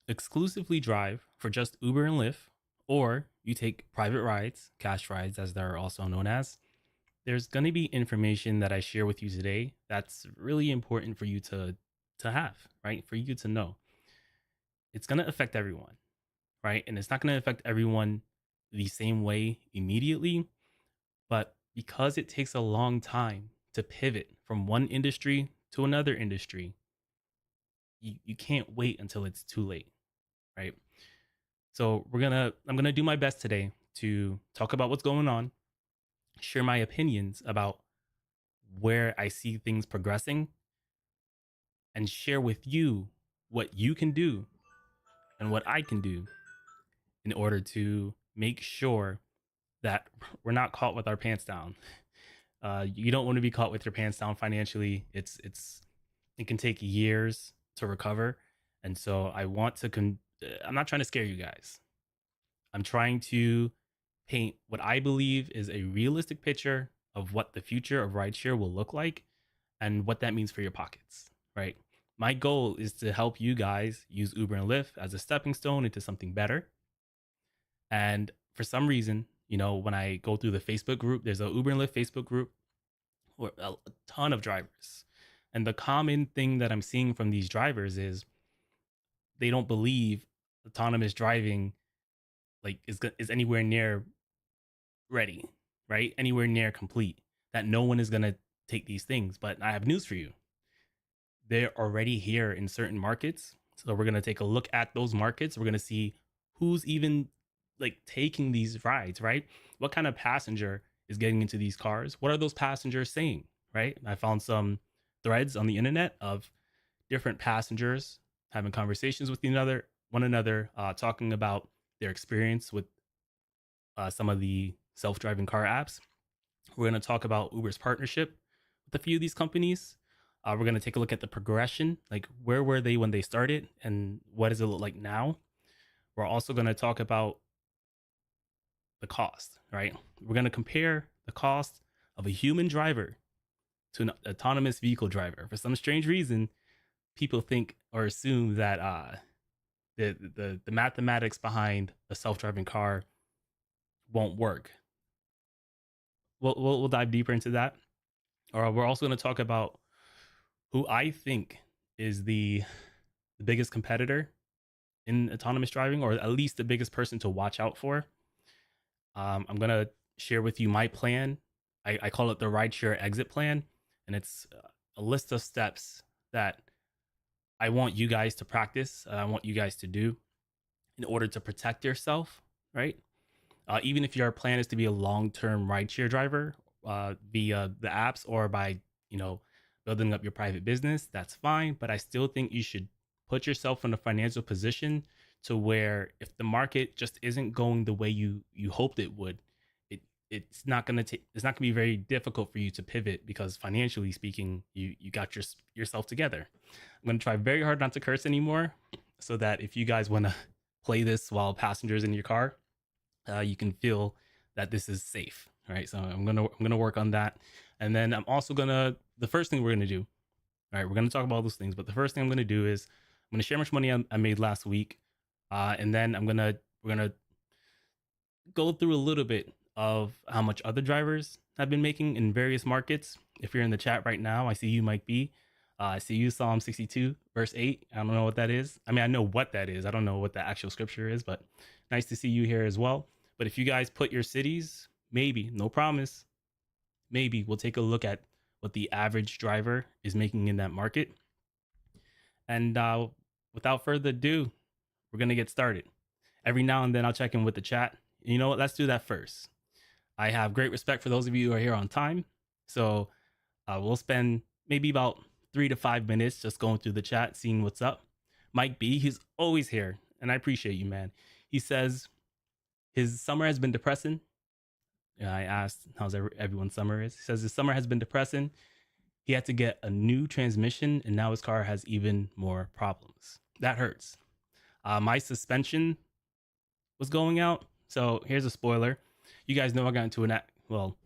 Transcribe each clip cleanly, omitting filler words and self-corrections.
exclusively drive for just Uber and Lyft, or you take private rides, cash rides as they're also known as, there's going to be information that I share with you today that's really important for you to have, right? For you to know. It's going to affect everyone, right? And it's not going to affect everyone the same way immediately, but because it takes a long time to pivot from one industry to another industry, you can't wait until it's too late, right? So I'm gonna do my best today to talk about what's going on, share my opinions about where I see things progressing, and share with you what you can do and what I can do in order to make sure that we're not caught with our pants down. You don't want to be caught with your pants down financially. It can take years to recover, and so I'm not trying to scare you guys. I'm trying to paint what I believe is a realistic picture of what the future of rideshare will look like and what that means for your pockets, right? My goal is to help you guys use Uber and Lyft as a stepping stone into something better. And for some reason, when I go through the Facebook group, there's a Uber and Lyft Facebook group where a ton of drivers. And the common thing that I'm seeing from these drivers is they don't believe autonomous driving is anywhere near ready, right? Anywhere near complete. That no one is going to take these things. But I have news for you. They're already here in certain markets. So we're going to take a look at those markets. We're going to see who's even taking these rides, right? What kind of passenger is getting into these cars? What are those passengers saying, right? I found some threads on the internet of different passengers having conversations with one another, talking about their experience with some of the self-driving car apps. We're going to talk about Uber's partnership with a few of these companies. We're going to take a look at the progression, like where were they when they started and what does it look like now. We're also going to talk about the cost, right? We're going to compare the cost of a human driver to an autonomous vehicle driver. For some strange reason, people think or assume that the mathematics behind a self-driving car won't work. We'll dive deeper into that. Or we're also going to talk about who I think is the biggest competitor in autonomous driving, or at least the biggest person to watch out for. I'm going to share with you my plan. I call it the rideshare exit plan, and it's a list of steps that I want you guys to practice. I want you guys to do in order to protect yourself, right? Even if your plan is to be a long-term rideshare driver via the apps or by, you know, building up your private business, that's fine. But I still think you should put yourself in a financial position to where if the market just isn't going the way you hoped it would, it's not gonna be very difficult for you to pivot because financially speaking, you got yourself together. I'm gonna try very hard not to curse anymore, so that if you guys want to play this while passengers in your car, you can feel that this is safe. All right, so I'm gonna work on that, and then I'm also gonna the first thing we're gonna do. All right, we're gonna talk about all those things, but the first thing I'm gonna do is I'm gonna share how much money I made last week, and then we're gonna go through a little bit of how much other drivers have been making in various markets. If you're in the chat right now, I see you, Mike B. I see you, Psalm 62, verse 8. I don't know what that is. I mean, I know what that is. I don't know what the actual scripture is, but nice to see you here as well. But if you guys put your cities, maybe, no promise, maybe we'll take a look at what the average driver is making in that market. And without further ado, we're going to get started. Every now and then I'll check in with the chat. You know what? Let's do that first. I have great respect for those of you who are here on time. So we'll spend maybe about 3 to 5 minutes just going through the chat, seeing what's up. Mike B, he's always here, and I appreciate you, man. He says his summer has been depressing. I asked how's everyone's summer is. He says his summer has been depressing. He had to get a new transmission, and now his car has even more problems. That hurts. My suspension was going out. So here's a spoiler. You guys know I got into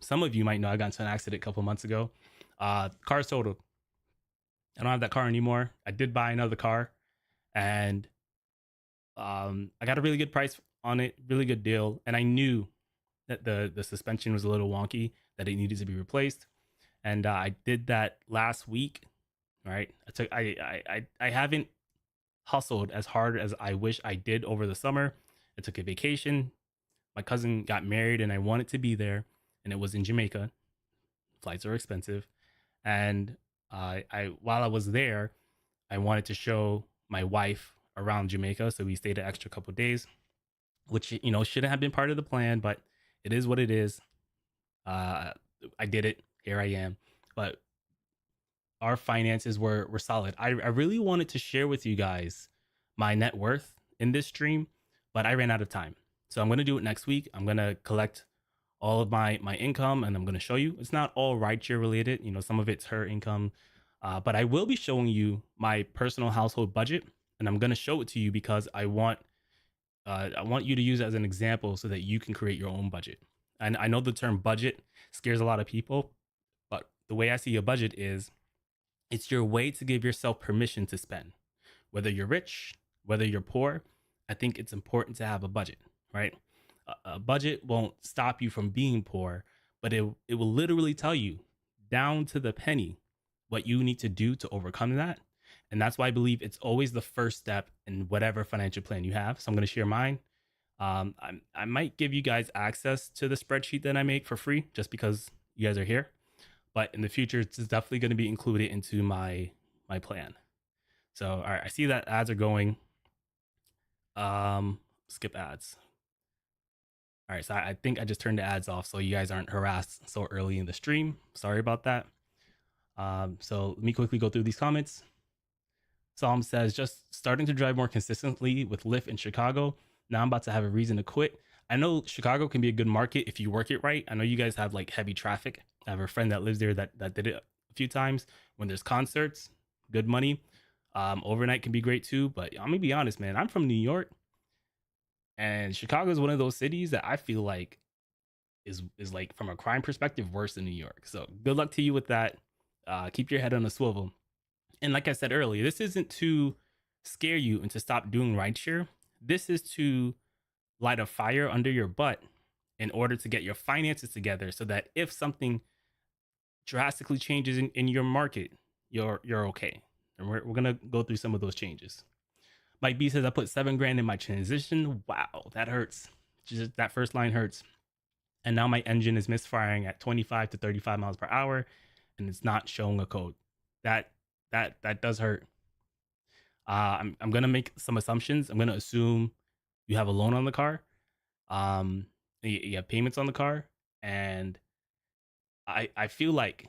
some of you might know I got into an accident a couple months ago. Car's totaled. I don't have that car anymore. I did buy another car, and I got a really good price on it, really good deal, and I knew that the suspension was a little wonky, that it needed to be replaced, and I did that last week. Right, I haven't hustled as hard as I wish I did over the summer. I took a vacation. My cousin got married, and I wanted to be there, and it was in Jamaica. Flights are expensive, and I while I was there, I wanted to show my wife around Jamaica, so we stayed an extra couple days, which shouldn't have been part of the plan, but it is what it is. Uh, I did it. Here I am. But our finances were solid. I really wanted to share with you guys my net worth in this stream, but I ran out of time. So I'm gonna do it next week. I'm gonna collect all of my income, and I'm gonna show you. It's not all rideshare related. Some of it's her income, but I will be showing you my personal household budget, and I'm gonna show it to you because I want you to use it as an example so that you can create your own budget. And I know the term budget scares a lot of people, but the way I see a budget is it's your way to give yourself permission to spend. Whether you're rich, whether you're poor, I think it's important to have a budget, right? A budget won't stop you from being poor, but it will literally tell you down to the penny what you need to do to overcome that. And that's why I believe it's always the first step in whatever financial plan you have. So I'm going to share mine. I might give you guys access to the spreadsheet that I make for free just because you guys are here. But in the future, it's definitely going to be included into my plan. So, all right, I see that ads are going. Skip ads. All right, so I think I just turned the ads off so you guys aren't harassed so early in the stream. Sorry about that. So let me quickly go through these comments. Psalm says, just starting to drive more consistently with Lyft in Chicago. Now I'm about to have a reason to quit. I know Chicago can be a good market if you work it right. I know you guys have like heavy traffic. I have a friend that lives there that did it a few times. When there's concerts, good money. Overnight can be great too. But I'm gonna be honest, man. I'm from New York, and Chicago is one of those cities that I feel like is like from a crime perspective worse than New York. So good luck to you with that. Keep your head on a swivel. And like I said earlier, this isn't to scare you and to stop doing rideshare. This is to light a fire under your butt in order to get your finances together so that if something drastically changes in your market, you're okay. And we're gonna go through some of those changes. Mike B says I put $7,000 in my transition. Wow, that hurts. Just that first line hurts. And now my engine is misfiring at 25 to 35 miles per hour, and it's not showing a code. That does hurt. I'm gonna make some assumptions. I'm gonna assume you have a loan on the car. You have payments on the car, and I feel like,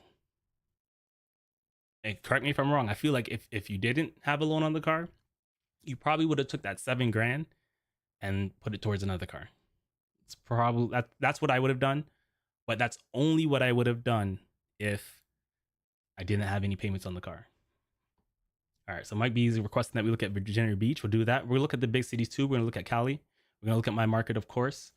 and correct me if I'm wrong, I feel like if you didn't have a loan on the car, you probably would have took that $7,000 and put it towards another car. It's probably that's what I would have done, but that's only what I would have done if I didn't have any payments on the car. All right, so Mike B is requesting that we look at Virginia Beach. We'll do that. We'll look at the big cities too. We're gonna look at Cali. We're gonna look at my market, of course.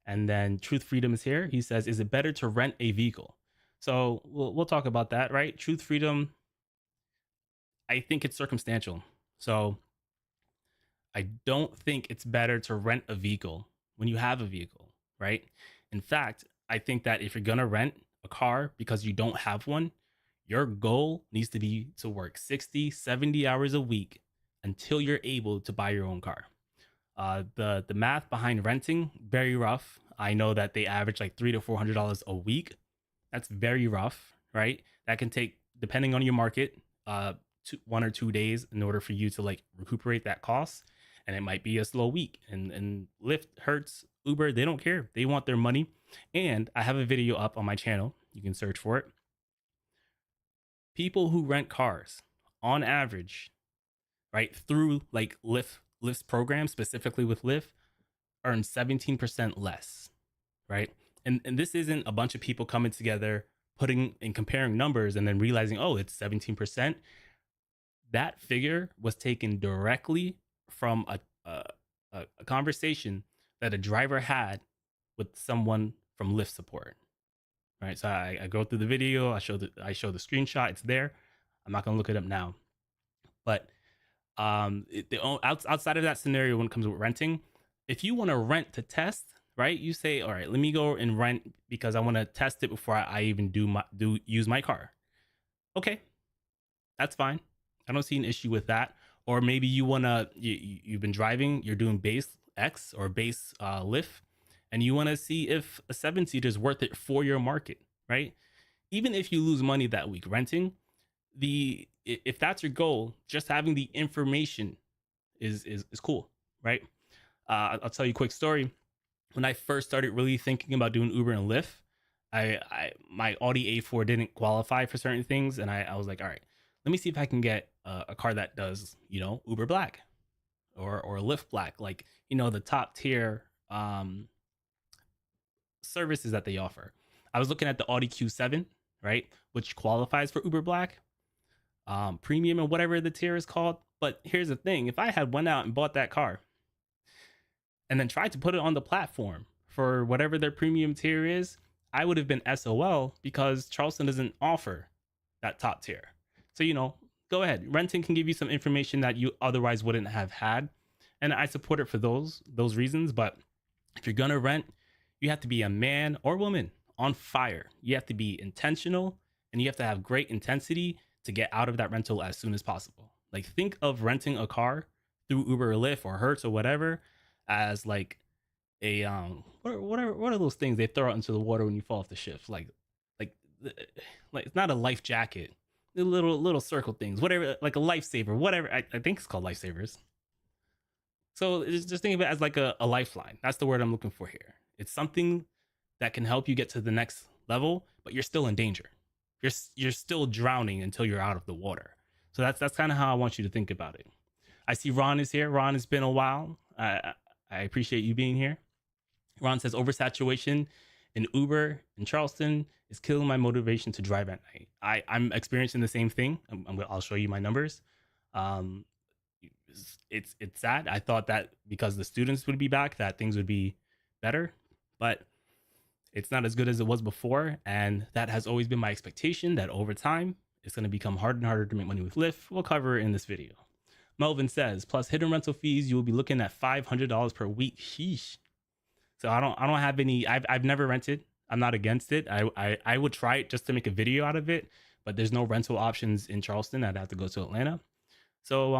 And then Truth Freedom is here. He says, is it better to rent a vehicle? So we'll talk about that, right? Truth Freedom, I think it's circumstantial. So I don't think it's better to rent a vehicle when you have a vehicle, right? In fact, I think that if you're gonna rent a car because you don't have one, your goal needs to be to work 60, 70 hours a week until you're able to buy your own car. The math behind renting, very rough. I know that they average like $300 to $400 a week. That's very rough, right? That can take, depending on your market, 1 or 2 days in order for you to like recuperate that cost. And it might be a slow week. And Lyft, Hertz, Uber, they don't care. They want their money. And I have a video up on my channel. You can search for it. People who rent cars, on average, right, through like Lyft's program, specifically with Lyft, earn 17% less, right? And this isn't a bunch of people coming together, putting and comparing numbers and then realizing, oh, it's 17%. That figure was taken directly from a conversation that a driver had with someone from Lyft support, right? So I go through the video, I show the screenshot, it's there. I'm not gonna look it up now, but Outside of that scenario, when it comes with renting, if you want to rent to test, right? You say, all right, let me go and rent because I want to test it before I even use my car. Okay, that's fine. I don't see an issue with that. Or maybe you've been driving, you're doing base X or base Lyft, and you want to see if a 7-seater is worth it for your market, right? Even if you lose money that week renting, if that's your goal, just having the information is cool, right? I'll tell you a quick story. When I first started really thinking about doing Uber and Lyft, my Audi A4 didn't qualify for certain things, and I was like, all right, let me see if I can get a car that does, Uber Black or Lyft Black, like the top tier services that they offer. I was looking at the Audi Q7, right, which qualifies for Uber Black, premium, and whatever the tier is called. But here's the thing: if I had went out and bought that car and then tried to put it on the platform for whatever their premium tier is, I would have been SOL because Charleston doesn't offer that top tier. So, go ahead. Renting can give you some information that you otherwise wouldn't have had. And I support it for those reasons. But if you're going to rent, you have to be a man or woman on fire. You have to be intentional, and you have to have great intensity to get out of that rental as soon as possible. Like, think of renting a car through Uber or Lyft or Hertz or whatever as like a what are those things they throw out into the water when you fall off the ship? Like it's not a life jacket. The little circle things, whatever, like a lifesaver, whatever. I think it's called lifesavers. So just think of it as like a lifeline. That's the word I'm looking for here. It's something that can help you get to the next level, but you're still in danger. You're still drowning until you're out of the water. So that's kind of how I want you to think about it. I see Ron is here. Ron, it's been a while. I appreciate you being here. Ron says oversaturation in Uber in Charleston is killing my motivation to drive at night. I'm experiencing the same thing. I'll show you my numbers. It's sad. I thought that because the students would be back, that things would be better, but it's not as good as it was before. And that has always been my expectation, that over time, it's going to become harder and harder to make money with Lyft. We'll cover it in this video. Melvin says, plus hidden rental fees, you will be looking at $500 per week. Sheesh. So I don't have any. I've never rented. I'm not against it. I would try it just to make a video out of it, but there's no rental options in Charleston. I'd have to go to Atlanta. So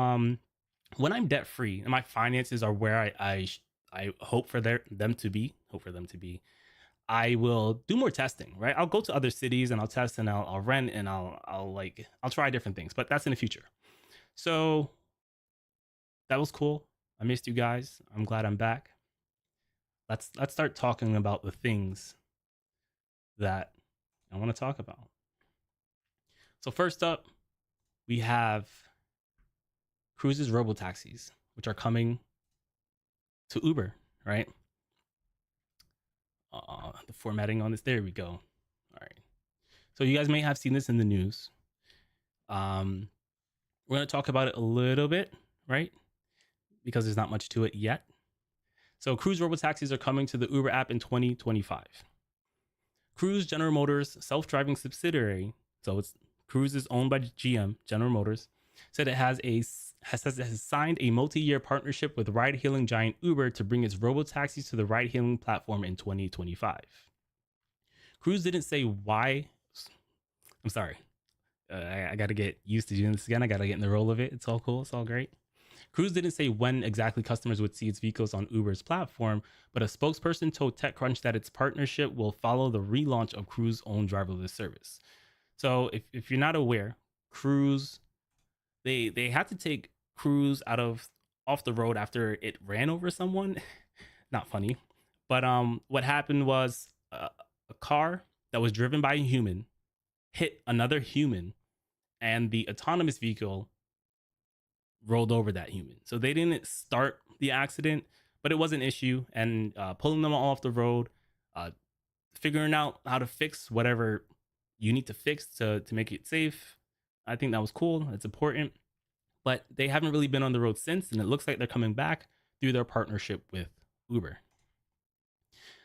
when I'm debt free and my finances are where I hope for them to be, I will do more testing, right? I'll go to other cities and I'll test and I'll rent and I'll try different things, but that's in the future. So that was cool. I missed you guys. I'm glad I'm back. Let's start talking about the things that I want to talk about. So first up, we have Cruise's robotaxis, which are coming to Uber, right? The formatting on this, there we go. All right. So you guys may have seen this in the news. We're going to talk about it a little bit, right? Because there's not much to it yet. So Cruise robotaxis are coming to the Uber app in 2025. Cruise, General Motors' self-driving subsidiary, so Cruise is owned by GM, General Motors, said it has signed a multi-year partnership with ride-hailing giant Uber to bring its robotaxis to the ride-hailing platform in 2025. Cruise didn't say why. I'm sorry. I got to get used to doing this again. I got to get in the role of it. It's all cool. It's all great. Cruise didn't say when exactly customers would see its vehicles on Uber's platform, but a spokesperson told TechCrunch that its partnership will follow the relaunch of Cruise's own driverless service. So if you're not aware, Cruise, they had to take Cruise off the road after it ran over someone. Not funny. But what happened was a car that was driven by a human hit another human, and the autonomous vehicle rolled over that human. So they didn't start the accident, but it was an issue. And pulling them off the road, figuring out how to fix whatever you need to fix to make it safe, I think that was cool. It's important. But they haven't really been on the road since, and it looks like they're coming back through their partnership with Uber.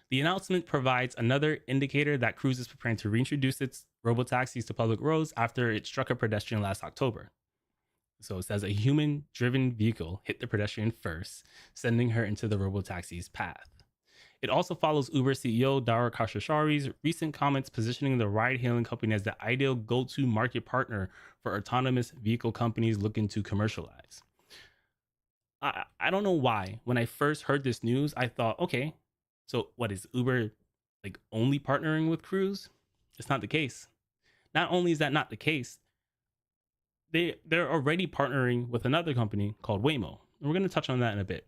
The announcement provides another indicator that Cruise is preparing to reintroduce its robotaxis to public roads after it struck a pedestrian last October. So it says a human driven vehicle hit the pedestrian first, sending her into the robotaxi's path. It also follows Uber CEO Dara Khosrowshahi's recent comments positioning the ride hailing company as the ideal go to market partner for autonomous vehicle companies looking to commercialize. I don't know why. When I first heard this news, I thought, okay, so what is Uber like only partnering with Cruise? It's not the case. Not only is that not the case, they're already partnering with another company called Waymo. And we're going to touch on that in a bit.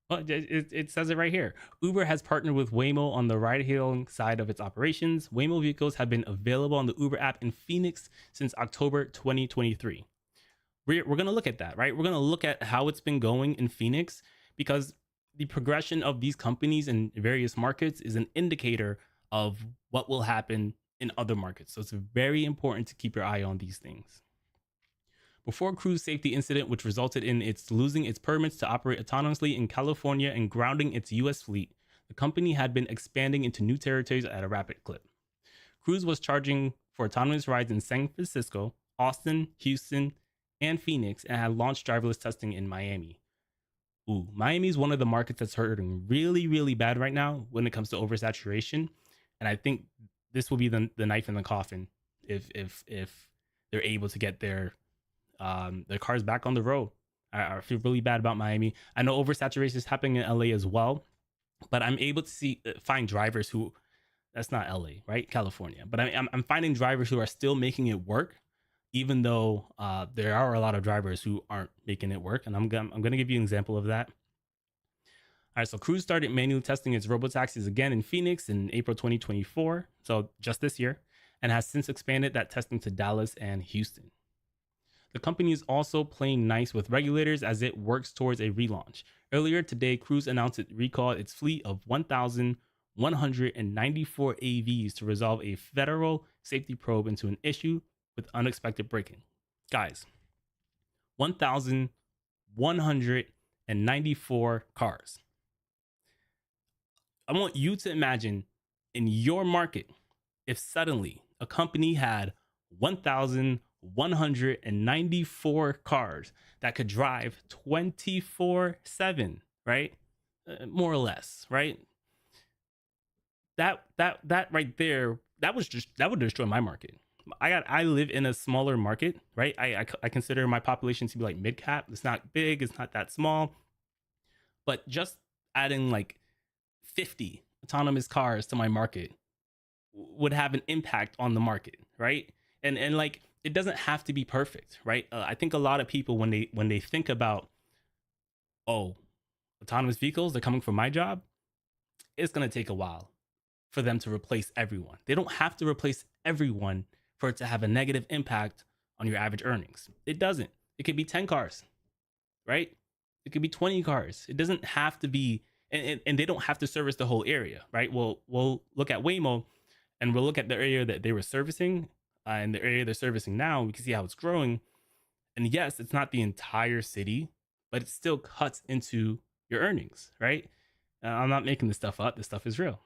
Well, it says it right here. Uber has partnered with Waymo on the ride-hailing side of its operations. Waymo vehicles have been available on the Uber app in Phoenix since October 2023. We're going to look at that, right? We're going to look at how it's been going in Phoenix because the progression of these companies in various markets is an indicator of what will happen in other markets. So it's very important to keep your eye on these things. Before Cruise safety incident, which resulted in its losing its permits to operate autonomously in California and grounding its US fleet, the company had been expanding into new territories at a rapid clip. Cruise was charging for autonomous rides in San Francisco, Austin, Houston, and Phoenix, and had launched driverless testing in Miami. Miami is one of the markets that's hurting really, really bad right now when it comes to oversaturation. And I think this will be the knife in the coffin if they're able to get their cars back on the road. I feel really bad about Miami. I know oversaturation is happening in LA as well, but I'm able to find drivers who, that's not LA, right? California. But I'm finding drivers who are still making it work, even though there are a lot of drivers who aren't making it work. And I'm gonna give you an example of that. All right, so Cruise started manually testing its robotaxis again in Phoenix in April 2024, so just this year, and has since expanded that testing to Dallas and Houston. The company is also playing nice with regulators as it works towards a relaunch. Earlier today, Cruise announced it recalled its fleet of 1,194 AVs to resolve a federal safety probe into an issue with unexpected braking. Guys, 1,194 cars. I want you to imagine in your market if suddenly a company had 1,194 cars that could drive 24/7, right? More or less, right? That right there, that would destroy my market. I live in a smaller market, right? I consider my population to be like mid cap. It's not big, it's not that small, but just adding like 50 autonomous cars to my market would have an impact on the market, right? And like it doesn't have to be perfect, right? I think a lot of people when they think about, oh, autonomous vehicles, they're coming for my job, it's going to take a while for them to replace everyone. They don't have to replace everyone for it to have a negative impact on your average earnings. It doesn't. It could be 10 cars, right? It could be 20 cars. It doesn't have to be, and they don't have to service the whole area, right? We'll look at Waymo and we'll look at the area that they were servicing and the area they're servicing now. We can see how it's growing. And yes, it's not the entire city, but it still cuts into your earnings, right? I'm not making this stuff up. This stuff is real.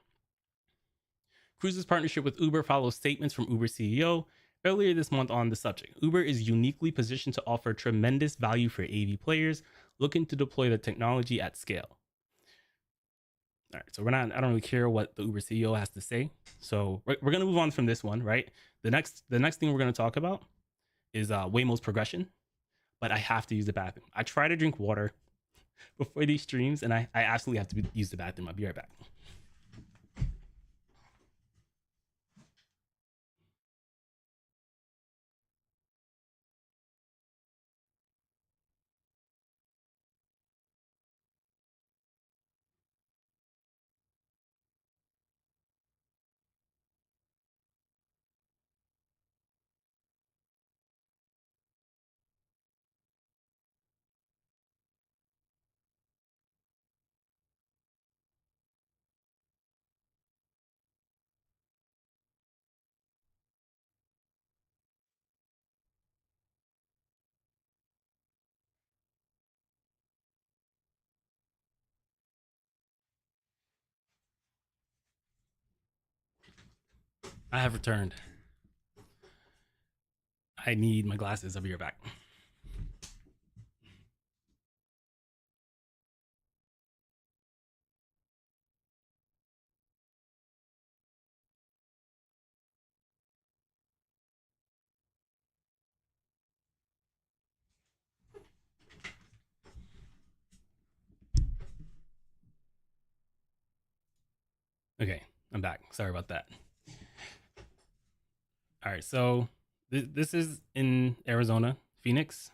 Cruise's partnership with Uber follows statements from Uber CEO earlier this month on the subject. Uber is uniquely positioned to offer tremendous value for AV players looking to deploy the technology at scale. All right, so I don't really care what the Uber CEO has to say. So we're going to move on from this one, right? The next thing we're going to talk about is Waymo's progression, but I have to use the bathroom. I try to drink water before these streams, and I absolutely have to use the bathroom. I'll be right back. I have returned. I need my glasses. I'll be right back. Okay, I'm back. Sorry about that. All right, so this is in Arizona, Phoenix,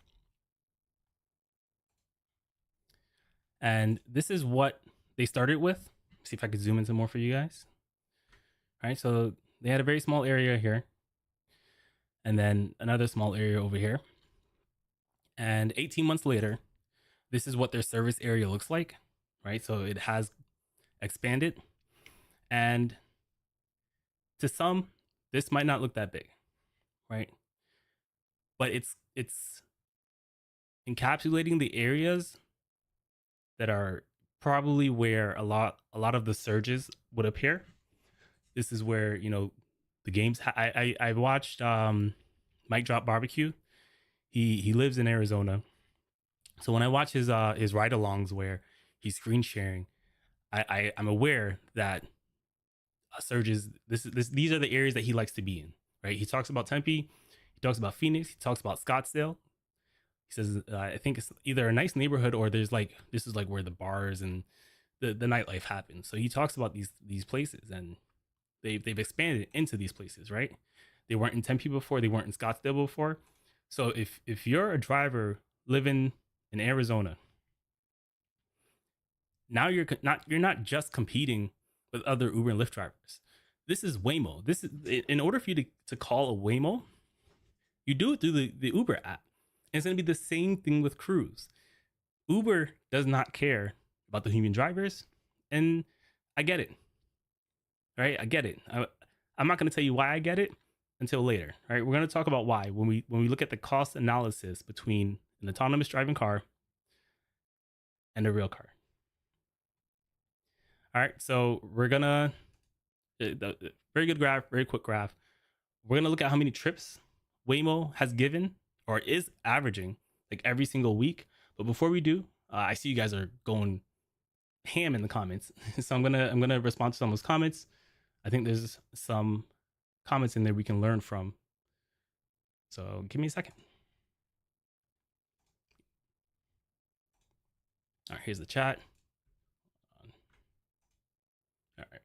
and this is what they started with. See if I could zoom into more for you guys. All right, so they had a very small area here, and then another small area over here. And 18 months later, this is what their service area looks like, right? So it has expanded, and to some, this might not look that big, right? But it's encapsulating the areas that are probably where a lot of the surges would appear. This is where the games. I watched Mike Drop Barbecue. He lives in Arizona, so when I watch his ride-alongs where he's screen sharing, I'm aware that surges. These are the areas that he likes to be in. Right? He talks about Tempe. He talks about Phoenix. He talks about Scottsdale. He says, I think it's either a nice neighborhood or there's like this is like where the bars and the nightlife happens. So he talks about these places, and they've expanded into these places, right? They weren't in Tempe before. They weren't in Scottsdale before. So if you're a driver living in Arizona, now you're not just competing with other Uber and Lyft drivers. This is Waymo. This is in order for you to call a Waymo, you do it through the Uber app. And it's gonna be the same thing with Cruise. Uber does not care about the human drivers, and I get it. Right? I get it. I'm not going to tell you why I get it until later. Right? We're going to talk about why when we look at the cost analysis between an autonomous driving car and a real car. All right. So we're gonna very good graph, very quick graph. We're gonna look at how many trips Waymo has given or is averaging like every single week. But before we do, I see you guys are going ham in the comments, so I'm gonna respond to some of those comments. I think there's some comments in there we can learn from. So give me a second. All right, here's the chat. All right.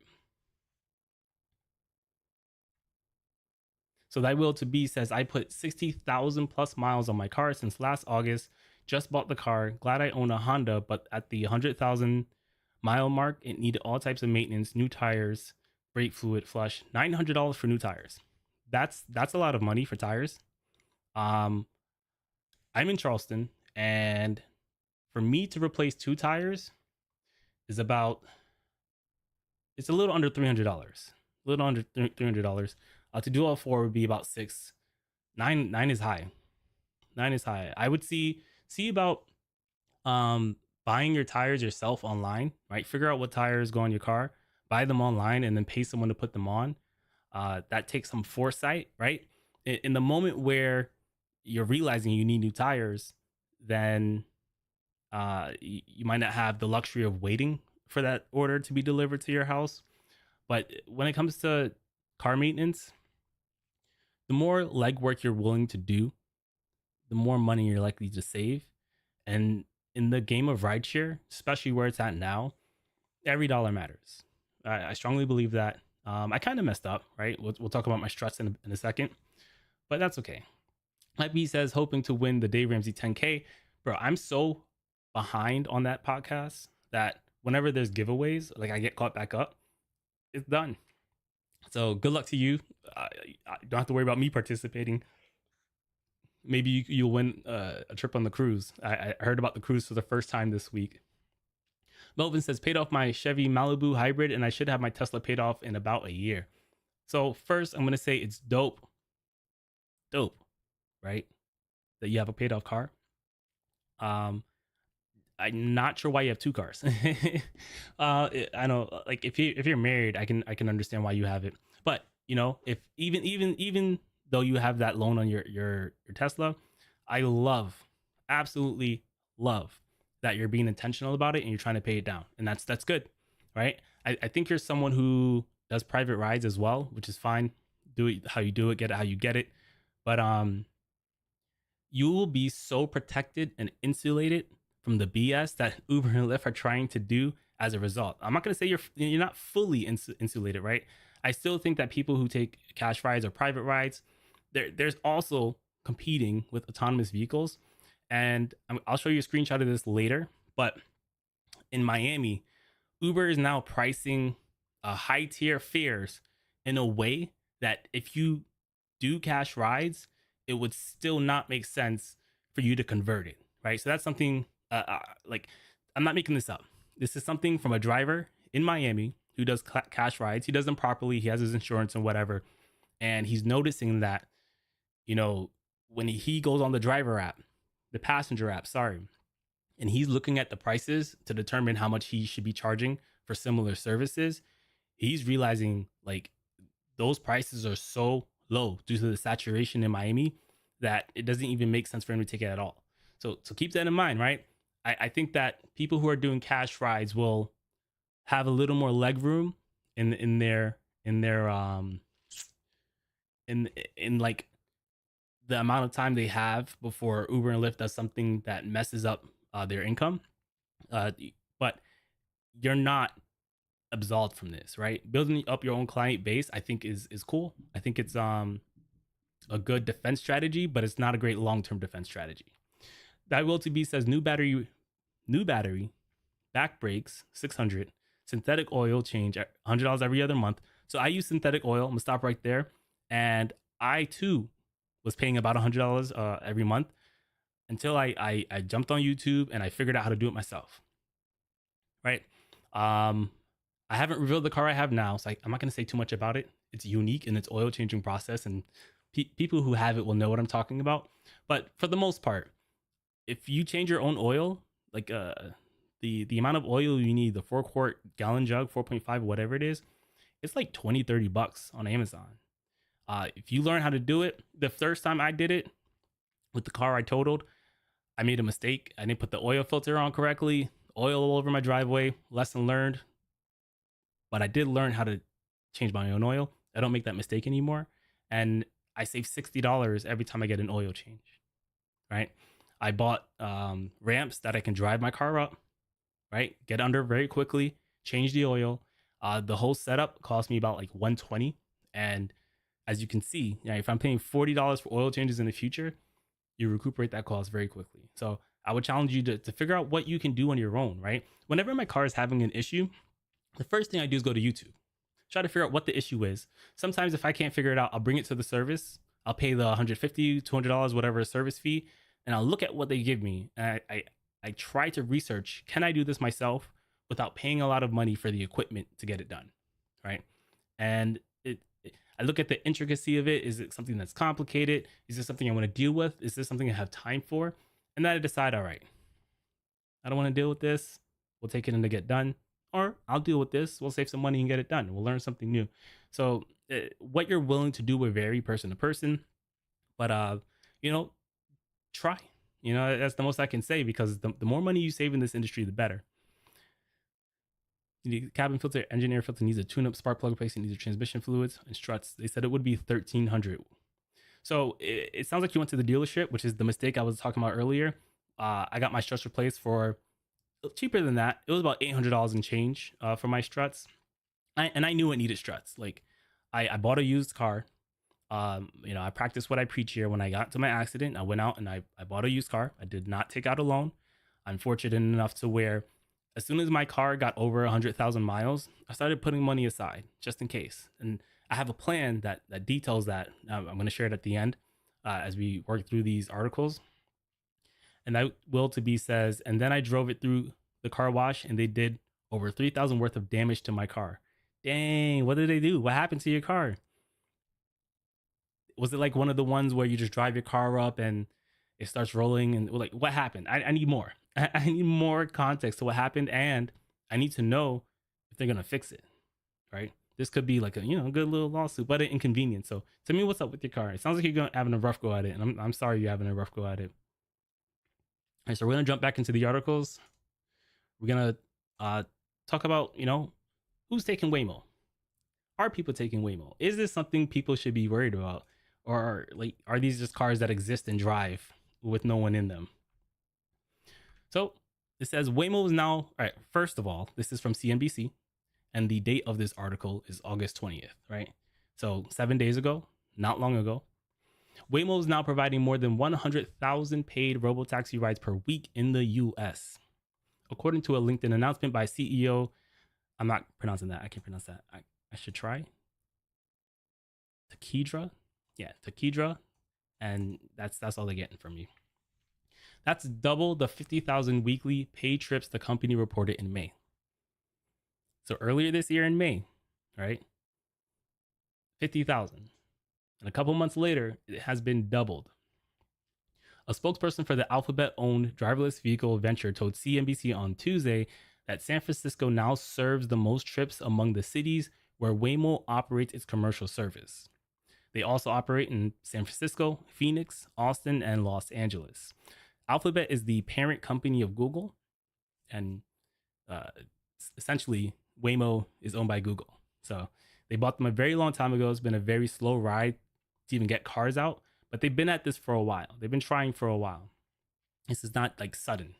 So Thy Will to Be says, I put 60,000 plus miles on my car since last August. Just bought the car. Glad I own a Honda, but at the 100,000 mile mark, it needed all types of maintenance, new tires, brake fluid, flush. $900 for new tires. That's a lot of money for tires. I'm in Charleston, and for me to replace two tires is about it's a little under $300. A little under $300. To do all four would be about six. Nine is high. Nine is high. I would see about buying your tires yourself online, right? Figure out what tires go on your car, buy them online, and then pay someone to put them on. That takes some foresight, right? In the moment where you're realizing you need new tires, then you might not have the luxury of waiting for that order to be delivered to your house. But when it comes to car maintenance, the more legwork you're willing to do, the more money you're likely to save. And in the game of rideshare, especially where it's at now, every dollar matters. I strongly believe that. I kind of messed up, right? We'll talk about my struts in a second, but that's okay. Like B says, hoping to win the Dave Ramsey 10K. Bro, I'm so behind on that podcast that whenever there's giveaways, like I get caught back up, it's done. So good luck to you. I don't have to worry about me participating. Maybe you'll win a trip on the cruise. I heard about the cruise for the first time this week. Melvin says, paid off my Chevy Malibu hybrid, and I should have my Tesla paid off in about a year. So first, I'm going to say it's dope, right? That you have a paid off car. I'm not sure why you have two cars. I know, like if you're married, I can understand why you have it. But if even though you have that loan on your Tesla, I absolutely love that you're being intentional about it and you're trying to pay it down, and that's good, right? I think you're someone who does private rides as well, which is fine. Do it how you do it, get it how you get it, but you will be so protected and insulated from the BS that Uber and Lyft are trying to do as a result. I'm not going to say you're not fully insulated, right? I still think that people who take cash rides or private rides, there's also competing with autonomous vehicles. And I'll show you a screenshot of this later. But in Miami, Uber is now pricing high tier fares in a way that if you do cash rides, it would still not make sense for you to convert it, right? So that's something like I'm not making this up. This is something from a driver in Miami who does cash rides. He does them properly. He has his insurance and whatever, and he's noticing that when he goes on the driver app, the passenger app, sorry, and he's looking at the prices to determine how much he should be charging for similar services, he's realizing like those prices are so low due to the saturation in Miami that it doesn't even make sense for him to take it at all. So keep that in mind, right? I think that people who are doing cash rides will have a little more leg room in their in like the amount of time they have before Uber and Lyft does something that messes up their income. But you're not absolved from this, right? Building up your own client base, I think is cool. I think it's a good defense strategy, but it's not a great long-term defense strategy. That will to be says new battery, back brakes 600, synthetic oil change $100 every other month. So I use synthetic oil. I'm gonna stop right there. And I too was paying about $100 every month until I jumped on YouTube and I figured out how to do it myself. Right. I haven't revealed the car I have now, so I'm not going to say too much about it. It's unique in its oil changing process, and people who have it will know what I'm talking about. But for the most part, if you change your own oil, like the amount of oil you need, the 4-quart gallon jug, 4.5, whatever it is, it's like $20-$30 on Amazon. If you learn how to do it, the first time I did it with the car I totaled, I made a mistake. I didn't put the oil filter on correctly. Oil all over my driveway. Lesson learned. But I did learn how to change my own oil. I don't make that mistake anymore. And I save $60 every time I get an oil change, right? I bought ramps that I can drive my car up, right? Get under very quickly, change the oil. The whole setup cost me about like $120. And as you can see, if I'm paying $40 for oil changes in the future, you recuperate that cost very quickly. So I would challenge you to figure out what you can do on your own, right? Whenever my car is having an issue, the first thing I do is go to YouTube, try to figure out what the issue is. Sometimes if I can't figure it out, I'll bring it to the service. I'll pay the $150, $200, whatever service fee, and I'll look at what they give me. And I try to research, can I do this myself without paying a lot of money for the equipment to get it done, right? And I look at the intricacy of it. Is it something that's complicated? Is this something I want to deal with? Is this something I have time for? And then I decide, all right, I don't want to deal with this. We'll take it in to get done. Or I'll deal with this. We'll save some money and get it done. We'll learn something new. So what you're willing to do will vary person to person. But, try. That's the most I can say, because the more money you save in this industry, the better. The cabin filter, engine air filter needs a tune-up, spark plug replacement, needs a transmission fluids and struts. They said it would be $1,300. So it sounds like you went to the dealership, which is the mistake I was talking about earlier. I got my struts replaced for cheaper than that. It was about $800 and change for my struts. I knew it needed struts. Like I bought a used car. I practiced what I preach here. When I got into my accident, I went out and I bought a used car. I did not take out a loan. I'm fortunate enough to where as soon as my car got over 100,000 miles, I started putting money aside just in case. And I have a plan that details that. I'm going to share it at the end as we work through these articles. And that will to be says, and then I drove it through the car wash and they did over 3,000 worth of damage to my car. Dang, what did they do? What happened to your car? Was it like one of the ones where you just drive your car up and it starts rolling? And like, what happened? I need more. I need more context to what happened, and I need to know if they're gonna fix it, right? This could be like a good little lawsuit, but an inconvenience. So tell me what's up with your car. It sounds like you're having a rough go at it, and I'm sorry you're having a rough go at it. All right, so we're gonna jump back into the articles. We're gonna talk about who's taking Waymo. Are people taking Waymo? Is this something people should be worried about, or like are these just cars that exist and drive with no one in them? So It says Waymo is now, all right, first of all, this is from CNBC, and the date of this article is August 20th, right? So 7 days ago, not long ago. Waymo is now providing more than 100,000 paid robotaxi rides per week in the US. According to a LinkedIn announcement by CEO, I'm not pronouncing that. I can't pronounce that. I should try. Takedra. Yeah, Takedra. And that's all they're getting from me. That's double the 50,000 weekly paid trips the company reported in May. So earlier this year in May, right? 50,000. And a couple months later, it has been doubled. A spokesperson for the Alphabet owned driverless vehicle venture told CNBC on Tuesday that San Francisco now serves the most trips among the cities where Waymo operates its commercial service. They also operate in San Francisco, Phoenix, Austin, and Los Angeles. Alphabet is the parent company of Google, and uh, essentially Waymo is owned by Google. So they bought them a very long time ago. It's been a very slow ride to even get cars out, but they've been at this for a while. They've been trying for a while. This is not like sudden.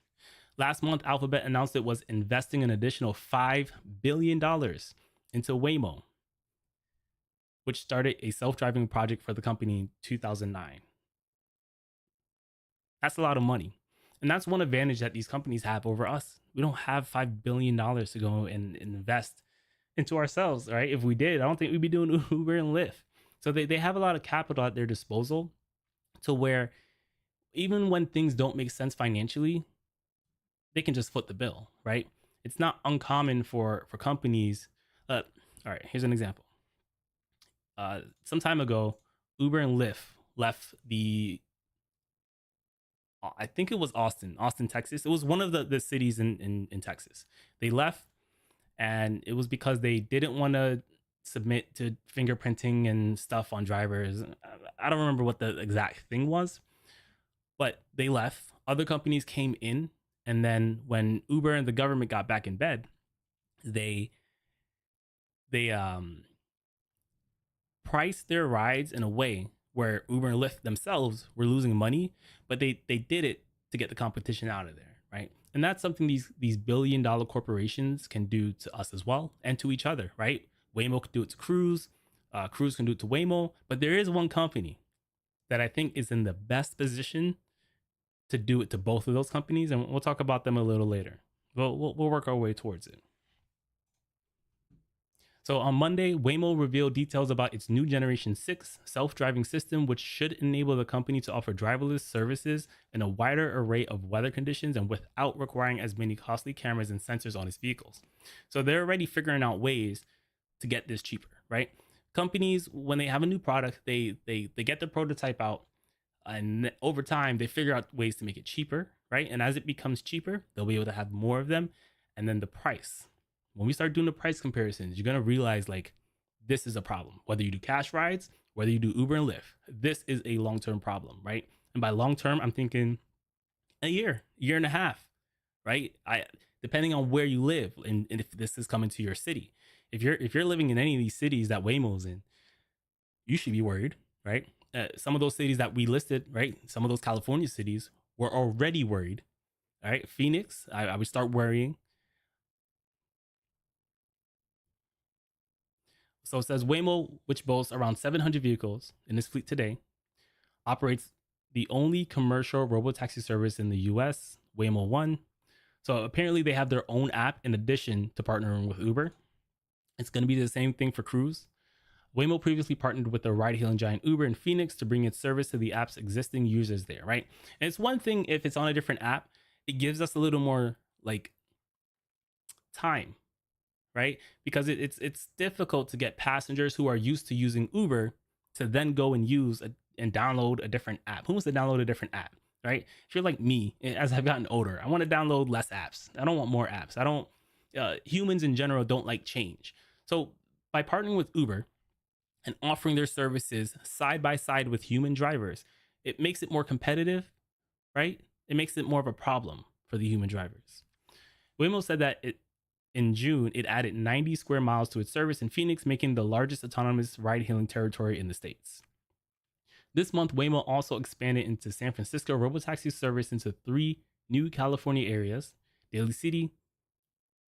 Last month, Alphabet announced it was investing an additional $5 billion into Waymo, which started a self-driving project for the company in 2009. That's a lot of money. And that's one advantage that these companies have over us. We don't have $5 billion to go and invest into ourselves, right? If we did, I don't think we'd be doing Uber and Lyft. So they have a lot of capital at their disposal to where even when things don't make sense financially, they can just foot the bill, right? It's not uncommon for companies. All right, here's an example. Some time ago, Uber and Lyft left I think it was Austin, Texas. It was one of the cities in Texas. They left, and it was because they didn't want to submit to fingerprinting and stuff on drivers. I don't remember what the exact thing was, but they left. Other companies came in, and then when Uber and the government got back in bed, they priced their rides in a way where Uber and Lyft themselves were losing money, but they did it to get the competition out of there, right? And that's something these billion-dollar corporations can do to us as well, and to each other, right? Waymo can do it to Cruise, Cruise can do it to Waymo, but there is one company that I think is in the best position to do it to both of those companies, and we'll talk about them a little later. We'll work our way towards it. So on Monday, Waymo revealed details about its new Generation 6 self-driving system, which should enable the company to offer driverless services in a wider array of weather conditions and without requiring as many costly cameras and sensors on its vehicles. So they're already figuring out ways to get this cheaper, right? Companies, when they have a new product, they get the prototype out, and over time, they figure out ways to make it cheaper, right? And as it becomes cheaper, they'll be able to have more of them. And then the price. When we start doing the price comparisons, you're going to realize like this is a problem. Whether you do cash rides, whether you do Uber and Lyft, this is a long-term problem, right? And by long-term, I'm thinking a year and a half, right? Depending on where you live and if this is coming to your city. If you're living in any of these cities that Waymo's in, you should be worried, right? Some of those cities that we listed, right? Some of those California cities were already worried, all right? Phoenix, I would start worrying. So it says Waymo, which boasts around 700 vehicles in its fleet today, operates the only commercial robotaxi service in the US, Waymo One. So apparently they have their own app in addition to partnering with Uber. It's going to be the same thing for Cruise. Waymo previously partnered with the ride-hailing giant Uber in Phoenix to bring its service to the app's existing users there, right? And it's one thing if it's on a different app, it gives us a little more like time, right? Because it's difficult to get passengers who are used to using Uber to then go and use and download a different app. Who wants to download a different app, right? If you're like me, as I've gotten older, I want to download less apps. I don't want more apps. I don't. Humans in general don't like change. So by partnering with Uber and offering their services side by side with human drivers, it makes it more competitive, right? It makes it more of a problem for the human drivers. Waymo said that in June, it added 90 square miles to its service in Phoenix, making the largest autonomous ride-hailing territory in the States. This month, Waymo also expanded into San Francisco robotaxi service into 3 new California areas. Daly City,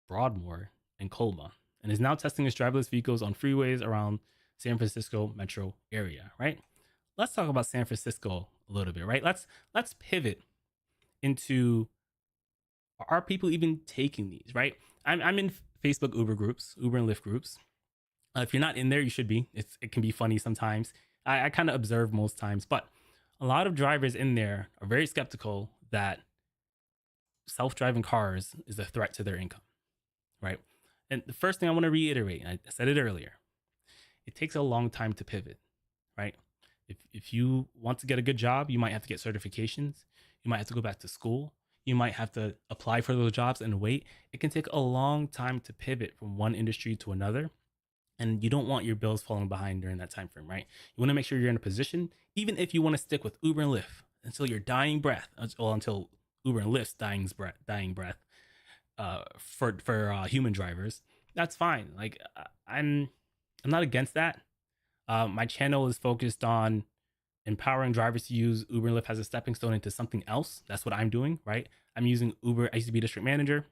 Broadmoor, and Colma, and is now testing its driverless vehicles on freeways around San Francisco metro area, right? Let's talk about San Francisco a little bit, right? Let's pivot into, are people even taking these, right? I'm in Facebook Uber groups, Uber and Lyft groups. If you're not in there, you should be. It can be funny sometimes. I kind of observe most times, but a lot of drivers in there are very skeptical that self-driving cars is a threat to their income, right? And the first thing I want to reiterate, and I said it earlier, it takes a long time to pivot, right? If you want to get a good job, you might have to get certifications. You might have to go back to school. You might have to apply for those jobs and wait. It can take a long time to pivot from one industry to another. And you don't want your bills falling behind during that time frame, right? You want to make sure you're in a position, even if you want to stick with Uber and Lyft until your dying breath, well, until Uber and Lyft's dying breath, for human drivers, that's fine. Like I'm not against that. My channel is focused on empowering drivers to use Uber and Lyft as a stepping stone into something else. That's what I'm doing, right? I'm using Uber. I used to be a district manager.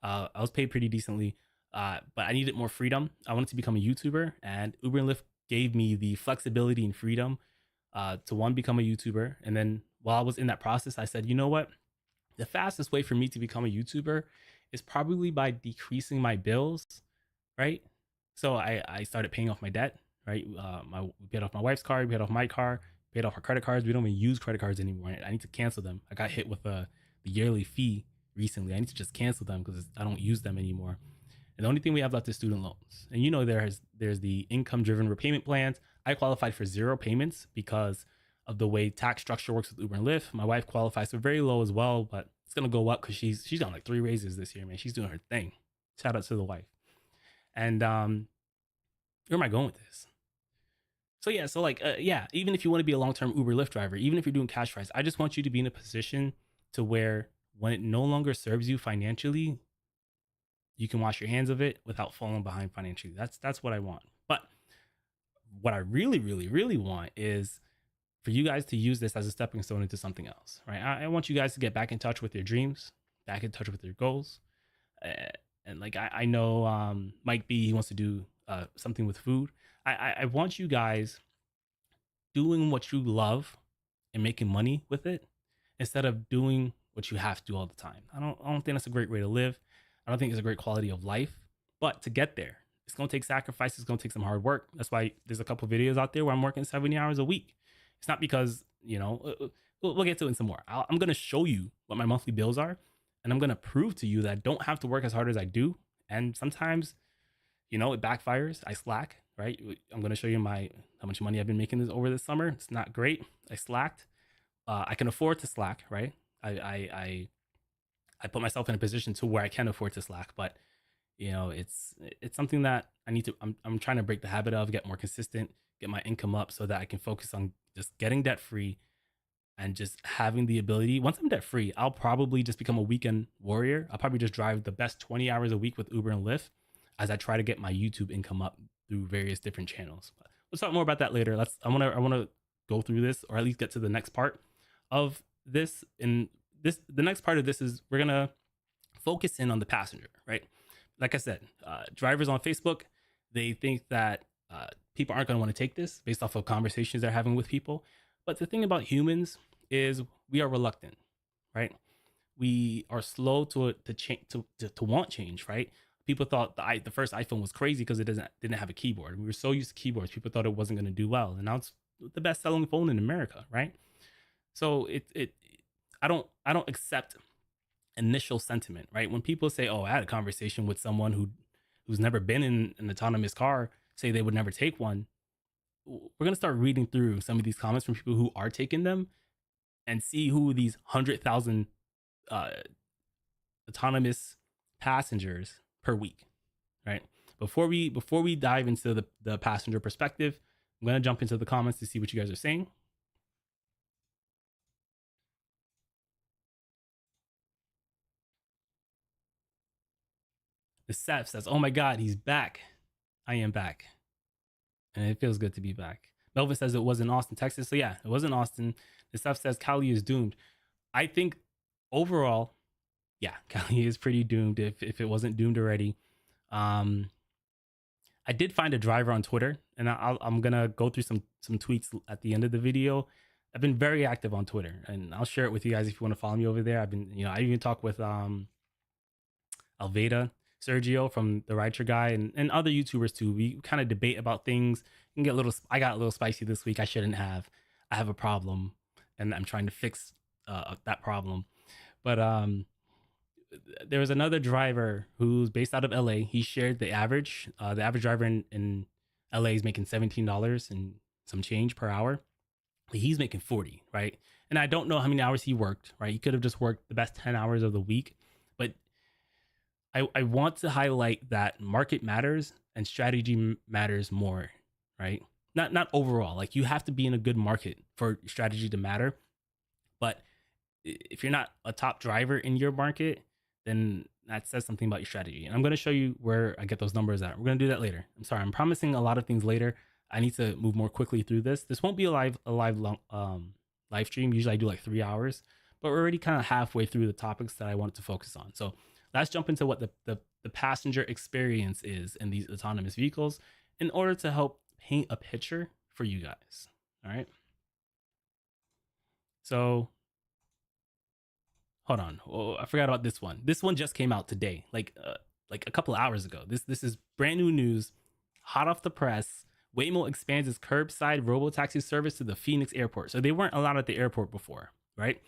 I was paid pretty decently, but I needed more freedom. I wanted to become a YouTuber, and Uber and Lyft gave me the flexibility and freedom to one, become a YouTuber. And then while I was in that process, I said, you know what? The fastest way for me to become a YouTuber is probably by decreasing my bills, right? So I started paying off my debt, right? We paid off my wife's car, we paid off my car, paid off our credit cards. We don't even use credit cards anymore. I need to cancel them. I got hit with the yearly fee recently. I need to just cancel them because I don't use them anymore. And the only thing we have left is student loans. And you know, there's the income driven repayment plans. I qualified for 0 payments because of the way tax structure works with Uber and Lyft. My wife qualifies for very low as well, but it's gonna go up because she's got like 3 raises this year, man. She's doing her thing. Shout out to the wife. And where am I going with this? So yeah, yeah, even if you want to be a long-term Uber Lyft driver, even if you're doing cash rides, I just want you to be in a position to where when it no longer serves you financially, you can wash your hands of it without falling behind financially. That's what I want. But what I really, really, really want is for you guys to use this as a stepping stone into something else, right? I want you guys to get back in touch with your dreams, back in touch with your goals. And like I know Mike B, he wants to do something with food. I want you guys doing what you love and making money with it instead of doing what you have to do all the time. I don't think that's a great way to live. I don't think it's a great quality of life. But to get there, it's gonna take sacrifice. It's gonna take some hard work. That's why there's a couple videos out there where I'm working 70 hours a week. It's not because, you know, we'll get to it in some more. I'm gonna show you what my monthly bills are, and I'm gonna prove to you that I don't have to work as hard as I do. And sometimes, you know, it backfires. I slack, right? I'm gonna show you how much money I've been making over this summer. It's not great. I slacked. I can afford to slack, right? I put myself in a position to where I can afford to slack, but you know, it's something that I need to. I'm trying to break the habit of, get more consistent, get my income up so that I can focus on just getting debt free and just having the ability. Once I'm debt free, I'll probably just become a weekend warrior. I'll probably just drive the best 20 hours a week with Uber and Lyft as I try to get my YouTube income up through various different channels. But we'll talk more about that later. I want to go through this, or at least get to the next part of this. And the next part of this is we're gonna focus in on the passenger, right? Like I said, drivers on Facebook, they think that people aren't going to want to take this based off of conversations they're having with people. But the thing about humans is we are reluctant, right? We are slow to change, to want change, right? People thought the first iPhone was crazy because it didn't have a keyboard. We were so used to keyboards, people thought it wasn't going to do well, and now it's the best selling phone in America, right? So I don't accept initial sentiment, right? When people say, "Oh, I had a conversation with someone who's never been in an autonomous car, say they would never take one," we're gonna start reading through some of these comments from people who are taking them and see who these 100,000 uh, autonomous passengers per week, right? Before we dive into the passenger perspective, I'm gonna jump into the comments to see what you guys are saying. The Seth says, "Oh my God, he's back. I am back, and it feels good to be back." Melvin says it was in Austin, Texas. So yeah, it was in Austin. The Seth says Cali is doomed. I think overall, Yeah, Cali is pretty doomed if it wasn't doomed already. Um, I did find a driver on Twitter, and I'm gonna go through some tweets at the end of the video. I've been very active on Twitter, and I'll share it with you guys if you want to follow me over there. I've been, I even talk with Alveda, Sergio from the Rideshare guy, and other YouTubers too. We kind of debate about things. And get a little. I got a little spicy this week. I shouldn't have. I have a problem, and I'm trying to fix that problem. But there was another driver who's based out of LA. He shared the average. The average driver in LA is making $17 and some change per hour. He's making 40, right? And I don't know how many hours he worked, right? He could have just worked the best 10 hours of the week. But I want to highlight that market matters and strategy matters more, right? Not overall. Like, you have to be in a good market for strategy to matter. But if you're not a top driver in your market, then that says something about your strategy. And I'm going to show you where I get those numbers at. We're going to do that later. I'm sorry, I'm promising a lot of things later. I need to move more quickly through this. This won't be a live live stream. Usually I do like 3 hours, but we're already kind of halfway through the topics that I wanted to focus on. So let's jump into what the passenger experience is in these autonomous vehicles in order to help paint a picture for you guys. All right. So hold on. Oh, I forgot about this one. This one just came out today, like a couple of hours ago. This is brand new news, hot off the press. Waymo expands its curbside robotaxi service to the Phoenix airport. So they weren't allowed at the airport before, right?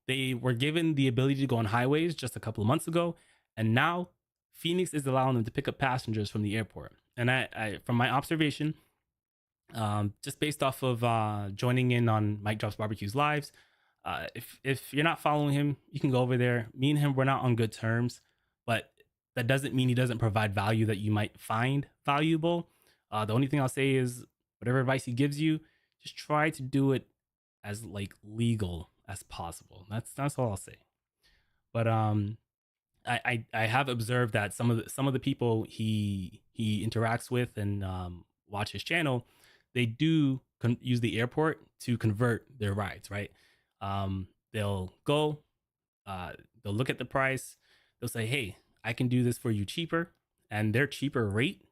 They were given the ability to go on highways just a couple of months ago, and now Phoenix is allowing them to pick up passengers from the airport. And I from my observation, just based off of joining in on Mike Drops Barbecue's lives, if you're not following him, you can go over there. Me and him, we're not on good terms, but that doesn't mean he doesn't provide value that you might find valuable. The only thing I'll say is whatever advice he gives you, just try to do it as like legal as possible. That's all I'll say. But I have observed that some of the people he interacts with and watch his channel, they do use the airport to convert their rides, right? They'll go, they'll look at the price, they'll say, hey, I can do this for you cheaper, and their cheaper rate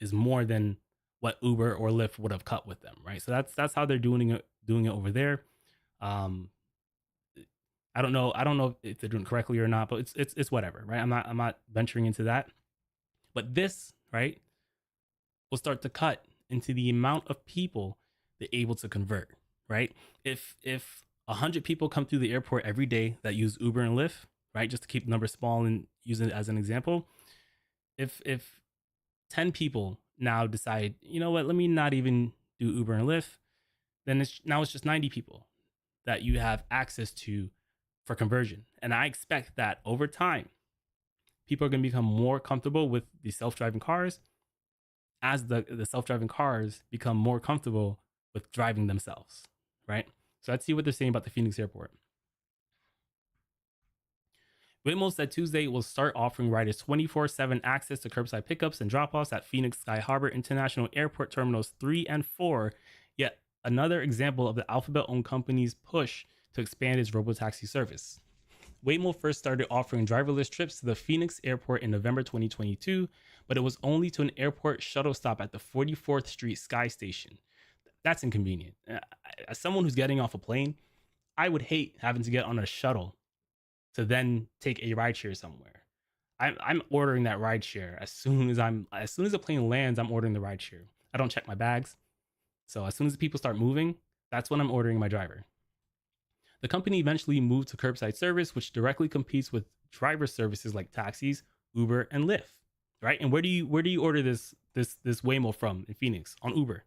is more than what Uber or Lyft would have cut with them, right? So that's how they're doing it over there. I don't know if they're doing it correctly or not, but it's whatever, right? I'm not venturing into that. But this, right, will start to cut into the amount of people they're able to convert, right? If 100 people come through the airport every day that use Uber and Lyft, right, just to keep the number small and use it as an example, if 10 people now decide, you know what, let me not even do Uber and Lyft, then it's just 90 people that you have access to for conversion. And I expect that over time, people are going to become more comfortable with the self-driving cars as the self-driving cars become more comfortable with driving themselves, right? So let's see what they're saying about the Phoenix airport. Waymo said Tuesday will start offering riders 24/7 access to curbside pickups and drop-offs at Phoenix Sky Harbor International Airport Terminals 3 and 4, yet another example of the Alphabet-owned company's push to expand its robotaxi service. Waymo first started offering driverless trips to the Phoenix airport in November 2022, but it was only to an airport shuttle stop at the 44th Street Sky Station. That's inconvenient. As someone who's getting off a plane, I would hate having to get on a shuttle to then take a rideshare somewhere. I'm ordering that rideshare as soon as the plane lands. I'm ordering the rideshare. I don't check my bags, so as soon as the people start moving, that's when I'm ordering my driver. The company eventually moved to curbside service, which directly competes with driver services like taxis, Uber, and Lyft, right? And where do you order this Waymo from in Phoenix? On Uber.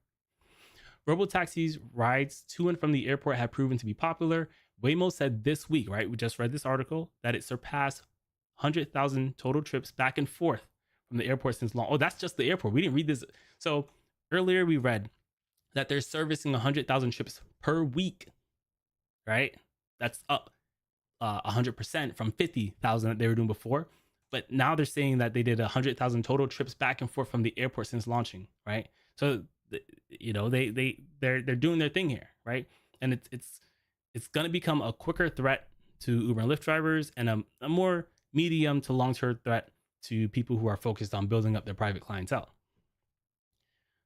Robotaxis rides to and from the airport have proven to be popular. Waymo said this week, right? We just read this article, that it surpassed 100,000 total trips back and forth from the airport since launch. Oh, that's just the airport. We didn't read this. So earlier we read that they're servicing 100,000 trips per week, right? That's up 100% from 50,000 that they were doing before. But now they're saying that they did 100,000 total trips back and forth from the airport since launching, right? So they're doing their thing here, right? And it's going to become a quicker threat to Uber and Lyft drivers, and a more medium to long-term threat to people who are focused on building up their private clientele.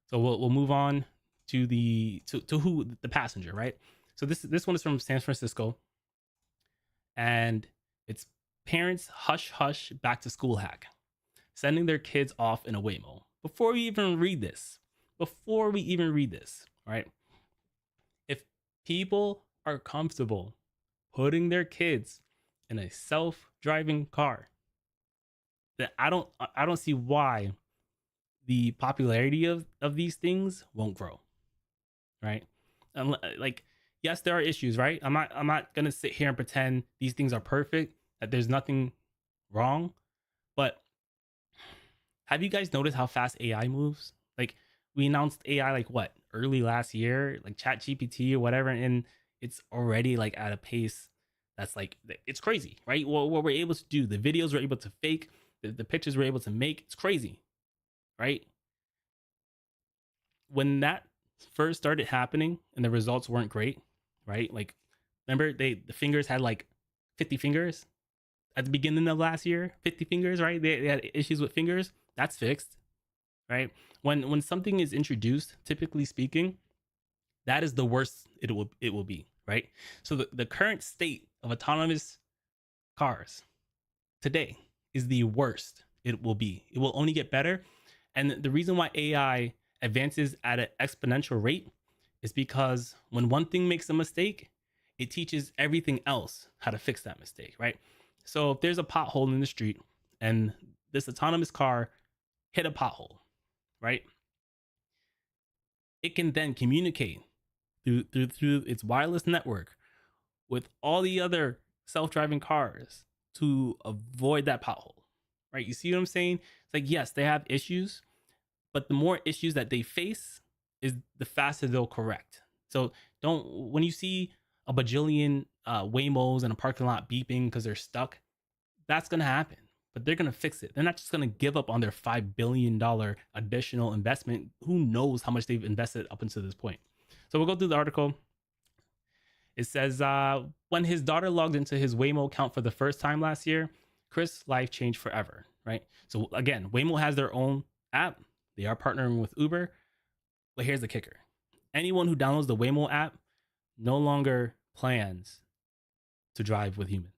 So we'll move on to who the passenger, right? So this one is from San Francisco, and it's parents hush hush back to school hack, sending their kids off in a Waymo. Before we even read this, right? If people are comfortable putting their kids in a self-driving car, then I don't see why the popularity of these things won't grow, right? Like, yes, there are issues, right? I'm not gonna sit here and pretend these things are perfect, that there's nothing wrong. But have you guys noticed how fast AI moves? Like, we announced AI like what, early last year, like Chat GPT or whatever, and it's already like at a pace that's like, it's crazy, right? What we're able to do, the videos we're able to fake, the pictures we're able to make, it's crazy, right? When that first started happening and the results weren't great, right? Like, remember the fingers had like 50 fingers at the beginning of last year, 50 fingers, right? They had issues with fingers. That's fixed, right? When something is introduced, typically speaking, that is the worst it will be, right? So the current state of autonomous cars today is the worst it will be. It will only get better. And the reason why AI advances at an exponential rate is because when one thing makes a mistake, it teaches everything else how to fix that mistake, right? So if there's a pothole in the street and this autonomous car hit a pothole, right? It can then communicate through its wireless network with all the other self-driving cars to avoid that pothole, right? You see what I'm saying? It's like, yes, they have issues, but the more issues that they face is the faster they'll correct. So when you see a bajillion Waymos in a parking lot beeping because they're stuck, that's going to happen, but they're going to fix it. They're not just going to give up on their $5 billion additional investment. Who knows how much they've invested up until this point. So we'll go through the article. It says, when his daughter logged into his Waymo account for the first time last year, Chris' life changed forever, right? So again, Waymo has their own app. They are partnering with Uber. But here's the kicker. Anyone who downloads the Waymo app no longer plans to drive with humans.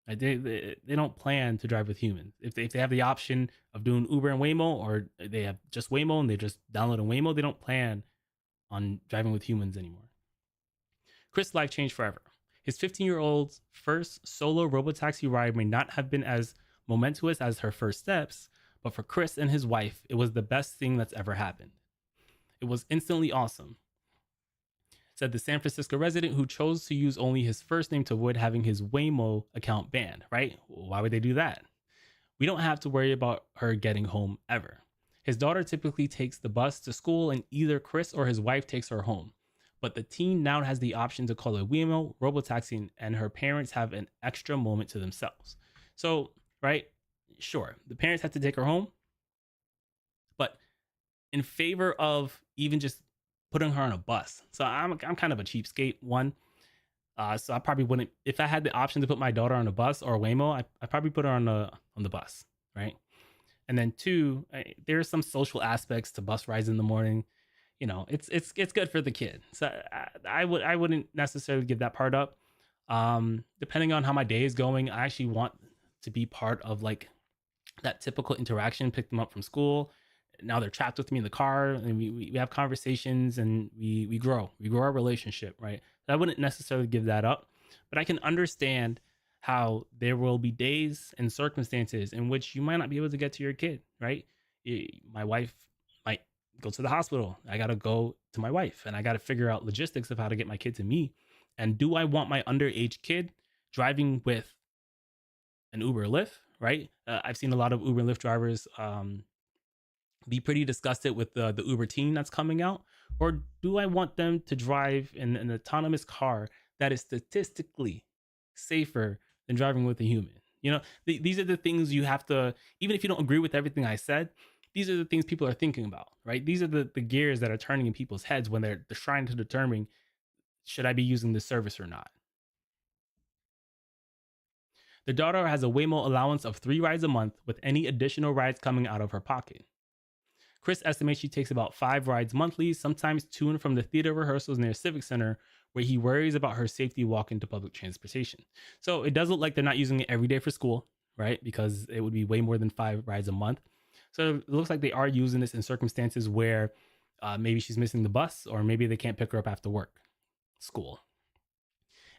They don't plan to drive with humans. If they have the option of doing Uber and Waymo, or they have just Waymo and they just download a Waymo, they don't plan on driving with humans anymore. Chris' life changed forever. His 15-year-old's first solo robotaxi ride may not have been as momentous as her first steps, but for Chris and his wife, it was the best thing that's ever happened. It was instantly awesome, said the San Francisco resident who chose to use only his first name to avoid having his Waymo account banned, right? Why would they do that? We don't have to worry about her getting home ever. His daughter typically takes the bus to school and either Chris or his wife takes her home. But the teen now has the option to call a Waymo robotaxi and her parents have an extra moment to themselves. So, right, sure, the parents have to take her home, but in favor of even just putting her on a bus. So I'm kind of a cheapskate, one. So I probably wouldn't, if I had the option to put my daughter on a bus or a Waymo, I probably put her on the bus, right? And then two, there's some social aspects to bus rides in the morning. You know, it's good for the kid. So I wouldn't necessarily give that part up. Depending on how my day is going, I actually want to be part of like that typical interaction, pick them up from school. Now they're trapped with me in the car and we have conversations and we grow our relationship, right? So I wouldn't necessarily give that up, but I can understand how there will be days and circumstances in which you might not be able to get to your kid, right? My wife might go to the hospital. I got to go to my wife and I got to figure out logistics of how to get my kid to me. And do I want my underage kid driving with an Uber or Lyft, right? I've seen a lot of Uber and Lyft drivers be pretty disgusted with the Uber teen that's coming out. Or do I want them to drive in an autonomous car that is statistically safer than driving with a human? You know, these are the things you have to, even if you don't agree with everything I said, these are the things people are thinking about, right? These are the gears that are turning in people's heads when they're trying to determine, should I be using this service or not? Their daughter has a Waymo allowance of 3 rides a month, with any additional rides coming out of her pocket. Chris estimates she takes about 5 rides monthly, sometimes to and from the theater rehearsals near Civic Center, where he worries about her safety walking to public transportation. So it does look like they're not using it every day for school, right? Because it would be way more than 5 rides a month. So it looks like they are using this in circumstances where maybe she's missing the bus, or maybe they can't pick her up after work, school.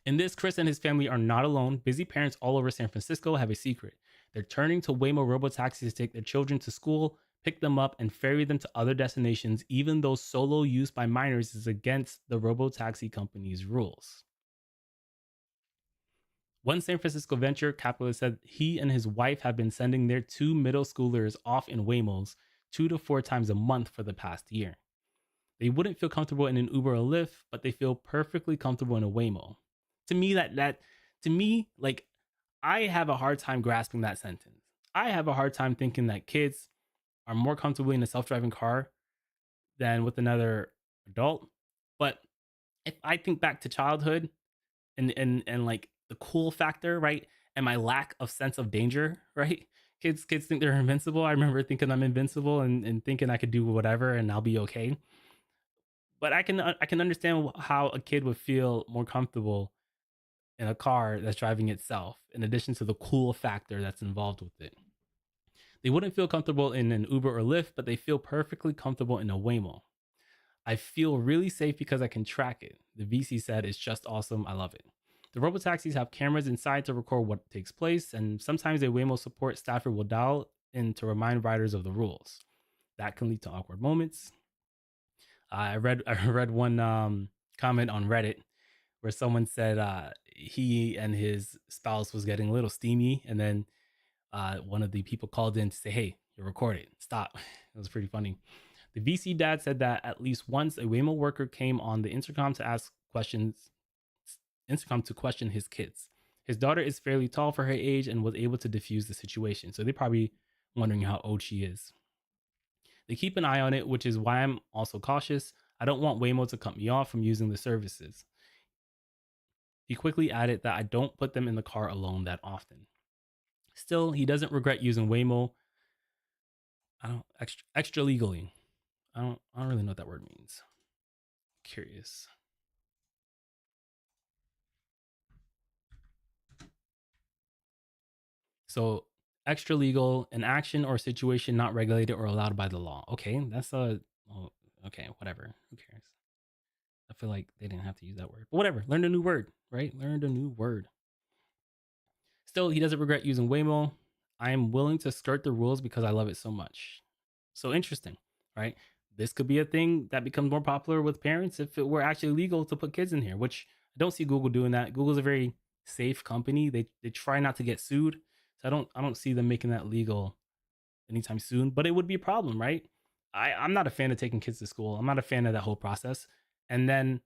In this, Chris and his family are not alone. Busy parents all over San Francisco have a secret. They're turning to Waymo robotaxis to take their children to school, pick them up, and ferry them to other destinations, even though solo use by minors is against the robotaxi company's rules. One San Francisco venture capitalist said he and his wife have been sending their 2 middle schoolers off in Waymos 2 to 4 times a month for the past year. They wouldn't feel comfortable in an Uber or Lyft, but they feel perfectly comfortable in a Waymo. To me, like, I have a hard time grasping that sentence. I have a hard time thinking that kids are more comfortable in a self-driving car than with another adult. But if I think back to childhood and like the cool factor, right? And my lack of sense of danger, right? Kids think they're invincible. I remember thinking I'm invincible and thinking I could do whatever and I'll be okay. But I can understand how a kid would feel more comfortable in a car that's driving itself, in addition to the cool factor that's involved with it. They wouldn't feel comfortable in an Uber or Lyft, but they feel perfectly comfortable in a Waymo. I feel really safe because I can track it. The VC said it's just awesome. I love it. The robotaxis have cameras inside to record what takes place, and sometimes a Waymo support staffer will dial in to remind riders of the rules. That can lead to awkward moments. I read one comment on Reddit where someone said he and his spouse was getting a little steamy, and then one of the people called in to say, "Hey, you're recorded. Stop." It was pretty funny. The VC dad said that at least once a Waymo worker came on the intercom to question his kids. His daughter is fairly tall for her age and was able to diffuse the situation. So they're probably wondering how old she is. They keep an eye on it, which is why I'm also cautious. I don't want Waymo to cut me off from using the services. He quickly added that I don't put them in the car alone that often. Still, he doesn't regret using Waymo. Extra legally. I don't really know what that word means. Curious. So extra legal, an action or situation not regulated or allowed by the law. Okay, that's okay, whatever. Who cares? I feel like they didn't have to use that word. But whatever. Learned a new word, right? Learned a new word. Still, he doesn't regret using Waymo. I am willing to skirt the rules because I love it so much. So interesting, right? This could be a thing that becomes more popular with parents if it were actually legal to put kids in here, which I don't see Google doing that. Google's a very safe company. They try not to get sued. So I don't see them making that legal anytime soon, but it would be a problem, right? I'm not a fan of taking kids to school. I'm not a fan of that whole process. And then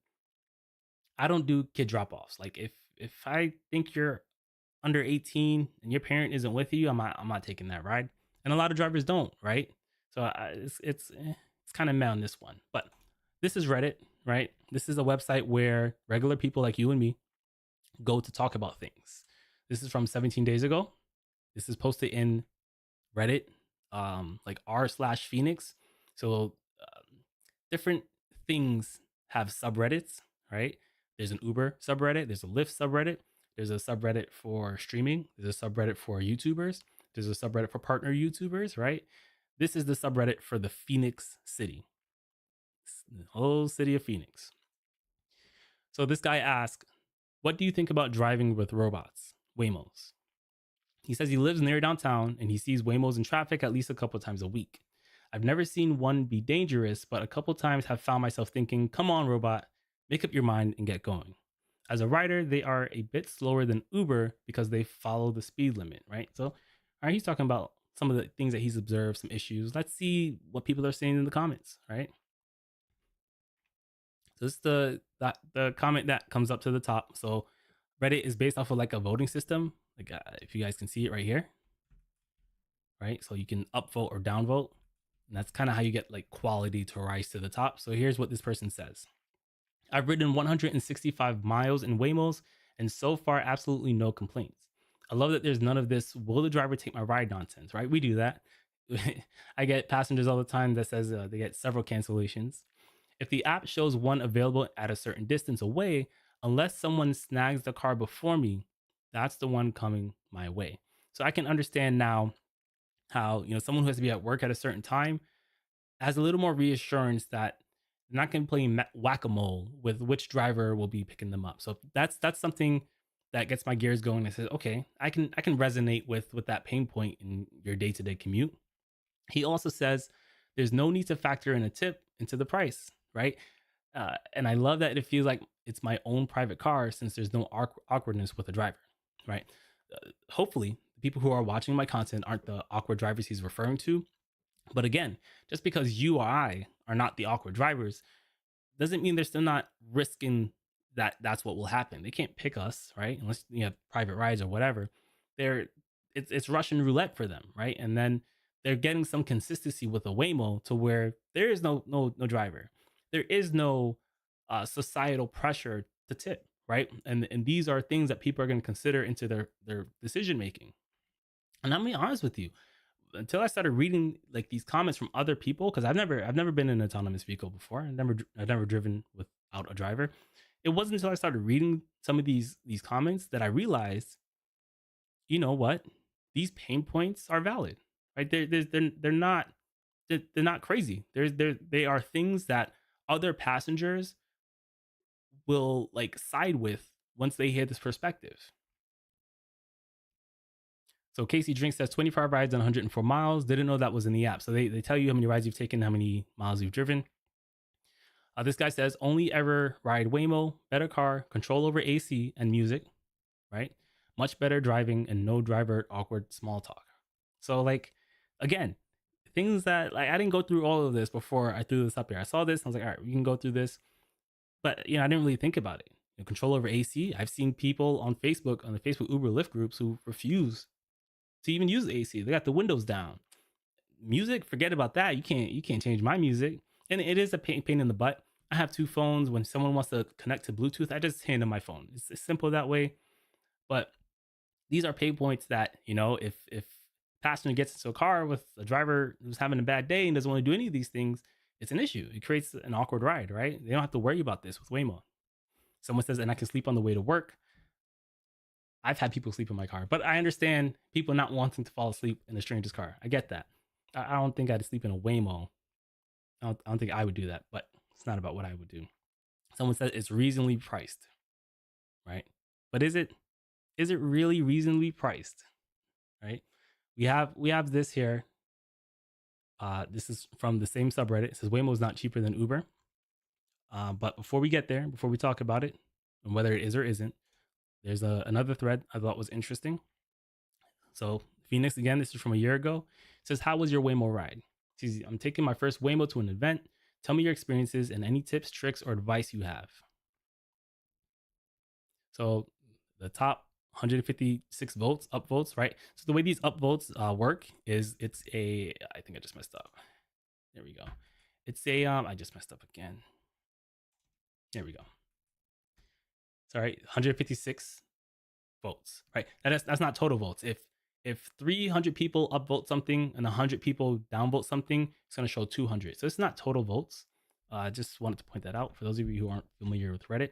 I don't do kid drop-offs. Like if I think you're under 18 and your parent isn't with you, I'm not taking that ride. And a lot of drivers don't, right? So it's kind of meh on this one. But this is Reddit, right? This is a website where regular people like you and me go to talk about things. This is from 17 days ago. This is posted in Reddit, like r/Phoenix. So different things have subreddits, right? There's an Uber subreddit. There's a Lyft subreddit. There's a subreddit for streaming. There's a subreddit for YouTubers. There's a subreddit for partner YouTubers, right? This is the subreddit for the Phoenix city, the whole city of Phoenix. So this guy asked, what do you think about driving with robots, Waymos? He says he lives near downtown and he sees Waymos in traffic at least a couple times a week. I've never seen one be dangerous, but a couple times have found myself thinking, come on, robot, make up your mind and get going. As a rider, they are a bit slower than Uber because they follow the speed limit, right? So, all right, he's talking about some of the things that he's observed, some issues. Let's see what people are saying in the comments, right? So this is the comment that comes up to the top. So Reddit is based off of like a voting system. Like if you guys can see it right here, right? So you can upvote or downvote. And that's kind of how you get like quality to rise to the top. So here's what this person says. I've ridden 165 miles in Waymos and so far absolutely no complaints. I love that there's none of this "will the driver take my ride" nonsense, right? We do that. I get passengers all the time that says they get several cancellations. If the app shows one available at a certain distance away, unless someone snags the car before me, that's the one coming my way. So I can understand now how, someone who has to be at work at a certain time has a little more reassurance that they're not going to play whack-a-mole with which driver will be picking them up. So that's something that gets my gears going and says, okay, I can resonate with that pain point in your day-to-day commute. He also says there's no need to factor in a tip into the price, right? And I love that it feels like it's my own private car since there's no awkwardness with a driver, right? Hopefully, the people who are watching my content aren't the awkward drivers he's referring to. But again, just because you or I are not the awkward drivers doesn't mean they're still not risking that's what will happen. They can't pick us, right? Unless you have private rides or whatever. They're it's Russian roulette for them, right? And then they're getting some consistency with a Waymo to where there is no driver. There is no societal pressure to tip, right? And these are things that people are going to consider into their decision making. And I'm being honest with you, until I started reading like these comments from other people, because I've never been in an autonomous vehicle before. I've never driven without a driver. It wasn't until I started reading some of these comments that I realized, you know what, these pain points are valid, right? They're not crazy. They are things that other passengers will like side with once they hear this perspective. So Casey Drink says 25 rides on 104 miles. Didn't know that was in the app. So they tell you how many rides you've taken, how many miles you've driven. This guy says only ever ride Waymo, better car, control over AC and music, right? Much better driving and no driver awkward small talk. So like, again, things that like I didn't go through all of this before I threw this up here. I saw this and I was like, all right, we can go through this. But I didn't really think about it. Control over AC. I've seen people on Facebook, on the Facebook Uber Lyft groups who refuse to even use the AC. They got the windows down. Music, forget about that. You can't change my music. And it is a pain in the butt. I have two phones. When someone wants to connect to Bluetooth, I just hand them my phone. It's simple that way. But these are pain points that, if passenger gets into a car with a driver who's having a bad day and doesn't want to do any of these things, it's an issue. It creates an awkward ride, right? They don't have to worry about this with Waymo. Someone says, and I can sleep on the way to work. I've had people sleep in my car, but I understand people not wanting to fall asleep in a stranger's car. I get that. I don't think I'd sleep in a Waymo. I don't think I would do that, but it's not about what I would do. Someone said it's reasonably priced, right? But is it really reasonably priced, right? We have this here. This is from the same subreddit. It says Waymo is not cheaper than Uber. But before we get there, before we talk about it and whether it is or isn't, there's another thread I thought was interesting. So Phoenix, again, this is from a year ago. It says, how was your Waymo ride? It says, I'm taking my first Waymo to an event. Tell me your experiences and any tips, tricks, or advice you have. So the top 156 votes, upvotes, right? So the way these upvotes work is I think I just messed up. There we go. I just messed up again. There we go. Sorry, 156 votes, right? That's not total votes. If 300 people upvote something and 100 people downvote something, it's going to show 200. So it's not total votes. I just wanted to point that out for those of you who aren't familiar with Reddit.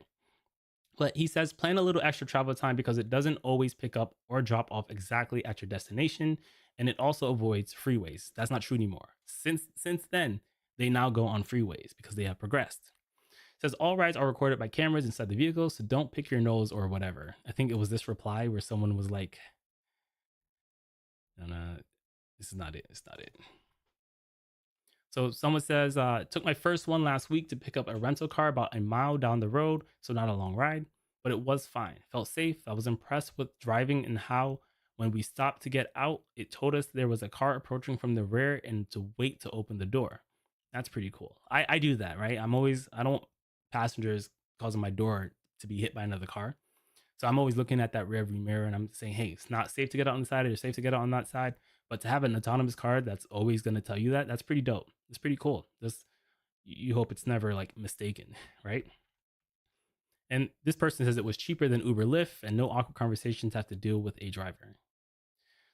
But he says plan a little extra travel time because it doesn't always pick up or drop off exactly at your destination, and it also avoids freeways. That's not true anymore. Since then, they now go on freeways because they have progressed. It says all rides are recorded by cameras inside the vehicle, so don't pick your nose or whatever. I think it was this reply where someone was like, this is not it. It's not it. So someone says, took my first one last week to pick up a rental car about a mile down the road, so not a long ride, but it was fine. Felt safe. I was impressed with driving and how when we stopped to get out, it told us there was a car approaching from the rear and to wait to open the door. That's pretty cool. I do that, right? I don't passengers causing my door to be hit by another car. So I'm always looking at that rear view mirror and I'm saying, hey, it's not safe to get out on the side, or it's safe to get out on that side. But to have an autonomous car that's always going to tell you that's pretty dope. It's pretty cool. You hope it's never like mistaken, right? And this person says it was cheaper than Uber Lyft and no awkward conversations have to deal with a driver.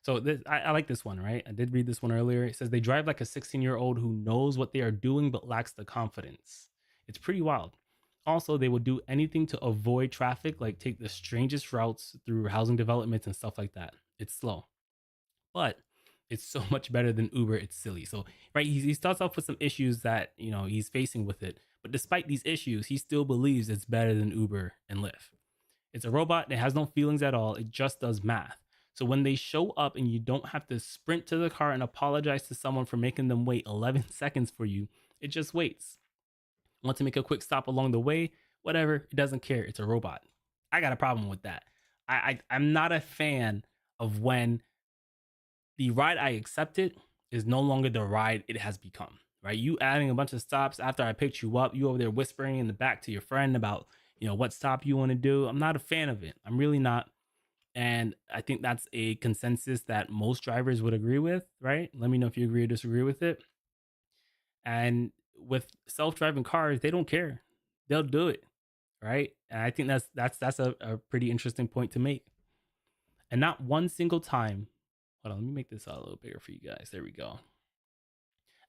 So I like this one, right? I did read this one earlier. It says they drive like a 16-year-old who knows what they are doing but lacks the confidence. It's pretty wild. Also, they will do anything to avoid traffic, like take the strangest routes through housing developments and stuff like that. It's slow, but it's so much better than Uber. It's silly. So, right, he starts off with some issues that he's facing with it, but despite these issues, he still believes it's better than Uber and Lyft. It's a robot. It has no feelings at all. It just does math. So when they show up and you don't have to sprint to the car and apologize to someone for making them wait 11 seconds for you, it just waits. Want to make a quick stop along the way? Whatever. It doesn't care. It's a robot. I got a problem with that. I'm not a fan of when the ride I accepted is no longer the ride it has become, right? You adding a bunch of stops after I picked you up, you over there whispering in the back to your friend about, what stop you want to do. I'm not a fan of it. I'm really not. And I think that's a consensus that most drivers would agree with, right? Let me know if you agree or disagree with it. And with self-driving cars, they don't care. They'll do it, right? And I think that's a pretty interesting point to make. And not one single time. Hold on, let me make this a little bigger for you guys. There we go.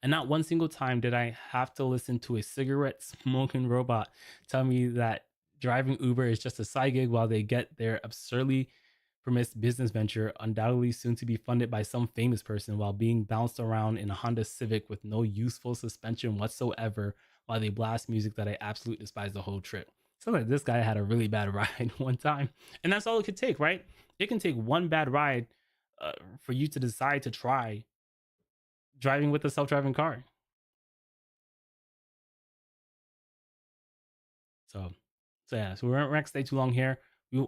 And not one single time did I have to listen to a cigarette smoking robot tell me that driving Uber is just a side gig while they get their absurdly promised business venture, undoubtedly soon to be funded by some famous person, while being bounced around in a Honda Civic with no useful suspension whatsoever while they blast music that I absolutely despise the whole trip. So like this guy had a really bad ride one time, and that's all it could take, right? It can take one bad ride for you to decide to try driving with a self-driving car. So, so we're not gonna stay too long here.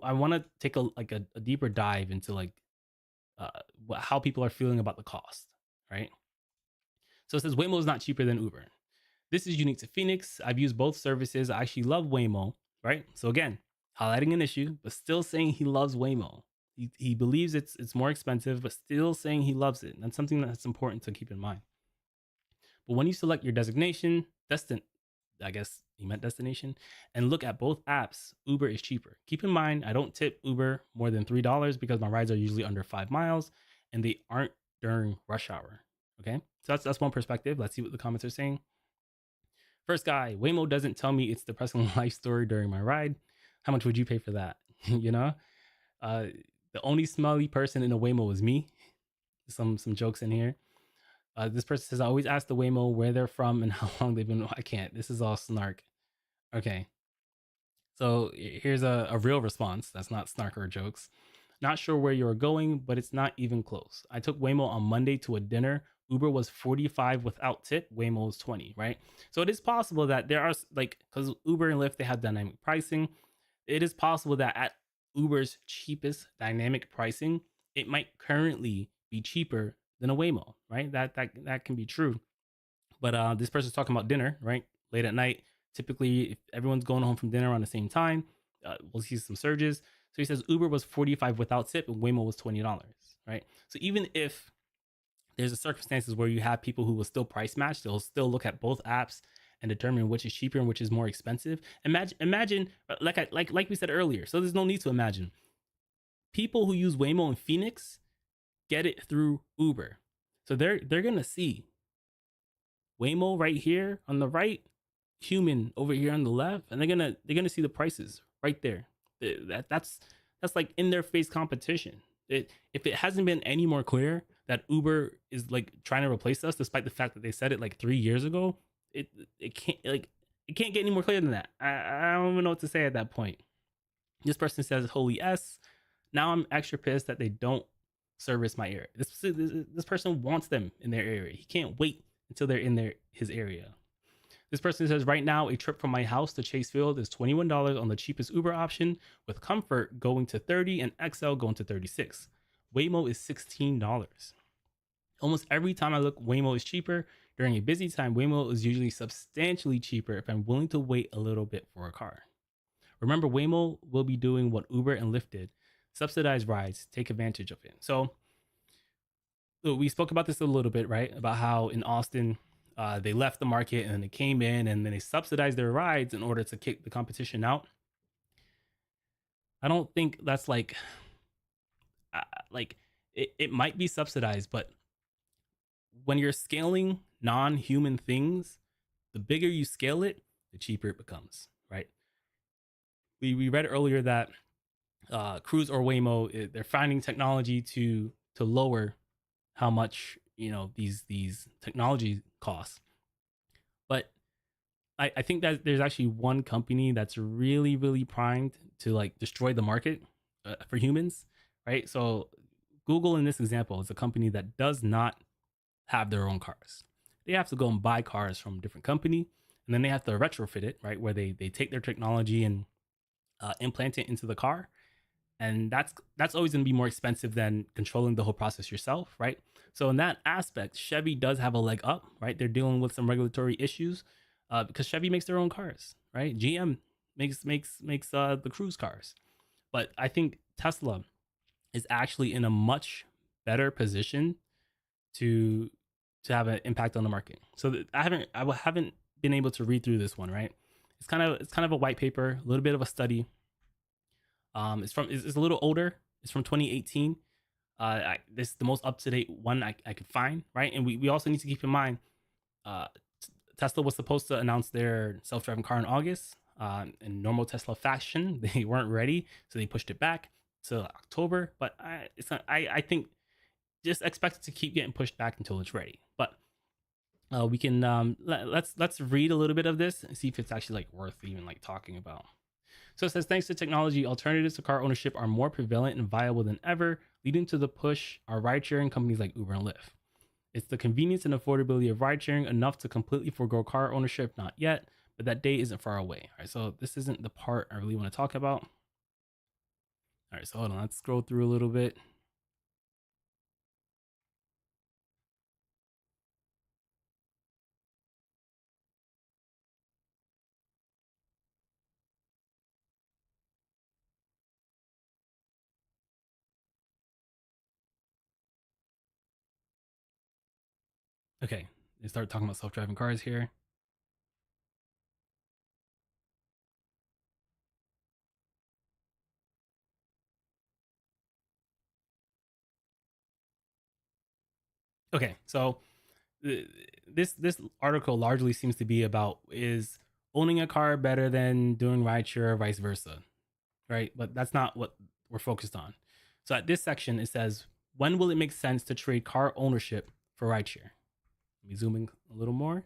I want to take a deeper dive into uh, how people are feeling about the cost, right? So it says Waymo is not cheaper than Uber. This is unique to Phoenix. I've used both services. I actually love Waymo, right? So again, highlighting an issue, but still saying he loves Waymo. He believes it's more expensive, but still saying he loves it. And that's something that's important to keep in mind. But when you select your destination, I guess he meant destination, and look at both apps, Uber is cheaper. Keep in mind, I don't tip Uber more than $3 because my rides are usually under 5 miles and they aren't during rush hour. Okay, so that's one perspective. Let's see what the comments are saying. First guy, Waymo doesn't tell me it's depressing life story during my ride. How much would you pay for that? you know, uh, the only smelly person in a Waymo is me. Some jokes in here. This person says, I always ask the Waymo where they're from and how long they've been. I can't. This is all snark. Okay. So here's a real response. That's not snark or jokes. Not sure where you're going, but it's not even close. I took Waymo on Monday to a dinner. Uber was 45 without tip. Waymo was 20, right? So it is possible that there are because Uber and Lyft, they have dynamic pricing. It is possible that at Uber's cheapest dynamic pricing, it might currently be cheaper than a Waymo, right? That can be true. But this person's talking about dinner, right? Late at night. Typically, if everyone's going home from dinner around the same time, we'll see some surges. So he says Uber was 45 without tip and Waymo was $20, right? So even if there's a circumstances where you have people who will still price match, they'll still look at both apps and determine which is cheaper and which is more expensive. Imagine like we said earlier. So there's no need to imagine. People who use Waymo in Phoenix get it through Uber. So they're gonna see Waymo right here on the right, human over here on the left, and they're gonna see the prices right there. That's like in their face competition. If it hasn't been any more clear that Uber is like trying to replace us, despite the fact that they said it like 3 years ago, it can't get any more clear than that. I don't even know what to say at that point. This person says, "Holy S." Now I'm extra pissed that they don't service my area. This person wants them in their area. He can't wait until they're in his area. This person says, right now, a trip from my house to Chase Field is $21 on the cheapest Uber option, with Comfort going to $30 and XL going to $36. Waymo is $16. Almost every time I look, Waymo is cheaper. During a busy time, Waymo is usually substantially cheaper if I'm willing to wait a little bit for a car. Remember, Waymo will be doing what Uber and Lyft did. Subsidize rides, take advantage of it. So we spoke about this a little bit, right? About how in Austin, they left the market and then they came in and then they subsidized their rides in order to kick the competition out. I don't think that's uh, like it might be subsidized, but when you're scaling non-human things, the bigger you scale it, the cheaper it becomes, right? We read earlier that Cruise or Waymo, they're finding technology to lower how much these technology costs. But I think that there's actually one company that's really primed to like destroy the market for humans, right? So Google in this example is a company that does not have their own cars. They have to go and buy cars from a different company, and then they have to retrofit it, right? Where they take their technology and implant it into the car, and that's always going to be more expensive than controlling the whole process yourself, right? So in that aspect, Chevy does have a leg up, right? They're dealing with some regulatory issues because Chevy makes their own cars, right? GM makes the cruise cars, but I think Tesla is actually in a much better position to have an impact on the market. So I haven't been able to read through this one, right? It's kind of a white paper, a little bit of a study. It's a little older. It's from 2018. This is the most up to date one I could find, right? And we also need to keep in mind, uh, Tesla was supposed to announce their self driving car in August. In normal Tesla fashion, they weren't ready, so they pushed it back to October. But it's not, I think just expect it to keep getting pushed back until it's ready. But we can let's read a little bit of this and see if it's actually like worth even like talking about. So it says, thanks to technology, alternatives to car ownership are more prevalent and viable than ever, leading to the push are ride sharing companies like Uber and Lyft. It's the convenience and affordability of ride sharing enough to completely forego car ownership, not yet, but that day isn't far away. All right, so this isn't the part I really want to talk about. All right, so hold on, let's scroll through a little bit. Okay, they start talking about self-driving cars here. Okay, so this article largely seems to be about, is owning a car better than doing rideshare or vice versa, right? But that's not what we're focused on. So at this section, it says, when will it make sense to trade car ownership for rideshare? Let me zoom in a little more.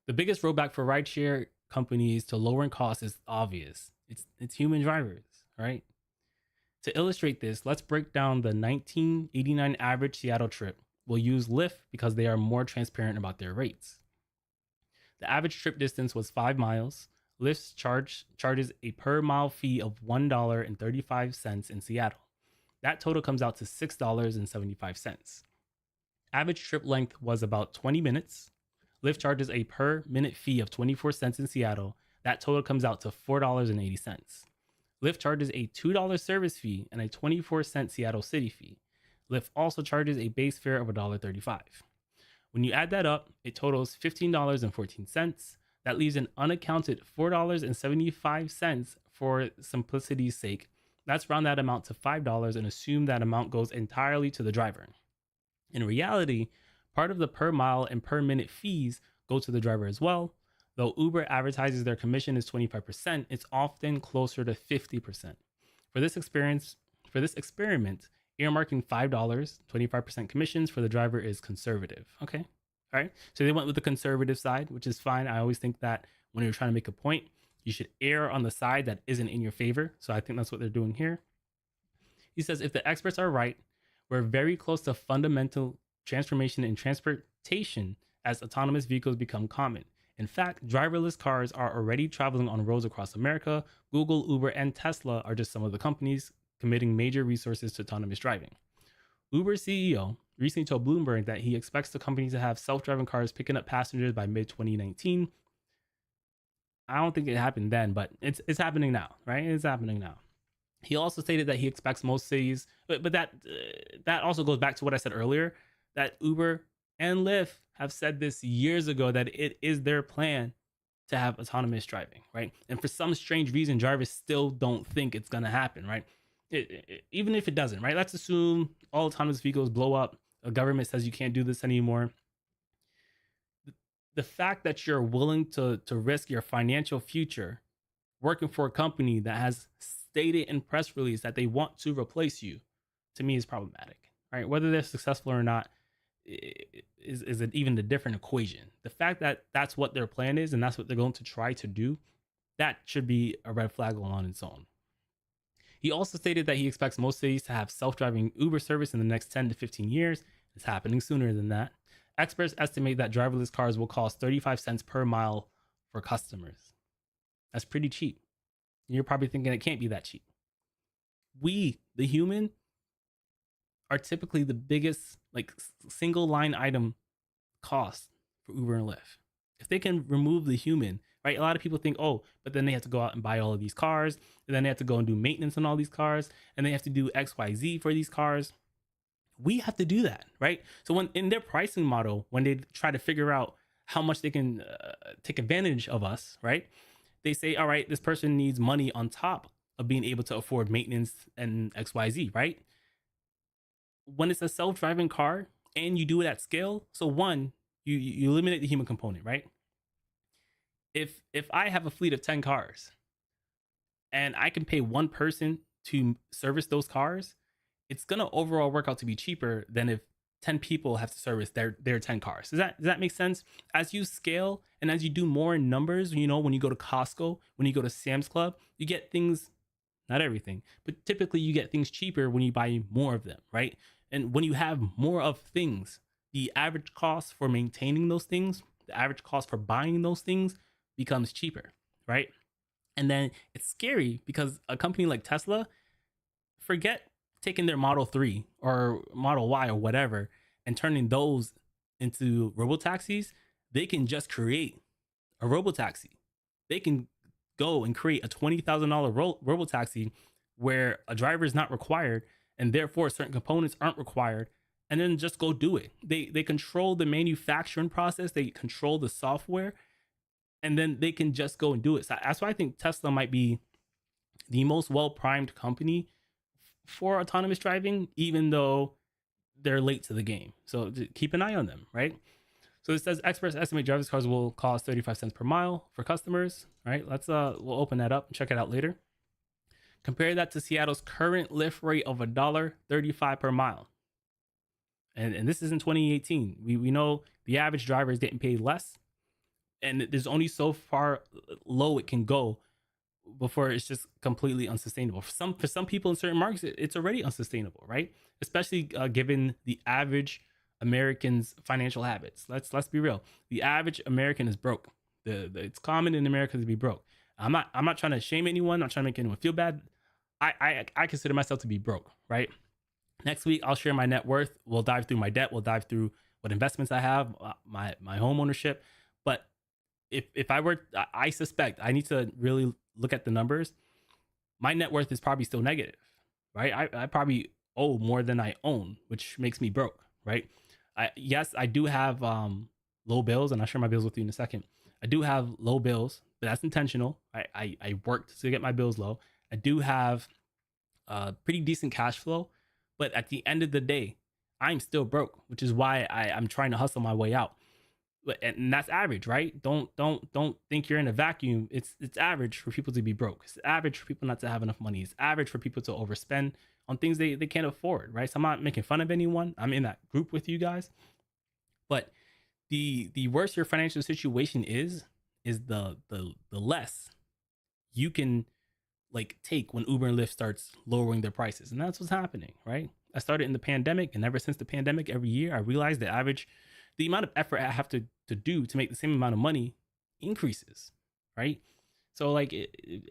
The biggest roadblock for rideshare companies to lowering costs is obvious. It's human drivers, right? To illustrate this, let's break down the 1989 average Seattle trip. We'll use Lyft because they are more transparent about their rates. The average trip distance was 5 miles. Lyft charges a per mile fee of $1.35 in Seattle. That total comes out to $6.75. Average trip length was about 20 minutes. Lyft charges a per minute fee of 24 cents in Seattle. That total comes out to $4.80. Lyft charges a $2 service fee and a 24-cent Seattle city fee. Lyft also charges a base fare of $1.35. When you add that up, it totals $15.14. That leaves an unaccounted $4.75 for simplicity's sake. Let's round that amount to $5 and assume that amount goes entirely to the driver. In reality, part of the per mile and per minute fees go to the driver as well. Though Uber advertises their commission is 25%, it's often closer to 50%. For this experiment, earmarking $5, 25% commissions for the driver is conservative. Okay. All right. So they went with the conservative side, which is fine. I always think that when you're trying to make a point, you should err on the side that isn't in your favor. So I think that's what they're doing here. He says, if the experts are right, we're very close to fundamental transformation in transportation as autonomous vehicles become common. In fact, driverless cars are already traveling on roads across America. Google, Uber, and Tesla are just some of the companies committing major resources to autonomous driving. Uber CEO recently told Bloomberg that he expects the company to have self-driving cars picking up passengers by mid-2019. I don't think it happened then, but it's happening now, right? It's happening now. He also stated that he expects most cities, but that also goes back to what I said earlier, that Uber and Lyft have said this years ago, that it is their plan to have autonomous driving, right? And for some strange reason, drivers still don't think it's gonna happen, right? Even if it doesn't, right? Let's assume all autonomous vehicles blow up. A government says you can't do this anymore. The fact that you're willing to risk your financial future working for a company that has stated in press release that they want to replace you, to me is problematic, right? Whether they're successful or not is it even a different equation. The fact that that's what their plan is and that's what they're going to try to do, that should be a red flag on its own. He also stated that he expects most cities to have self-driving Uber service in the next 10 to 15 years. It's happening sooner than that. Experts estimate that driverless cars will cost 35 cents per mile for customers. That's pretty cheap. You're probably thinking it can't be that cheap. We, the human, are typically the biggest like single line item cost for Uber and Lyft. If they can remove the human, right? A lot of people think, oh, but then they have to go out and buy all of these cars, and then they have to go and do maintenance on all these cars, and they have to do XYZ for these cars. We have to do that, right? So when in their pricing model, when they try to figure out how much they can take advantage of us, right? They say, all right, this person needs money on top of being able to afford maintenance and XYZ, right? When it's a self-driving car and you do it at scale, so one, you eliminate the human component, right? If I have a fleet of 10 cars and I can pay one person to service those cars, it's gonna overall work out to be cheaper than if 10 people have to service their 10 cars. Does that make sense? As you scale and as you do more in numbers, you know, when you go to Costco, when you go to Sam's Club, you get things, not everything, but typically you get things cheaper when you buy more of them, right? And when you have more of things, the average cost for maintaining those things, the average cost for buying those things becomes cheaper, right? And then it's scary because a company like Tesla, forget taking their Model 3 or Model Y or whatever and turning those into robotaxis. They can just create a robotaxi. They can go and create a $20,000 robotaxi where a driver is not required and therefore certain components aren't required, and then just go do it. They control the manufacturing process, they control the software, and then they can just go and do it. So that's why I think Tesla might be the most well-primed company for autonomous driving, even though they're late to the game. So keep an eye on them, right? So it says experts estimate driverless cars will cost 35 cents per mile for customers. All right, we'll open that up and check it out later. Compare that to Seattle's current Lyft rate of $1.35 per mile. And this is in 2018. We know the average driver is getting paid less, and there's only so far low it can go before it's just completely unsustainable. For some people in certain markets, it's already unsustainable, right? Especially given the average American's financial habits. Let's be real. The average American is broke. It's common in America to be broke. I'm not trying to shame anyone. I'm not trying to make anyone feel bad. I consider myself to be broke, right? Next week, I'll share my net worth. We'll dive through my debt. We'll dive through what investments I have, my home ownership. But if I suspect I need to really look at the numbers. My net worth is probably still negative, right? I probably owe more than I own, which makes me broke, right? Yes, I do have low bills, and I'll share my bills with you in a second. I do have low bills, but that's intentional. I worked to get my bills low. I do have pretty decent cash flow, but at the end of the day, I'm still broke, which is why I'm trying to hustle my way out. And that's average, right? Don't think you're in a vacuum. It's average for people to be broke. It's average for people not to have enough money. It's average for people to overspend on things they can't afford, right? So I'm not making fun of anyone. I'm in that group with you guys. But the worse your financial situation is the less you can like take when Uber and Lyft starts lowering their prices. And that's what's happening, right? I started in the pandemic, and ever since the pandemic, every year I realized the amount of effort I have to do to make the same amount of money increases, right? So like,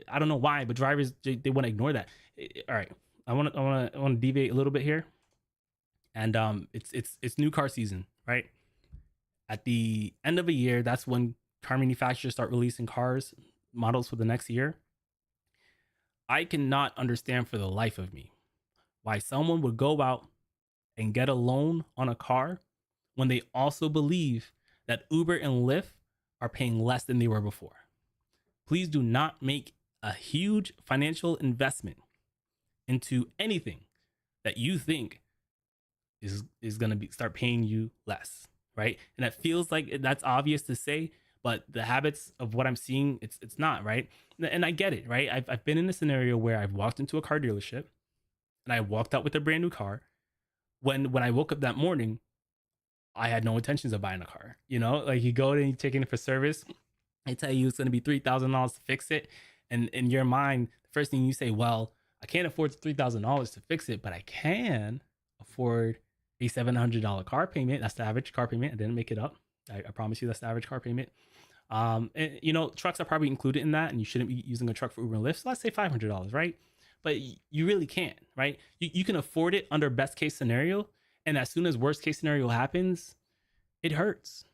I don't know why, but drivers, they want to ignore that. All right, I want to deviate a little bit here, and it's new car season, right? At the end of a year, that's when car manufacturers start releasing cars models for the next year. I cannot understand for the life of me why someone would go out and get a loan on a car when they also believe that Uber and Lyft are paying less than they were before. Please do not make a huge financial investment into anything that you think is going to be start paying you less, right? And it feels like that's obvious to say, but the habits of what I'm seeing, it's not, right? And I get it, right? I've been in a scenario where I've walked into a car dealership and I walked out with a brand new car. When I woke up that morning, I had no intentions of buying a car. You know, like you go and you take it for service, they tell you it's going to be $3,000 to fix it, and in your mind, the first thing you say, well, I can't afford $3,000 to fix it, but I can afford a $700 car payment. That's the average car payment. I didn't make it up. I promise you, that's the average car payment. And you know, trucks are probably included in that, and you shouldn't be using a truck for Uber and Lyft. So let's say $500, right? But you really can't, right? You can afford it under best case scenario, and as soon as worst case scenario happens, it hurts.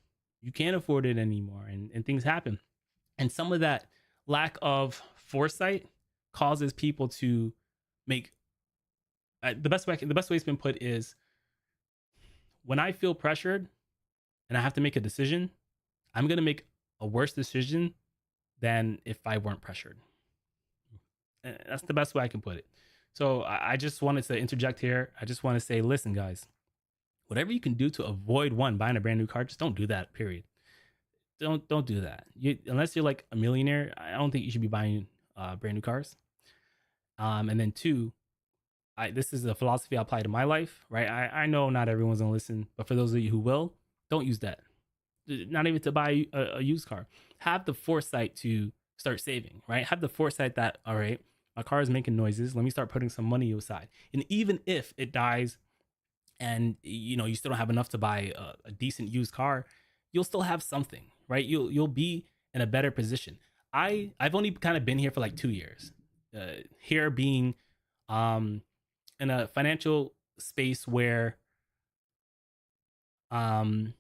You can't afford it anymore, and things happen. And some of that lack of foresight causes people to make the best way it's been put is, when I feel pressured and I have to make a decision, I'm gonna make a worse decision than if I weren't pressured. That's the best way I can put it. So I just wanted to interject here. I just want to say, listen, guys, whatever you can do to avoid buying a brand new car, just don't do that. Period. Don't do that. Unless you're like a millionaire, I don't think you should be buying brand new cars. And then two, this is a philosophy I apply to my life, right? I know not everyone's gonna listen, but for those of you who will, don't use that. Not even to buy a used car. Have the foresight to start saving, right? Have the foresight that, all right, my car is making noises. Let me start putting some money aside. And even if it dies and you know you still don't have enough to buy a decent used car, you'll still have something, right? You'll be in a better position. I've only kind of been here for like 2 years. Here being in a financial space where I'm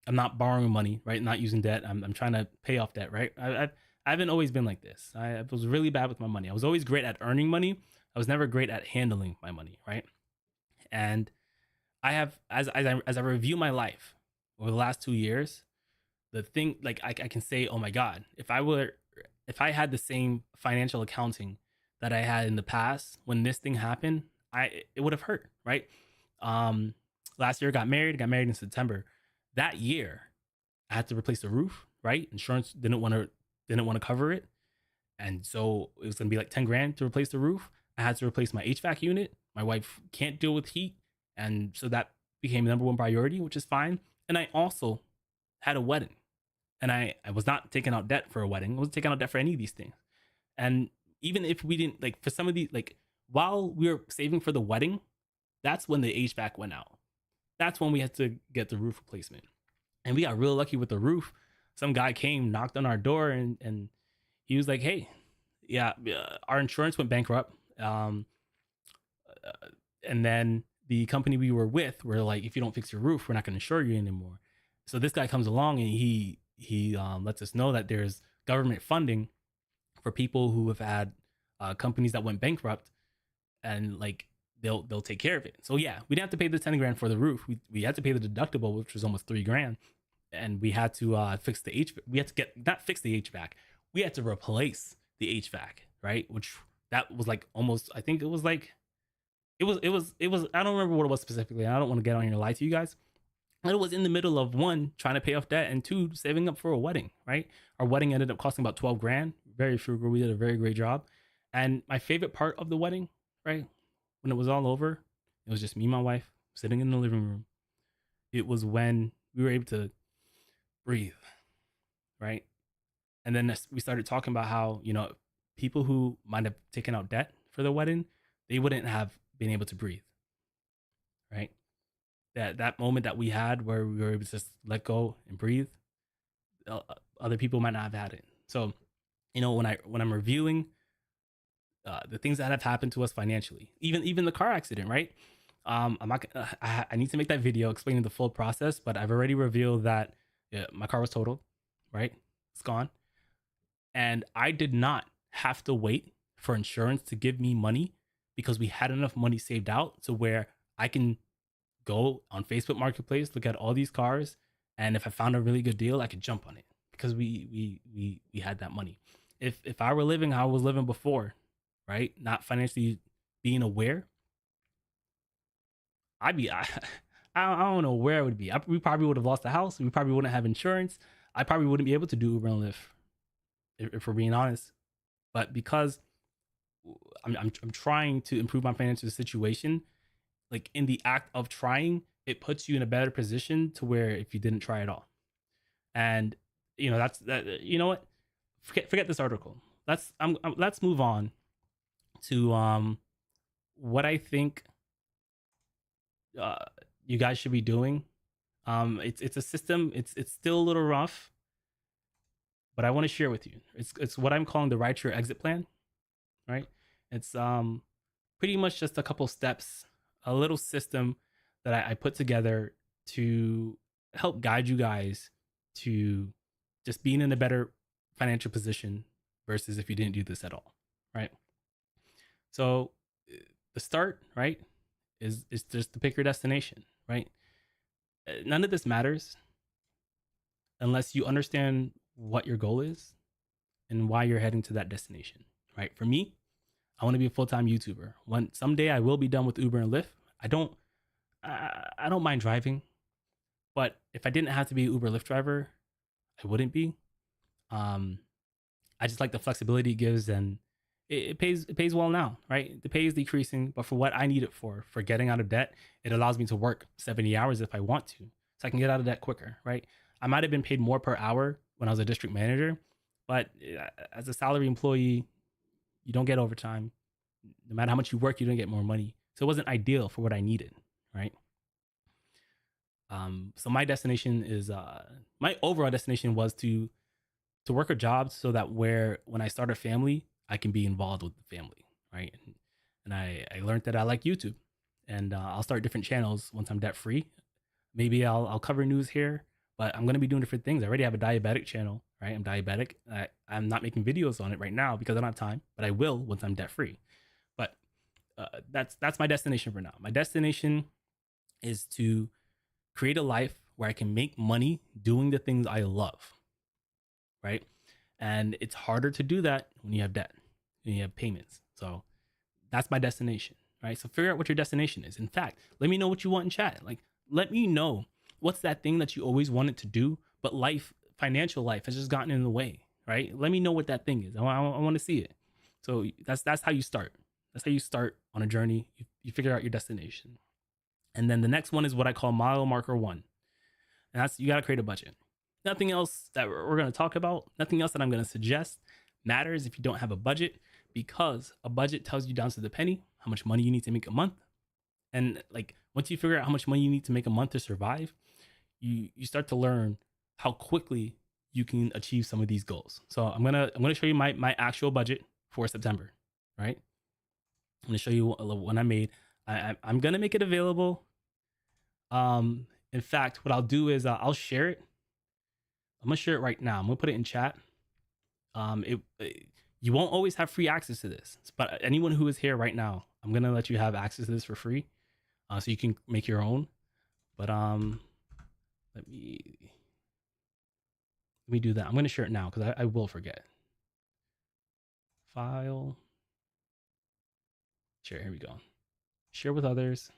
not borrowing money, right? Not using debt. I'm trying to pay off debt, right? I haven't always been like this. I was really bad with my money. I was always great at earning money. I was never great at handling my money, right? And I have, as I review my life over the last 2 years, the thing, like I can say, oh my God, if I had the same financial accounting that I had in the past when this thing happened, it would have hurt, right? Last year got married in September. That year, I had to replace the roof, right? Insurance didn't want to cover it, and so it was gonna be like 10 grand to replace the roof. I had to replace my HVAC unit. My wife can't deal with heat, and so that became the number one priority, which is fine. And I also had a wedding, and I was not taking out debt for a wedding. I wasn't taking out debt for any of these things. And even if we didn't, like, for some of these, like, while we were saving for the wedding, that's when the HVAC went out. That's when we had to get the roof replacement. And we got real lucky with the roof. Some guy came, knocked on our door, and he was like, hey, yeah, our insurance went bankrupt. And then the company we were with were like, if you don't fix your roof, we're not going to insure you anymore. So this guy comes along and he lets us know that there's government funding for people who have had companies that went bankrupt, and like they'll take care of it. So yeah, we didn't have to pay the 10 grand for the roof. We had to pay the deductible, which was almost 3 grand. And we had to fix the HVAC. We had to not fix the HVAC. We had to replace the HVAC, right? Which that was like almost, I think it was like, it was, I don't remember what it was specifically. I don't want to get on here and lie to you guys. And it was in the middle of, one, trying to pay off debt, and two, saving up for a wedding, right? Our wedding ended up costing about 12 grand. Very frugal. We did a very great job. And my favorite part of the wedding, right, when it was all over, it was just me and my wife sitting in the living room. It was when we were able to breathe, right? And then we started talking about how, you know, people who might have taken out debt for the wedding, they wouldn't have been able to breathe, right? That moment that we had where we were able to just let go and breathe, other people might not have had it. So, you know, when I'm reviewing the things that have happened to us financially, even the car accident, right? I'm not. I need to make that video explaining the full process, but I've already revealed that my car was totaled, right? It's gone, and I did not have to wait for insurance to give me money, because we had enough money saved out to where I can go on Facebook Marketplace, look at all these cars, and if I found a really good deal, I could jump on it. because we had that money. If I were living how I was living before, right, not financially being aware, I'd be I don't know where I would be. We probably would have lost the house. We probably wouldn't have insurance. I probably wouldn't be able to do Uber and Lyft if we're being honest. But because I'm trying to improve my financial situation, like in the act of trying, it puts you in a better position to where if you didn't try at all. And that's that. You know what? Forget this article. Let's move on to what I think uh, you guys should be doing. It's a system. It's still a little rough, but I want to share with you. It's what I'm calling the Rideshare exit plan. Right? It's pretty much just a couple steps, a little system that I put together to help guide you guys to just being in a better financial position versus if you didn't do this at all. Right? So the start, right, is just to pick your destination. Right? None of this matters unless you understand what your goal is and why you're heading to that destination. Right? For me, I want to be a full-time YouTuber. When someday I will be done with Uber and Lyft. I don't mind driving, but if I didn't have to be an Uber Lyft driver, I wouldn't be. I just like the flexibility it gives, and it pays well now, right? The pay is decreasing, but for what I need it for getting out of debt, it allows me to work 70 hours if I want to, so I can get out of debt quicker, right? I might have been paid more per hour when I was a district manager, but as a salary employee, you don't get overtime. No matter how much you work, you don't get more money. So it wasn't ideal for what I needed, right? So my destination is my overall destination was to work a job so that when I start a family, I can be involved with the family, right? And I learned that I like YouTube, and I'll start different channels once I'm debt free. Maybe I'll cover news here, but I'm gonna be doing different things. I already have a diabetic channel, right? I'm diabetic. I'm not making videos on it right now because I don't have time, but I will once I'm debt free. But that's my destination for now. My destination is to create a life where I can make money doing the things I love, right? And it's harder to do that when you have debt, when you have payments. So that's my destination, right? So figure out what your destination is. In fact, let me know what you want in chat. Like, let me know what's that thing that you always wanted to do, but financial life has just gotten in the way, right? Let me know what that thing is. I want to see it. So that's how you start. That's how you start on a journey. You figure out your destination. And then the next one is what I call mile marker one. And that's, you got to create a budget. Nothing else that we're going to talk about, nothing else that I'm going to suggest matters if you don't have a budget, because a budget tells you down to the penny how much money you need to make a month. And like, once you figure out how much money you need to make a month to survive, you start to learn how quickly you can achieve some of these goals. So I'm gonna show you my actual budget for September, right? I'm gonna show you what I made. I'm gonna make it available. In fact, what I'll do is I'll share it. I'm gonna share it right now. I'm gonna put it in chat. You won't always have free access to this, but anyone who is here right now, I'm gonna let you have access to this for free, so you can make your own. But let me do that. I'm gonna share it now because I will forget. File, share. Here we go. Share with others.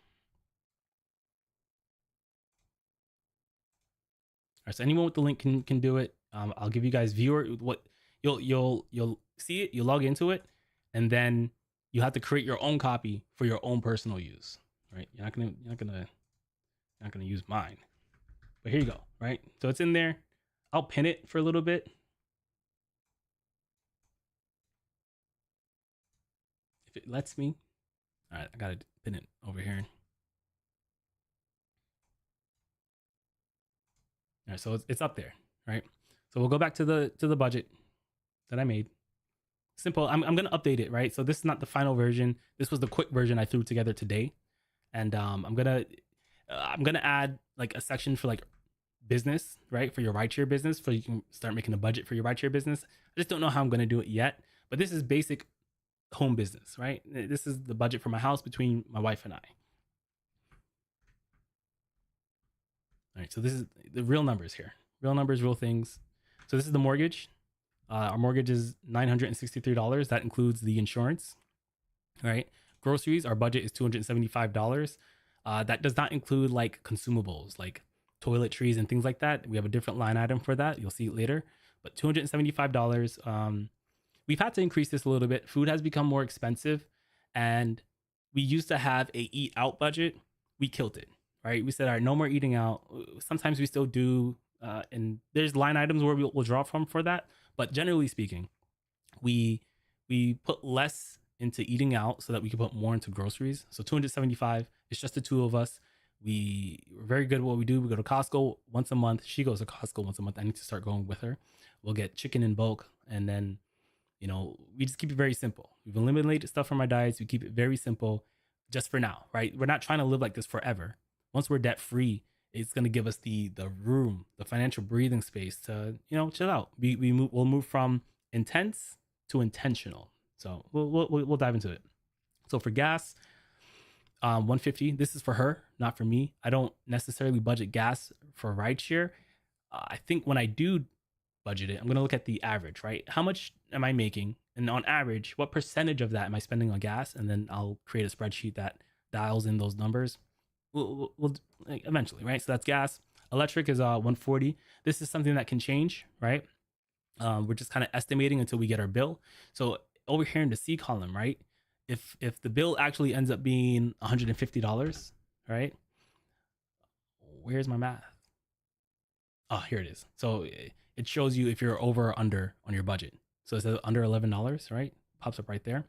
All right, so anyone with the link can do it. I'll give you guys viewer what you'll see it. You log into it, and then you have to create your own copy for your own personal use. Right? You're not gonna use mine. But here you go. Right? So it's in there. I'll pin it for a little bit. If it lets me. All right, I gotta pin it over here. All right, so it's up there, right? So we'll go back to the budget that I made. Simple. I'm gonna update it, right? So this is not the final version. This was the quick version I threw together today, and I'm gonna add like a section for like business, right? For your rideshare business, so you can start making a budget for your rideshare business. I just don't know how I'm gonna do it yet, but this is basic home business, right? This is the budget for my house between my wife and I. All right, so this is the real numbers here. Real numbers, real things. So this is the mortgage. Our mortgage is $963. That includes the insurance, right? Groceries, our budget is $275. That does not include like consumables, like toiletries and things like that. We have a different line item for that. You'll see it later. But $275. We've had to increase this a little bit. Food has become more expensive, and we used to have a eat out budget. We killed it, right? We said, all right, no more eating out. Sometimes we still do, and there's line items where we'll draw from for that. But generally speaking, we put less into eating out so that we can put more into groceries. So 275, it's just the two of us. We're very good at what we do. We go to Costco once a month. She goes to Costco once a month. I need to start going with her. We'll get chicken in bulk, and then we just keep it very simple. We've eliminated stuff from our diets. We keep it very simple just for now, right? We're not trying to live like this forever. Once we're debt free, it's going to give us the room, the financial breathing space to, chill out. We'll move from intense to intentional. So we'll dive into it. So for gas, 150. This is for her, not for me. I don't necessarily budget gas for rideshare. I think when I do budget it, I'm going to look at the average, right? How much am I making? And on average, what percentage of that am I spending on gas? And then I'll create a spreadsheet that dials in those numbers. We'll eventually, right? So that's gas. Electric is 140. This is something that can change, right? We're just kind of estimating until we get our bill. So over here in the C column, right? If the bill actually ends up being $150, right? Where's my math? Oh, here it is. So it shows you if you're over or under on your budget. So it says under $11, right? Pops up right there.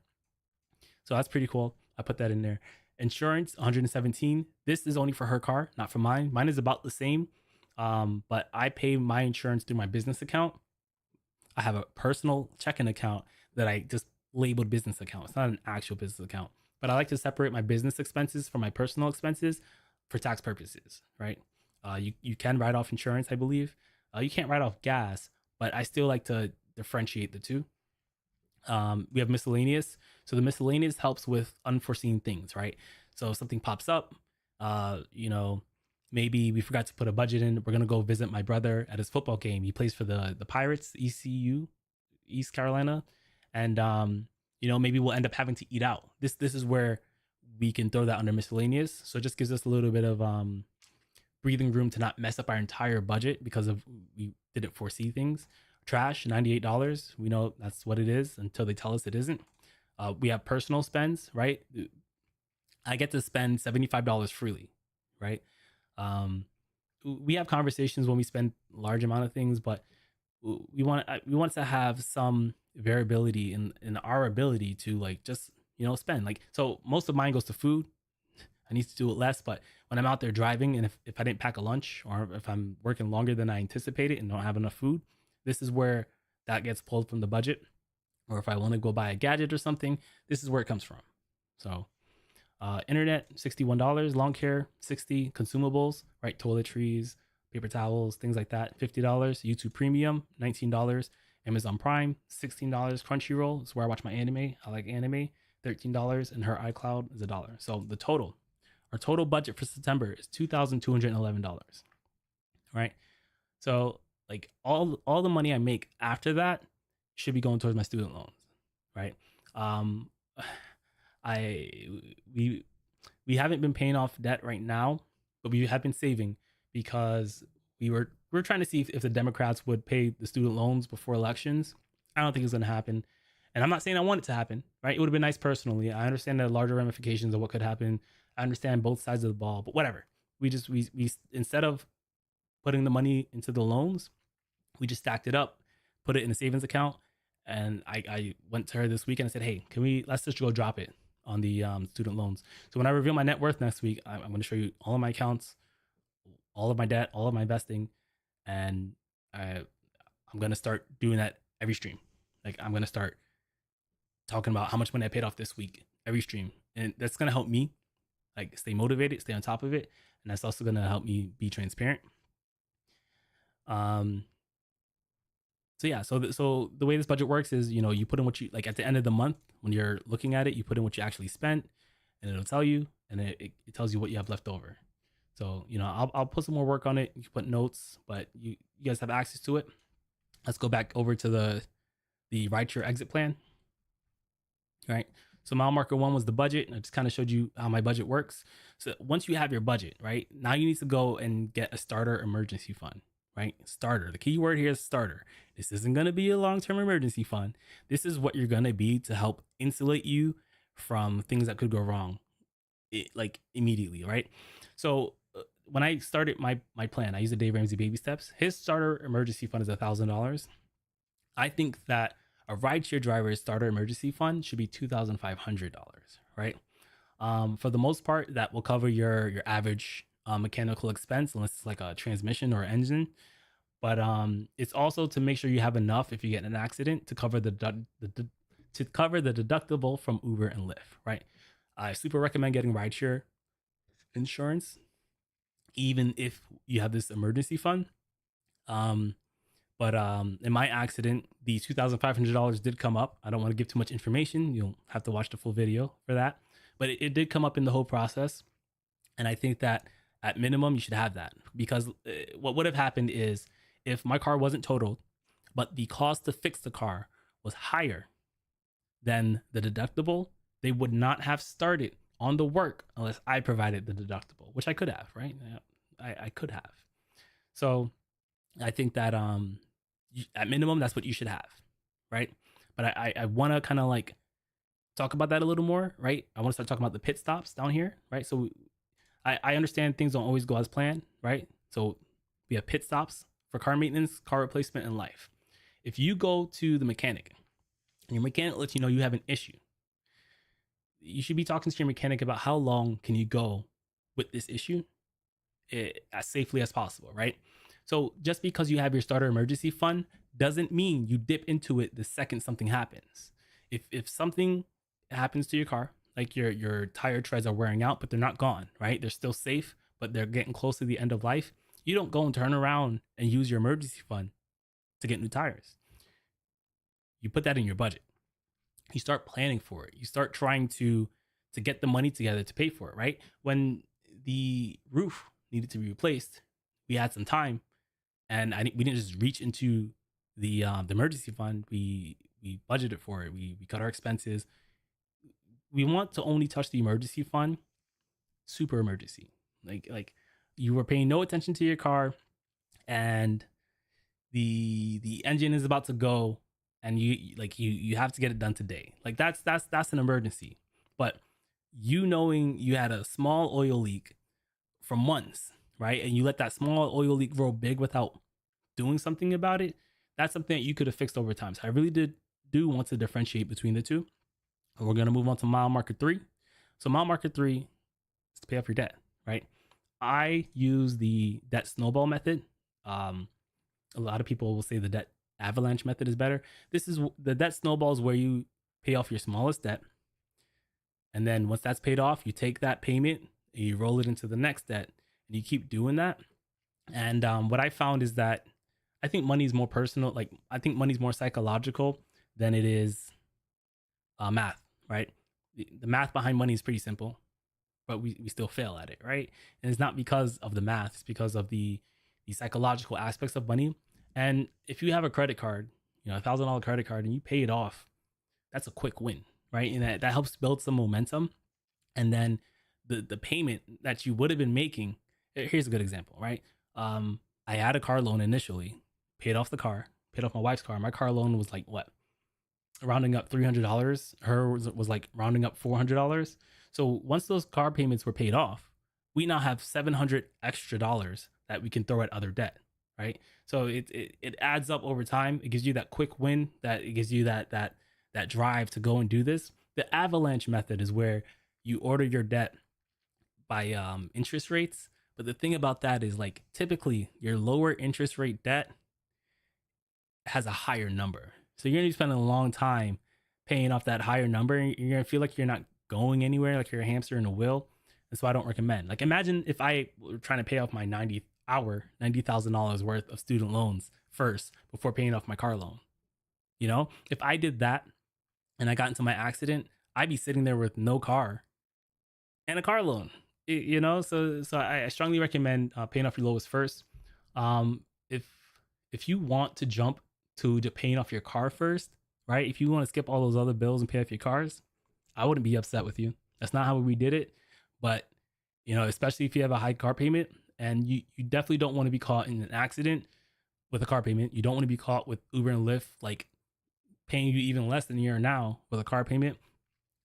So that's pretty cool. I put that in there. Insurance, 117. This is only for her car, not for mine. Mine is about the same. But I pay my insurance through my business account. I have a personal checking account that I just labeled business account. It's not an actual business account, but I like to separate my business expenses from my personal expenses for tax purposes, right? You can write off insurance, I believe. You can't write off gas, but I still like to differentiate the two. We have miscellaneous. So the miscellaneous helps with unforeseen things, right? So if something pops up, maybe we forgot to put a budget in. We're gonna go visit my brother at his football game. He plays for the Pirates, ECU, East Carolina, and maybe we'll end up having to eat out. This is where we can throw that under miscellaneous. So it just gives us a little bit of breathing room to not mess up our entire budget because of we didn't foresee things. Trash, $98. We know that's what it is until they tell us it isn't. We have personal spends, right? I get to spend $75 freely, right? We have conversations when we spend large amount of things, but we want to have some variability in our ability to like just spend. Like, so most of mine goes to food. I need to do it less, but when I'm out there driving and if I didn't pack a lunch or if I'm working longer than I anticipated and don't have enough food, this is where that gets pulled from the budget. Or if I want to go buy a gadget or something, this is where it comes from. So internet, $61, lawn care, $60, consumables, right? Toiletries, paper towels, things like that, $50, YouTube Premium, $19, Amazon Prime, $16, Crunchyroll is where I watch my anime. I like anime, $13, and her iCloud is $1. So our total budget for September is $2,211, right? So like all the money I make after that should be going towards my student loans, right? We haven't been paying off debt right now, but we have been saving because we're trying to see if the Democrats would pay the student loans before elections. I don't think it's going to happen. And I'm not saying I want it to happen, right? It would have been nice personally. I understand the larger ramifications of what could happen. I understand both sides of the ball, but whatever. We instead of putting the money into the loans, we just stacked it up, put it in a savings account. And I went to her this week and I said, hey, let's just go drop it on the student loans. So when I reveal my net worth next week, I'm going to show you all of my accounts, all of my debt, all of my investing. And I'm going to start doing that every stream. Like I'm going to start talking about how much money I paid off this week, every stream. And that's going to help me like stay motivated, stay on top of it. And that's also going to help me be transparent. So yeah, so the way this budget works is, you put in what you like at the end of the month when you're looking at it, you put in what you actually spent, and it'll tell you, and it tells you what you have left over. So I'll put some more work on it. You can put notes, but you guys have access to it. let's go back over to the Rideshare exit plan, right? So mile marker 1 was the budget. I just kind of showed you how my budget works. So once you have your budget, right, now you need to go and get a starter emergency fund, right? Starter. The key word here is starter. This isn't going to be a long-term emergency fund. This is what you're going to be to help insulate you from things that could go wrong, like immediately, right? So when I started my plan, I used the Dave Ramsey baby steps. His starter emergency fund is $1,000. I think that a rideshare driver's starter emergency fund should be $2,500, right? For the most part, that will cover your average mechanical expense, unless it's like a transmission or engine. But it's also to make sure you have enough if you get in an accident to cover to cover the deductible from Uber and Lyft, right? I super recommend getting rideshare insurance, even if you have this emergency fund. But in my accident, the $2,500 did come up. I don't want to give too much information. You'll have to watch the full video for that. But it did come up in the whole process. And I think that at minimum, you should have that, because what would have happened is if my car wasn't totaled, but the cost to fix the car was higher than the deductible, they would not have started on the work unless I provided the deductible, which I could have, right? I could have. So I think that at minimum, that's what you should have, right? But I want to kind of like talk about that a little more, right? I want to start talking about the pit stops down here, right? So I understand things don't always go as planned, right? So we have pit stops for car maintenance, car replacement, and life. If you go to the mechanic and your mechanic lets you know you have an issue, you should be talking to your mechanic about how long can you go with this issue as safely as possible, right? So just because you have your starter emergency fund doesn't mean you dip into it the second something happens. If something happens to your car, like your tire treads are wearing out, but they're not gone, right? They're still safe, but they're getting close to the end of life. You don't go and turn around and use your emergency fund to get new tires. You put that in your budget. You start planning for it. You start trying to get the money together to pay for it, right? When the roof needed to be replaced, we had some time, and we didn't just reach into the emergency fund. We budgeted for it. We cut our expenses. We want to only touch the emergency fund, super emergency. Like you were paying no attention to your car, and the engine is about to go, and you have to get it done today. Like that's an emergency. But you knowing you had a small oil leak for months, right? And you let that small oil leak grow big without doing something about it, that's something that you could have fixed over time. So I really do want to differentiate between the two. And we're going to move on to mile marker 3. So mile marker 3 is to pay off your debt, right? I use the debt snowball method. A lot of people will say the debt avalanche method is better. This is the debt snowball is where you pay off your smallest debt. And then once that's paid off, you take that payment and you roll it into the next debt, and you keep doing that. And what I found is that I think money is more personal. Like I think money's more psychological than it is math, right? The math behind money is pretty simple, but we still fail at it, right? And it's not because of the math, it's because of the psychological aspects of money. And if you have a credit card, $1,000 credit card, and you pay it off, that's a quick win, right? And that helps build some momentum. And then the payment that you would have been making, here's a good example, right? I had a car loan initially, paid off the car, paid off my wife's car. My car loan was like what? Rounding up $300. Her was like rounding up $400. So once those car payments were paid off, we now have $700 extra that we can throw at other debt, right? So it adds up over time. It gives you that quick win, that it gives you that drive to go and do this. The avalanche method is where you order your debt by interest rates. But the thing about that is, like, typically your lower interest rate debt has a higher number. So you're gonna be spending a long time paying off that higher number, and you're gonna feel like you're not going anywhere, like you're a hamster in a wheel. And so I don't recommend. Like, imagine if I were trying to pay off my $90,000 worth of student loans first before paying off my car loan. If I did that and I got into my accident, I'd be sitting there with no car and a car loan. So I strongly recommend paying off your lowest first. If you want to jump to paying off your car first, right? If you want to skip all those other bills and pay off your cars, I wouldn't be upset with you. That's not how we did it. But, especially if you have a high car payment, and you definitely don't want to be caught in an accident with a car payment. You don't want to be caught with Uber and Lyft, like paying you even less than you are now with a car payment.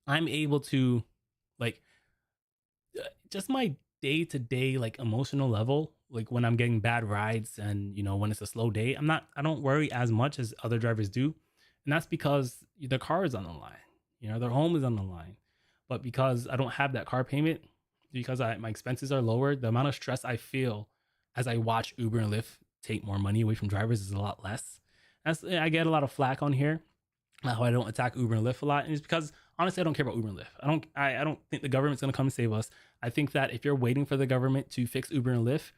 I'm able to, like, just my day to day, like, emotional level, like when I'm getting bad rides and, when it's a slow day, I don't worry as much as other drivers do. And that's because their car is on the line, their home is on the line. But because I don't have that car payment, because my expenses are lower, the amount of stress I feel as I watch Uber and Lyft take more money away from drivers is a lot less. I get a lot of flack on here how I don't attack Uber and Lyft a lot, and it's because honestly I don't care about Uber and Lyft. I don't think the government's gonna come and save us. I think that if you're waiting for the government to fix Uber and Lyft,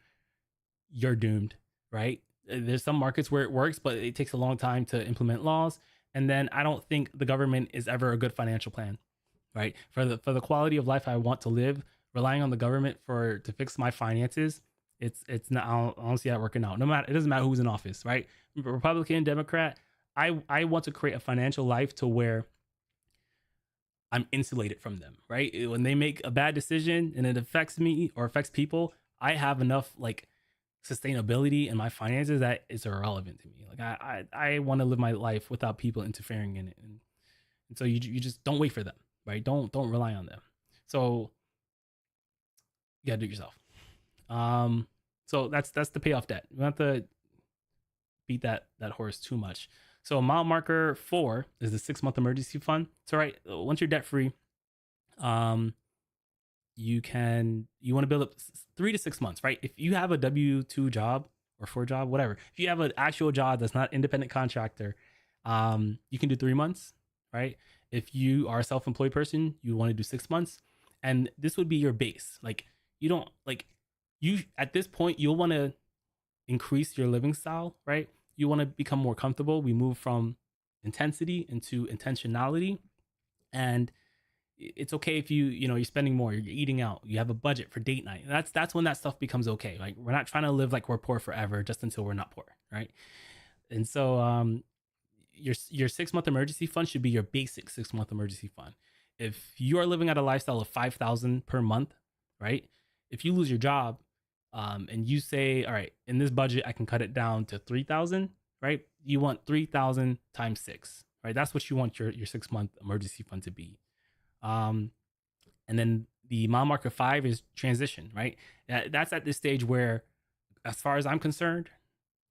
you're doomed, right? There's some markets where it works, but it takes a long time to implement laws. And then I don't think the government is ever a good financial plan, right? For the quality of life I want to live, relying on the government to fix my finances, it's not, I don't see that working out. It doesn't matter who's in office, right? Republican, Democrat. I want to create a financial life to where I'm insulated from them, right? When they make a bad decision and it affects me or affects people, I have enough like sustainability in my finances that it's irrelevant to me. Like I want to live my life without people interfering in it, and so you just don't wait for them, right? Don't rely on them. So you gotta do it yourself. So that's the payoff debt. We don't have to beat that horse too much. So mile marker 4 is the 6-month emergency fund. So right, once you're debt free, you want to build up 3 to 6 months, right? If you have a W-2 job or 4 job, whatever, if you have an actual job that's not independent contractor, you can do 3 months, right? If you are a self-employed person, you want to do 6 months, and this would be your base. Like you at this point, you'll want to increase your living style, right? You want to become more comfortable. We move from intensity into intentionality, and it's okay if you're spending more, you're eating out, you have a budget for date night. That's when that stuff becomes okay. Like, we're not trying to live like we're poor forever just until we're not poor, right? And so your 6-month emergency fund should be your basic 6-month emergency fund. If you are living at a lifestyle of 5,000 per month, right? If you lose your job, and you say, all right, in this budget I can cut it down to 3,000, right? You want 3,000 times 6, right? That's what you want your 6-month emergency fund to be. And then the mile marker 5 is transition, right? That's at this stage where, as far as I'm concerned,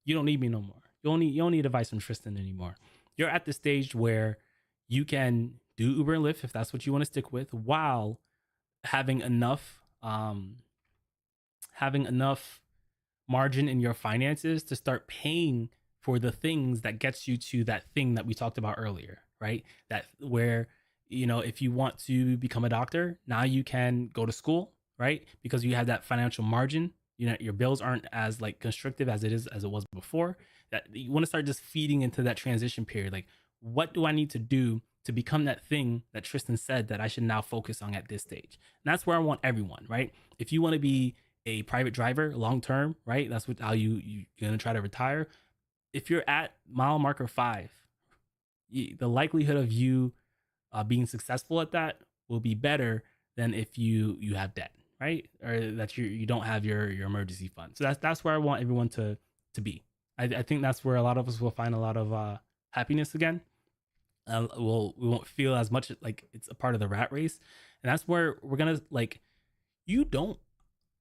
you don't need me no more. You don't need advice from Tristan anymore. You're at the stage where you can do Uber and Lyft if that's what you want to stick with, while having enough margin in your finances to start paying for the things that gets you to that thing that we talked about earlier, right? That where, if you want to become a doctor, now you can go to school, right? Because you have that financial margin. Your bills aren't as like constrictive as it was before. That you want to start just feeding into that transition period. Like, what do I need to do to become that thing that Tristan said that I should now focus on at this stage? And that's where I want everyone, right? If you want to be a private driver long term, right? That's how you're gonna try to retire. If you're at mile marker 5, the likelihood of you being successful at that will be better than if you have debt, right? Or that you don't have your emergency fund. So that's where I want everyone to be. I think that's where a lot of us will find a lot of happiness again. We won't feel as much like it's a part of the rat race, and that's where we're gonna like.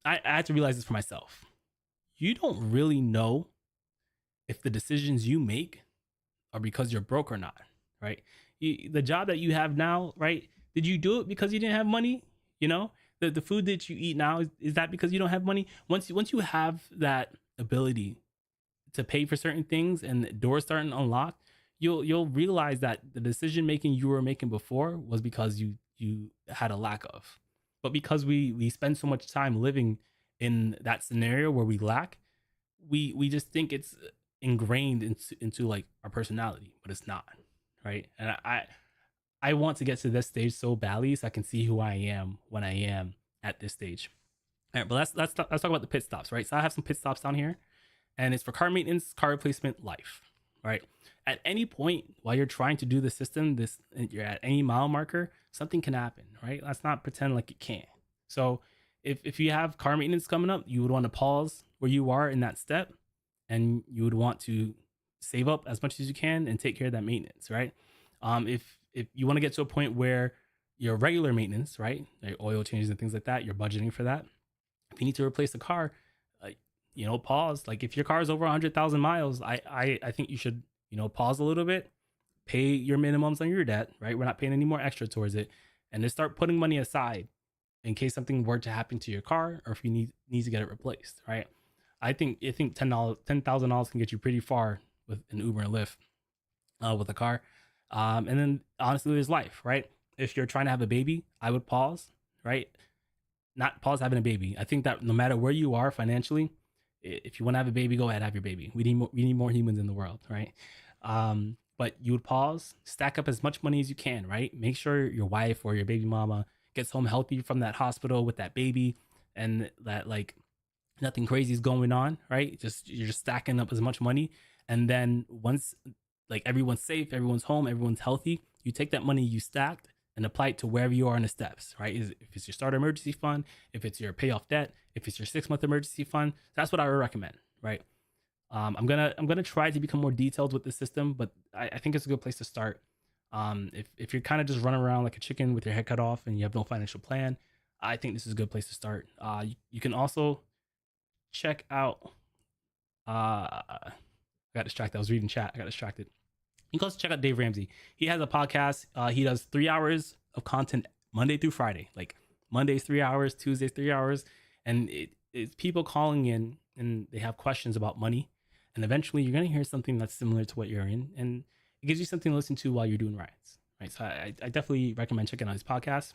I had to realize this for myself. You don't really know if the decisions you make are because you're broke or not, right? The job that you have now, right? Did you do it because you didn't have money? The food that you eat now, is that because you don't have money? Once you have that ability to pay for certain things and the doors starting to unlock, you'll realize that the decision making you were making before was because you had a lack of. But because we spend so much time living in that scenario where we lack, we just think it's ingrained into like our personality, but it's not, right? And I want to get to this stage so badly so I can see who I am when I am at this stage. All right, but let's talk about the pit stops, right? So I have some pit stops down here, and it's for car maintenance, car replacement, life. right? At any point while you're trying to do the system, you're at any mile marker, something can happen, right? Let's not pretend like it can't. So if you have car maintenance coming up, you would want to pause where you are in that step, and you would want to save up as much as you can and take care of that maintenance, right? If you want to get to a point where your regular maintenance, right, like oil changes and things like that, you're budgeting for that. If you need to replace the car, uh, pause. Like if your car is over 100,000 miles, I think you should pause a little bit, pay your minimums on your debt, right? We're not paying any more extra towards it, and then start putting money aside in case something were to happen to your car, or if you need to get it replaced, right? I think $10,000 can get you pretty far with an Uber and Lyft, with a car. And then honestly, there's life, right? If you're trying to have a baby, I would pause, right? Not pause having a baby. I think that no matter where you are financially, if you want to have a baby, go ahead, have your baby. We need more humans in the world, right? But you would pause, stack up as much money as you can, right? Make sure your wife or your baby mama gets home healthy from that hospital with that baby, and that like nothing crazy is going on, right? Just you're just stacking up as much money, and then once like everyone's safe, everyone's home, everyone's healthy, you take that money you stacked and apply it to wherever you are in the steps, right? If it's your starter emergency fund, if it's your pay off debt, if it's your 6 month emergency fund, that's what I would recommend, right? I'm gonna try to become more detailed with the system, but I think it's a good place to start. If you're kind of just running around like a chicken with your head cut off and you have no financial plan, I think this is a good place to start. You can also check out. I got distracted. I was reading chat. I got distracted. You can also check out Dave Ramsey. He has a podcast. He does 3 hours of content Monday through Friday. Like Mondays 3 hours, Tuesdays 3 hours, and it's people calling in and they have questions about money. And eventually, you're gonna hear something that's similar to what you're in, and it gives you something to listen to while you're doing rides. Right. So I definitely recommend checking out his podcast.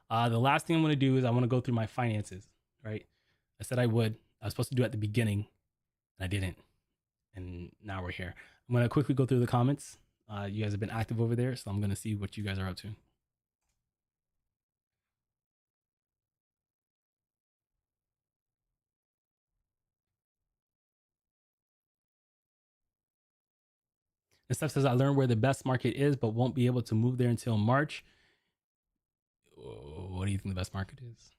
The last thing I'm gonna do is I want to go through my finances. Right. I said I would. I was supposed to do it at the beginning, and I didn't. And now we're here. I'm gonna quickly go through the comments. You guys have been active over there, so I'm gonna see what you guys are up to. And stuff says I learned where the best market is, but won't be able to move there until March. What do you think the best market is?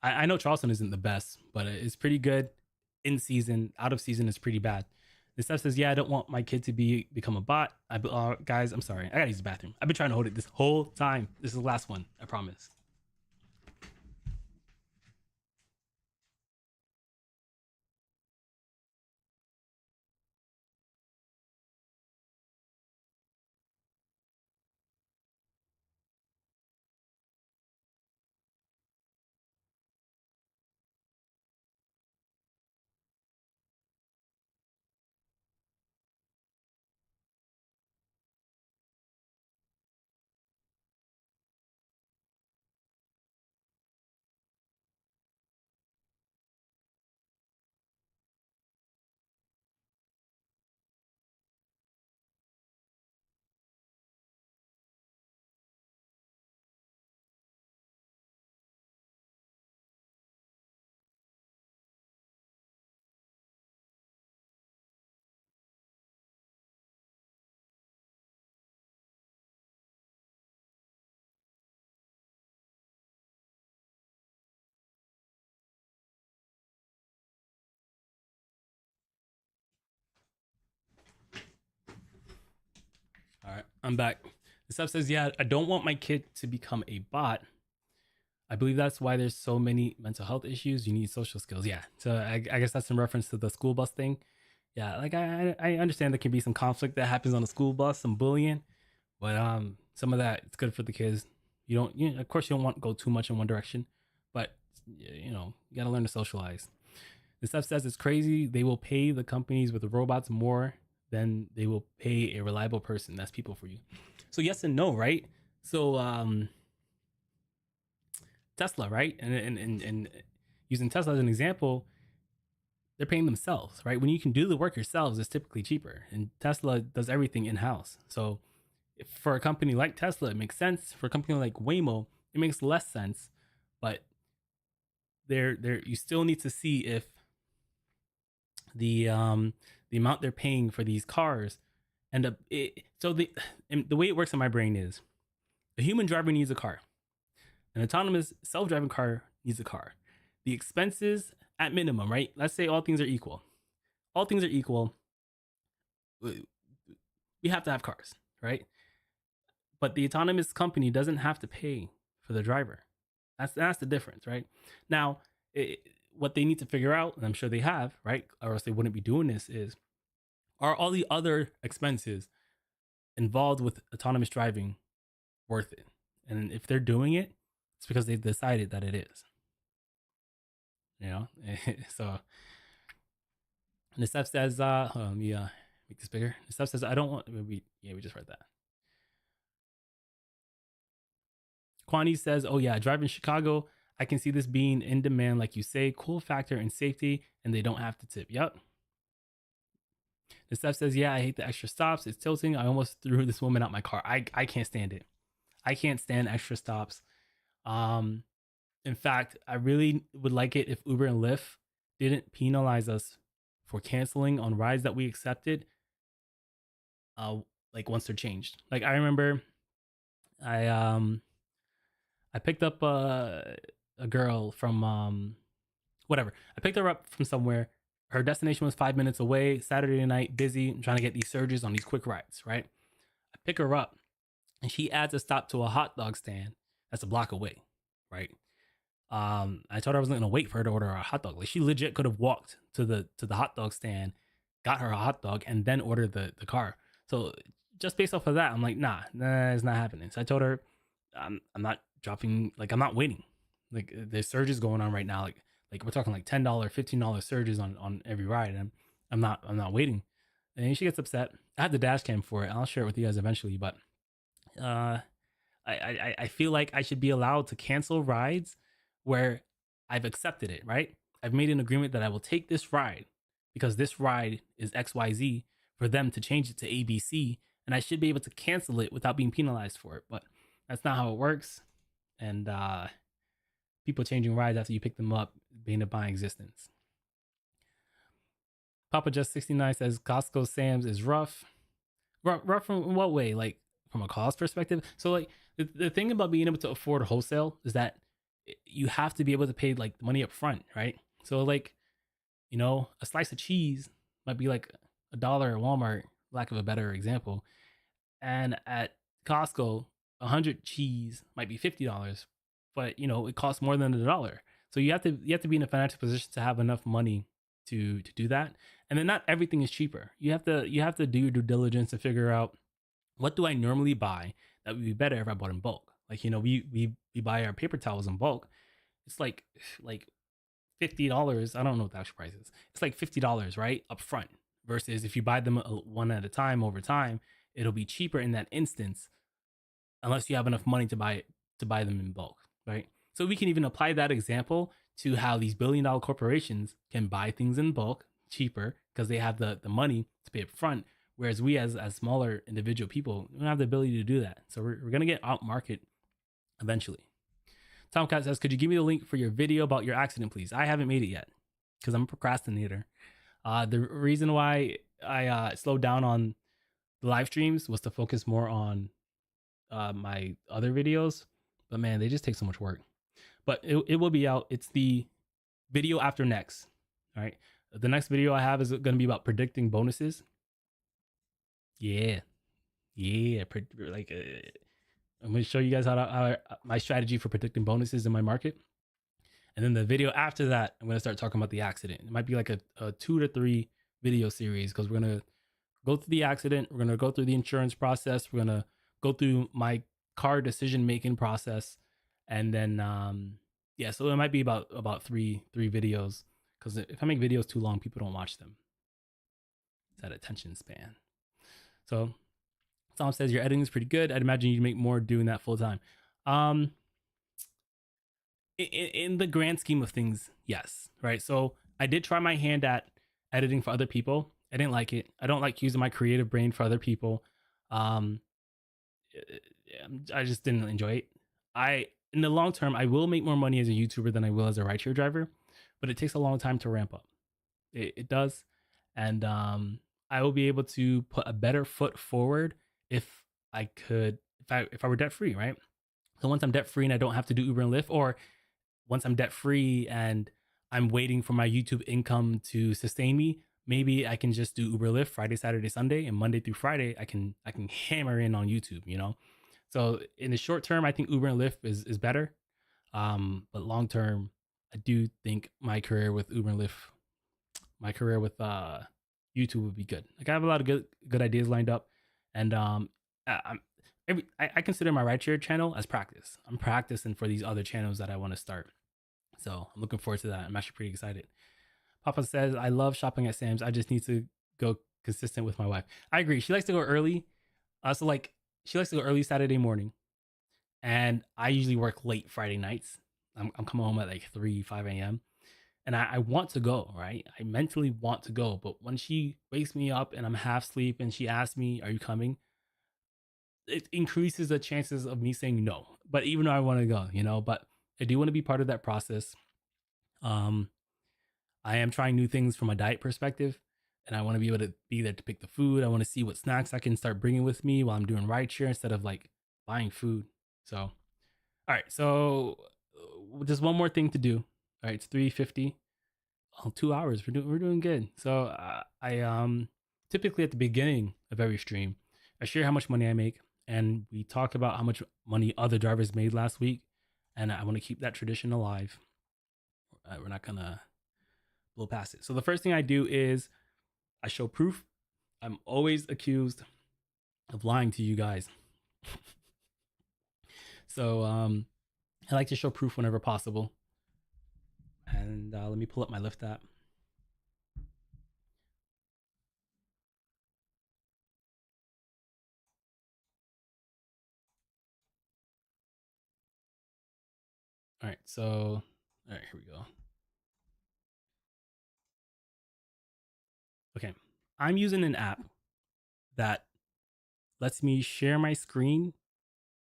I know Charleston isn't the best, but it's pretty good in season. Out of season is pretty bad. This stuff says, yeah, I don't want my kid to become a bot. Guys, I'm sorry. I gotta use the bathroom. I've been trying to hold it this whole time. This is the last one. I promise. All right, I'm back. The stuff says, yeah, I don't want my kid to become a bot. I believe that's why there's so many mental health issues. You need social skills. Yeah. So I guess that's in reference to the school bus thing. Yeah, like I understand there can be some conflict that happens on the school bus, some bullying, but some of that it's good for the kids. Of course you don't want to go too much in one direction, but you got to learn to socialize. The stuff says it's crazy. They will pay the companies with the robots more than they will pay a reliable person. That's people for you. So yes and no, right? So Tesla, right? And using Tesla as an example, they're paying themselves, right? When you can do the work yourselves, it's typically cheaper. And Tesla does everything in house. So for a company like Tesla, it makes sense. For a company like Waymo, it makes less sense. But you still need to see if the the amount they're paying for these cars end up and the way it works in my brain is a human driver needs a car. An autonomous self-driving car needs a car. The expenses at minimum, right? Let's say all things are equal. All things are equal. We have to have cars, right? But the autonomous company doesn't have to pay for the driver. That's the difference, right? Now, what they need to figure out, and I'm sure they have, right, or else they wouldn't be doing this, is are all the other expenses involved with autonomous driving worth it? And if they're doing it, it's because they've decided that it is. You know, so the stuff says, let me make this bigger. The stuff says, I don't want. We just read that. Kwani says, oh yeah, driving Chicago, I can see this being in demand, like you say, cool factor in safety, and they don't have to tip. Yep. The stuff says, yeah, I hate the extra stops. It's tilting. I almost threw this woman out my car. I can't stand it. I can't stand extra stops. In fact, I really would like it if Uber and Lyft didn't penalize us for canceling on rides that we accepted. Like once they're changed. Like I remember, I picked up a girl from whatever. I picked her up from somewhere. Her destination was 5 minutes away. Saturday night, busy. I'm trying to get these surges on these quick rides, right? I pick her up, and she adds a stop to a hot dog stand that's a block away, right? I told her I wasn't gonna wait for her to order a hot dog. Like she legit could have walked to the hot dog stand, got her a hot dog, and then ordered the car. So just based off of that, I'm like, nah, it's not happening. So I told her, I'm not dropping. Like I'm not waiting. Like there's surges going on right now. Like we're talking like $10, $15 surges on every ride, and I'm not waiting. And she gets upset. I have the dash cam for it. I'll share it with you guys eventually. But I feel like I should be allowed to cancel rides where I've accepted it, right? I've made an agreement that I will take this ride because this ride is XYZ for them to change it to ABC, and I should be able to cancel it without being penalized for it. But that's not how it works. And people changing rides after you pick them up being a buying existence. Papa Just 69 says Costco Sam's is rough. Rough from what way? Like from a cost perspective? So like the thing about being able to afford wholesale is that you have to be able to pay like the money up front, right? So like, you know, a slice of cheese might be like $1 at Walmart, lack of a better example. And at Costco, 100 cheese might be $50, but you know, it costs more than $1. So you have to be in a financial position to have enough money to do that. And then not everything is cheaper. You have to do your due diligence and figure out what do I normally buy that would be better if I bought in bulk. Like, you know, we buy our paper towels in bulk. It's like $50. I don't know what the actual price is. It's like $50, right? Up front. Versus if you buy them one at a time over time, it'll be cheaper in that instance unless you have enough money to buy them in bulk, right? So we can even apply that example to how these billion-dollar corporations can buy things in bulk cheaper because they have the money to pay up front, whereas we as smaller individual people don't have the ability to do that. So we're going to get out market eventually. Tomcat says, could you give me the link for your video about your accident, please? I haven't made it yet because I'm a procrastinator. The reason why I slowed down on the live streams was to focus more on my other videos. But man, they just take so much work. But it will be out. It's the video after next. All right. The next video I have is going to be about predicting bonuses. Yeah. Like I'm going to show you guys how my strategy for predicting bonuses in my market. And then the video after that, I'm going to start talking about the accident. It might be like a 2 to 3 video series because we're going to go through the accident. We're going to go through the insurance process. We're going to go through my car decision-making process. And then, so it might be about three videos because if I make videos too long, people don't watch them. It's that attention span. So Tom says your editing is pretty good. I'd imagine you'd make more doing that full time. In the grand scheme of things, yes. Right. So I did try my hand at editing for other people. I didn't like it. I don't like using my creative brain for other people. I just didn't enjoy it. In the long term, I will make more money as a YouTuber than I will as a rideshare driver, but it takes a long time to ramp up. It does. and I will be able to put a better foot forward if I could, if I were debt free, right? So once I'm debt free and I don't have to do Uber and Lyft, or once I'm debt free and I'm waiting for my YouTube income to sustain me, maybe I can just do Uber Lyft Friday, Saturday, Sunday, and Monday through Friday I can hammer in on YouTube, you know. So in the short term, I think Uber and Lyft is better. But long term, I do think my career with YouTube would be good. Like I have a lot of good ideas lined up, and I'm I consider my rideshare channel as practice. I'm practicing for these other channels that I want to start. So I'm looking forward to that. I'm actually pretty excited. Papa says, I love shopping at Sam's. I just need to go consistent with my wife. I agree. She likes to go early. So like she likes to go early Saturday morning. And I usually work late Friday nights. I'm coming home at like 3, 5 a.m. And I want to go, right? I mentally want to go. But when she wakes me up and I'm half asleep and she asks me, are you coming? It increases the chances of me saying no. But even though I want to go, you know, but I do want to be part of that process. Um, I am trying new things from a diet perspective, and I want to be able to be there to pick the food. I want to see what snacks I can start bringing with me while I'm doing rideshare instead of like buying food. So, all right. So, just one more thing to do. All right, it's 3:50. Oh, 2 hours. We're doing good. So, I typically at the beginning of every stream, I share how much money I make, and we talk about how much money other drivers made last week, and I want to keep that tradition alive. We're not gonna blow past it. So the first thing I do is I show proof. I'm always accused of lying to you guys. So I like to show proof whenever possible. And let me pull up my Lyft app. All right, so all right, here we go. Okay, I'm using an app that lets me share my screen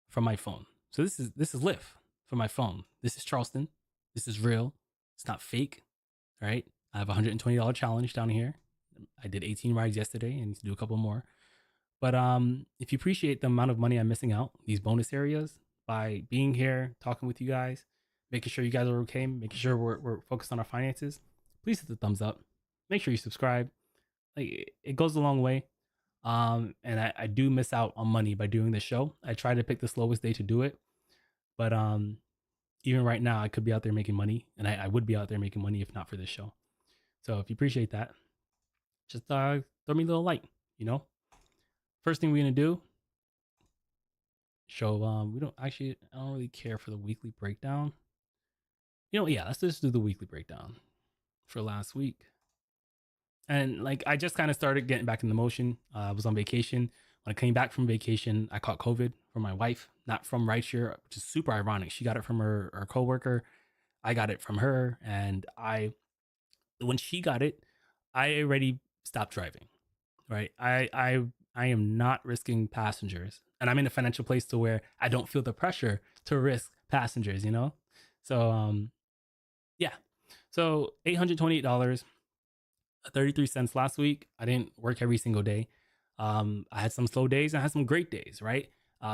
from my phone. So this is Lyft from my phone. This is Charleston. This is real. It's not fake. Right? I have a $120 challenge down here. I did 18 rides yesterday and need to do a couple more. But if you appreciate the amount of money I'm missing out, these bonus areas, by being here, talking with you guys, making sure you guys are okay, making sure we're focused on our finances, please hit the thumbs up. Make sure you subscribe. Like it goes a long way. And I do miss out on money by doing this show. I try to pick the slowest day to do it, but even right now, I could be out there making money, and I would be out there making money if not for this show. So if you appreciate that, just throw me a little light. You know, first thing we're gonna do. Show we don't actually. I don't really care for the weekly breakdown. You know, yeah, let's just do the weekly breakdown for last week. And like I just kind of started getting back in the motion. I was on vacation. When I came back from vacation, I caught COVID from my wife, not from rideshare, which is super ironic. She got it from her coworker. I got it from her, and when she got it, I already stopped driving. Right, I am not risking passengers, and I'm in a financial place to where I don't feel the pressure to risk passengers. You know, so yeah, so $828. 33 cents last week. I didn't work every single day. I had some slow days. I had some great days, right?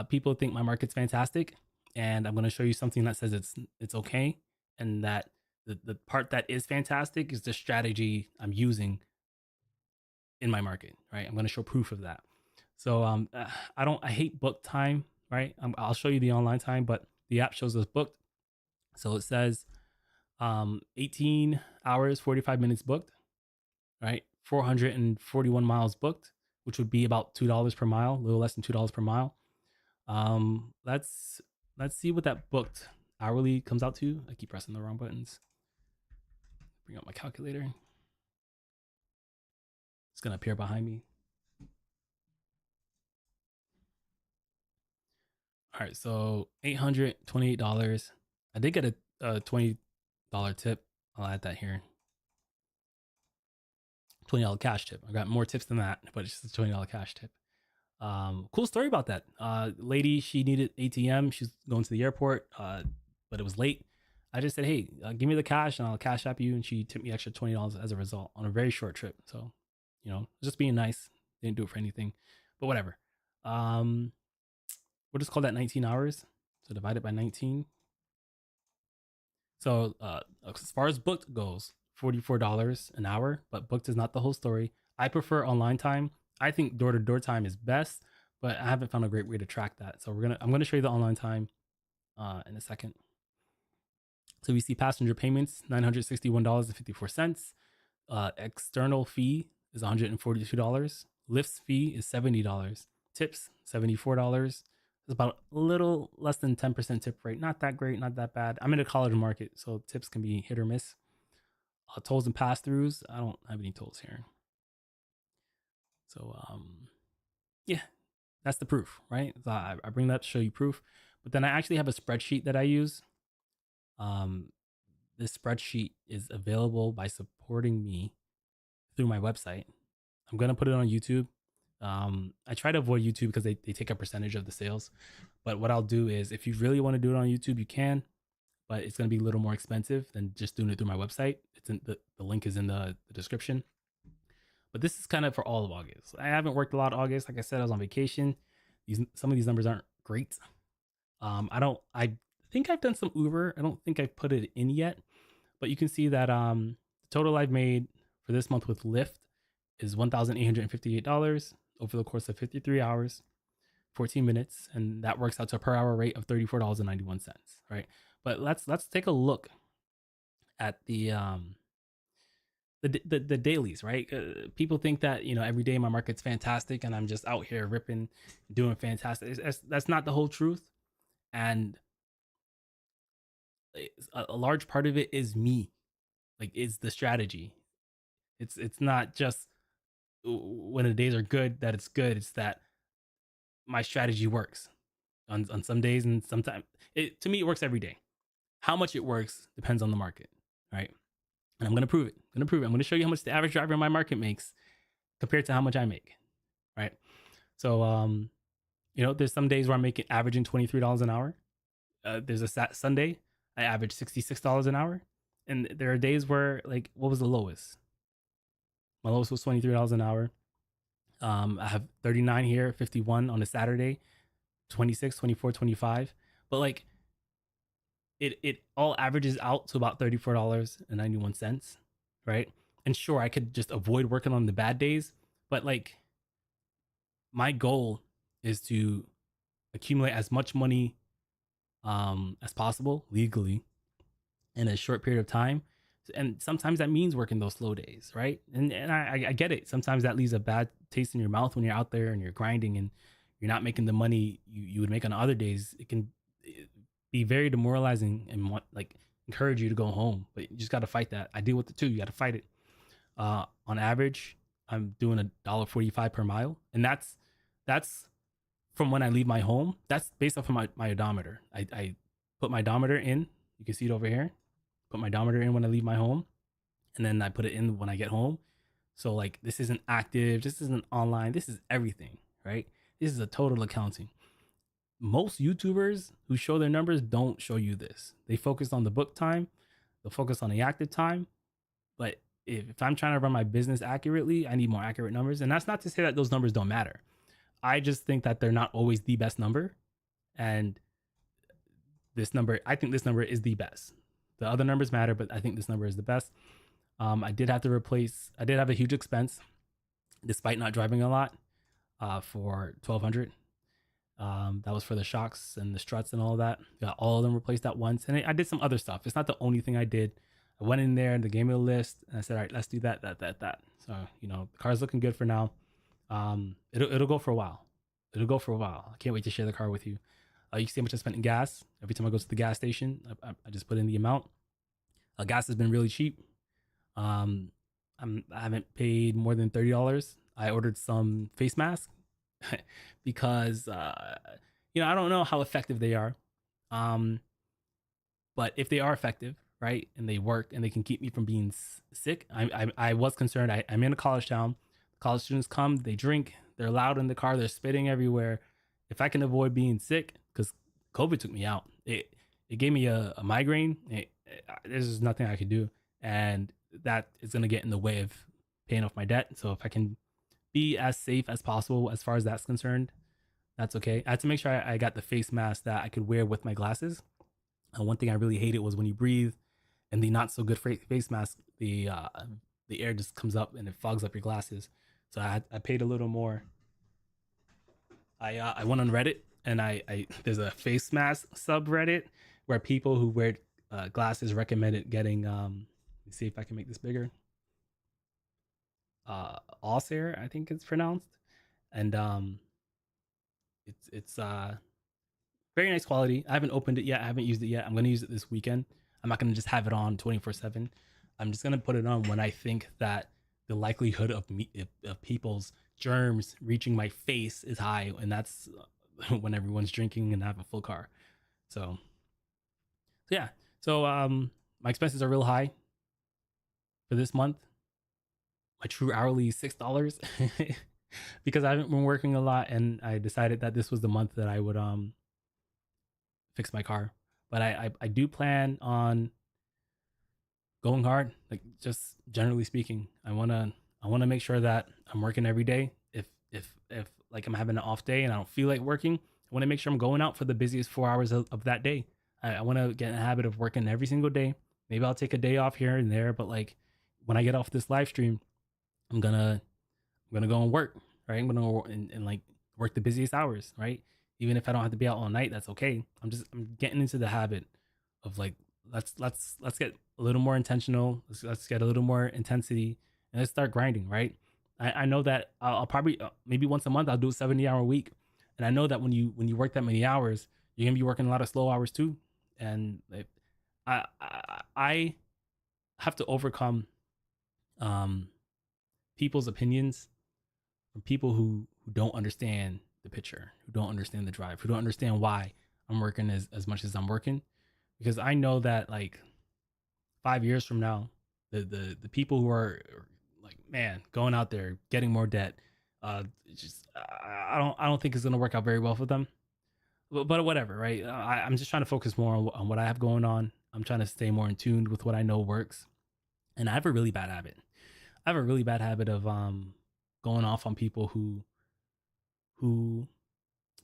People think my market's fantastic, and I'm going to show you something that says it's okay, and that the part that is fantastic is the strategy I'm using in my market, right? I'm going to show proof of that. So I hate book time, right? I'll show you the online time, but the app shows us booked. So it says 18 hours, 45 minutes booked, right? 441 miles booked, which would be about $2 per mile, a little less than $2 per mile. Let's see what that booked hourly comes out to. I keep pressing the wrong buttons. Bring up my calculator. It's gonna appear behind me. All right, so $828. I did get a $20 tip. I'll add that here. $20 cash tip. I got more tips than that, but it's just a $20 cash tip. Cool story about that. Lady, she needed ATM. She's going to the airport, but it was late. I just said, hey, give me the cash and I'll cash app you. And she tipped me extra $20 as a result on a very short trip. So just being nice. Didn't do it for anything, but whatever. We'll just call that 19 hours. So divide it by 19. So as far as booked goes, $44 an hour, but booked is not the whole story. I prefer online time. I think door-to-door time is best, but I haven't found a great way to track that. So I'm gonna show you the online time in a second. So we see passenger payments, $961.54. External fee is $142. Lyft's fee is $70. Tips, $74. It's about a little less than 10% tip rate. Not that great, not that bad. I'm in a college market, so tips can be hit or miss. Tolls and pass-throughs, I don't have any tolls here. So yeah, that's the proof, right? So I bring that to show you proof. But then I actually have a spreadsheet that I use. This spreadsheet is available by supporting me through my website. I'm gonna put it on YouTube. I try to avoid YouTube because they take a percentage of the sales. But what I'll do is, if you really want to do it on YouTube, you can, but it's gonna be a little more expensive than just doing it through my website. It's in the link is in the description. But this is kind of for all of August. I haven't worked a lot August. Like I said, I was on vacation. Some of these numbers aren't great. I think I've done some Uber. I don't think I've put it in yet, but you can see that the total I've made for this month with Lyft is $1,858 over the course of 53 hours, 14 minutes, and that works out to a per hour rate of $34.91, right? But let's take a look at the dailies, right? People think that every day my market's fantastic and I'm just out here ripping, doing fantastic. That's not the whole truth, and a large part of it is me, like it's the strategy. It's not just when the days are good that it's good. It's that my strategy works on some days, and sometimes to me it works every day. How much it works depends on the market, right? And I'm gonna prove it. I'm gonna show you how much the average driver in my market makes compared to how much I make, right? So there's some days where I'm making averaging $23 an hour. There's a Sunday I average $66 an hour, and there are days where, like, what was the lowest? My lowest was $23 an hour. I have 39 here, 51 on a Saturday, 26, 24, 25. But like it all averages out to about $34.91, right? And sure, I could just avoid working on the bad days, but like my goal is to accumulate as much money as possible legally in a short period of time. And sometimes that means working those slow days, right? And I get it. Sometimes that leaves a bad taste in your mouth when you're out there and you're grinding and you're not making the money you would make on other days. It can be very demoralizing and encourage you to go home, but you just got to fight that. I deal with it too. You got to fight it. On average, I'm doing $1.45 per mile, and that's from when I leave my home. That's based off of my odometer. I put my odometer in. You can see it over here. Put my odometer in when I leave my home, and then I put it in when I get home. So like, this isn't active, this isn't online, this is everything, right? This is a total accounting. Most YouTubers who show their numbers don't show you this. They focus on the book time, they'll focus on the active time. But if I'm trying to run my business accurately, I need more accurate numbers. And that's not to say that those numbers don't matter. I just think that they're not always the best number. And I think this number is the best. The other numbers matter, but I think this number is the best. I did have a huge expense despite not driving a lot for $1,200. That was for the shocks and the struts and all of that. Got all of them replaced at once. And I did some other stuff. It's not the only thing I did. I went in there and they gave me a list and I said, all right, let's do that. So, the car's looking good for now. It'll go for a while. I can't wait to share the car with you. You can see how much I spent in gas. Every time I go to the gas station, I just put in the amount. Gas has been really cheap. I haven't paid more than $30. I ordered some face masks because I don't know how effective they are. But if they are effective, right, and they work and they can keep me from being sick, I was concerned. I'm in a college town. College students come, they drink, they're loud in the car, they're spitting everywhere. If I can avoid being sick, because COVID took me out, it gave me a migraine. There's nothing I could do, and that is going to get in the way of paying off my debt. So if I can be as safe as possible as far as that's concerned, that's okay. I had to make sure I got the face mask that I could wear with my glasses. One thing I really hated was when you breathe and the not so good face mask, the air just comes up and it fogs up your glasses. So I paid a little more. I went on Reddit and I there's a face mask subreddit where people who wear glasses recommended getting let me see if I can make this bigger. Alsair, I think it's pronounced, and it's very nice quality. I haven't opened it yet. I haven't used it yet. I'm gonna use it this weekend. I'm not gonna just have it on 24/7. I'm just gonna put it on when I think that the likelihood of of people's germs reaching my face is high, and that's when everyone's drinking and have a full car. So, so yeah. So my expenses are real high for this month. My true hourly is $6 because I haven't been working a lot, and I decided that this was the month that I would fix my car. But I do plan on going hard. Like, just generally speaking, I wanna make sure that I'm working every day. If like I'm having an off day and I don't feel like working, I want to make sure I'm going out for the busiest 4 hours of that day. I want to get in a habit of working every single day. Maybe I'll take a day off here and there, but like when I get off this live stream, I'm gonna go and work, right? I'm gonna go and like work the busiest hours, right? Even if I don't have to be out all night, that's okay. I'm getting into the habit of like let's get a little more intentional. Let's get a little more intensity and let's start grinding, right? I know that I'll probably maybe once a month I'll do a 70-hour week, and I know that when you work that many hours, you're gonna be working a lot of slow hours too, and I have to overcome um people's opinions from people who don't understand the picture, who don't understand the drive, who don't understand why I'm working as much as I'm working. Because I know that like 5 years from now, the people who are like, man, going out there getting more debt, just I don't think it's gonna work out very well for them. But whatever, right? I'm just trying to focus more on what I have going on. I'm trying to stay more in tune with what I know works, and I have a really bad habit. I have a really bad habit of going off on people who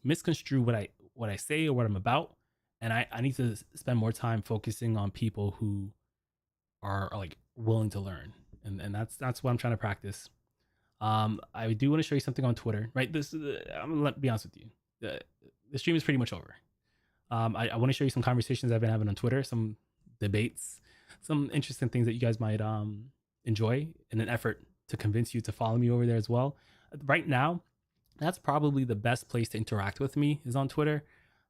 misconstrue what I say or what I'm about, and I need to spend more time focusing on people who are like willing to learn, and that's what I'm trying to practice. I do want to show you something on Twitter, right? This I'm gonna be honest with you. The stream is pretty much over. I want to show you some conversations I've been having on Twitter, some debates, some interesting things that you guys might enjoy in an effort to convince you to follow me over there as well. Right now, that's probably the best place to interact with me is on Twitter.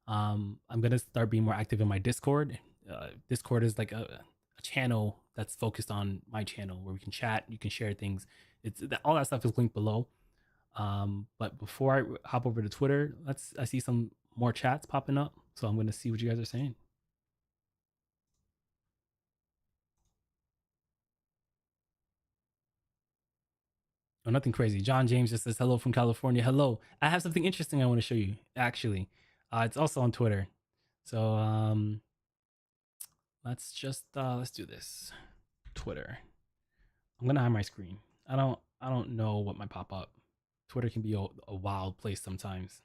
I'm gonna start being more active in my Discord. Discord is like a channel that's focused on my channel where we can chat, you can share things. It's all that stuff is linked below. But before I hop over to Twitter, I see some more chats popping up, so I'm gonna see what you guys are saying. Oh, nothing crazy. John James just says hello from California. Hello. I have something interesting I want to show you. Actually, it's also on Twitter. So let's do this. Twitter. I'm gonna hide my screen. I don't know what might pop up. Twitter can be a wild place sometimes.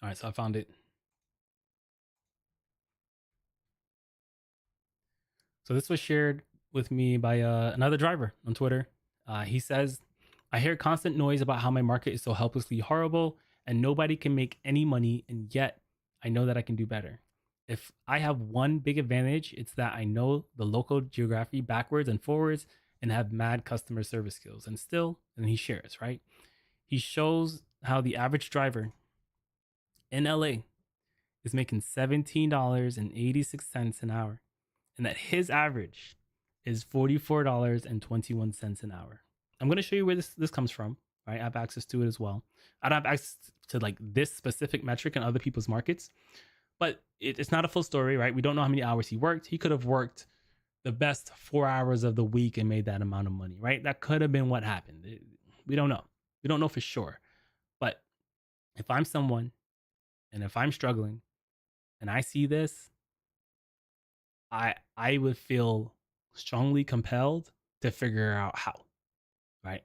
All right, so I found it. So this was shared with me by another driver on Twitter. He says, "I hear constant noise about how my market is so helplessly horrible and nobody can make any money, and yet I know that I can do better. If I have one big advantage, it's that I know the local geography backwards and forwards and have mad customer service skills." And still, and he shares, right? He shows how the average driver in LA is making $17.86 an hour, and that his average is $44.21 an hour. I'm going to show you where this comes from. right? I have access to it as well. I don't have access to like this specific metric in other people's markets, but it's not a full story, right? We don't know how many hours he worked. He could have worked the best 4 hours of the week and made that amount of money, right? That could have been what happened. We don't know. We don't know for sure. But if I'm someone and if I'm struggling and I see this, I would feel strongly compelled to figure out how, right?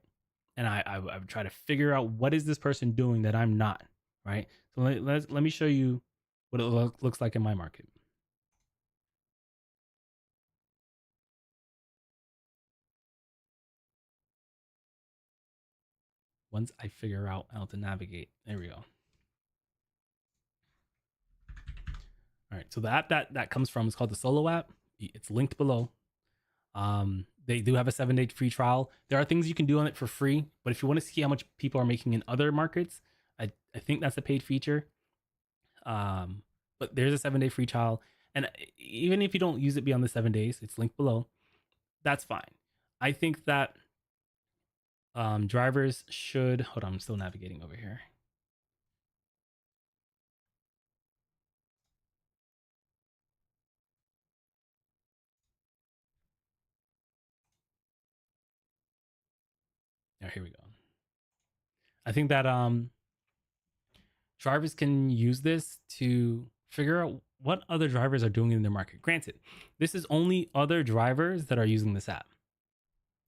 And I would try to figure out what is this person doing that I'm not, right? So let me show you what it looks like in my market. Once I figure out how to navigate, there we go. All right, so the app that comes from is called the Solo app. It's linked below. They do have a 7-day free trial. There are things you can do on it for free, but if you want to see how much people are making in other markets, I think that's a paid feature. But there's a 7-day free trial, and even if you don't use it beyond the 7 days, it's linked below. That's fine. I think that drivers should hold on. I'm still navigating over here. Oh, here we go. I think that drivers can use this to figure out what other drivers are doing in their market. Granted, this is only other drivers that are using this app,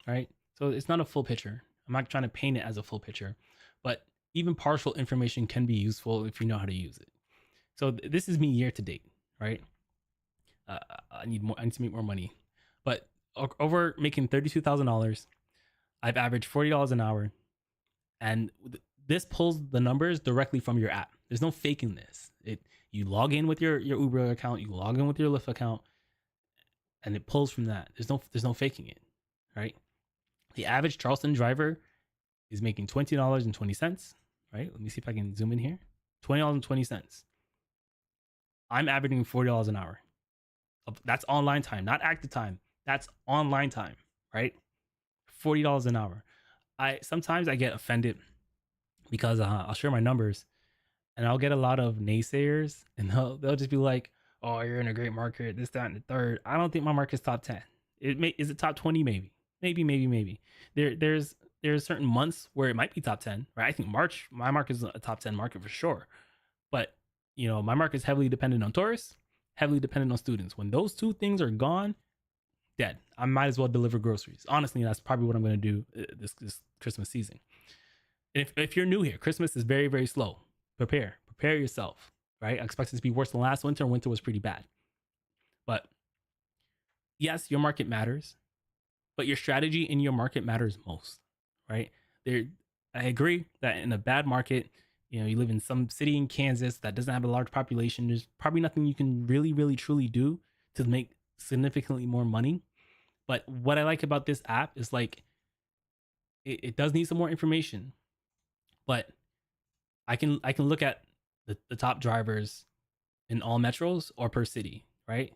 right? So it's not a full picture. I'm not trying to paint it as a full picture, but even partial information can be useful if you know how to use it. So this is me year to date, right? I need more. I need to make more money, but over making $32,000, I've averaged $40 an hour, and this pulls the numbers directly from your app. There's no faking this. You log in with your Uber account, you log in with your Lyft account, and it pulls from that. There's no faking it, right? The average Charleston driver is making $20.20, right? Let me see if I can zoom in here. $20.20. I'm averaging $40 an hour. That's online time, not active time. That's online time, right? $40 an hour. Sometimes I get offended because I'll share my numbers and I'll get a lot of naysayers and they'll just be like, "Oh, you're in a great market, this, that, and the third." I don't think my market's top 10. Is it top 20? Maybe. There's certain months where it might be top 10, right? I think March, my market is a top 10 market for sure. But my market is heavily dependent on tourists, heavily dependent on students. When those two things are gone, dead. I might as well deliver groceries. Honestly, that's probably what I'm going to do this Christmas season. If you're new here, Christmas is very, very slow. Prepare yourself, right? I expect it to be worse than last winter. Winter was pretty bad. But yes, your market matters, but your strategy in your market matters most, right? I agree that in a bad market, you live in some city in Kansas that doesn't have a large population. There's probably nothing you can really, really, truly do to make significantly more money. But what I like about this app is like, it does need some more information, but I can look at the top drivers in all metros or per city, right?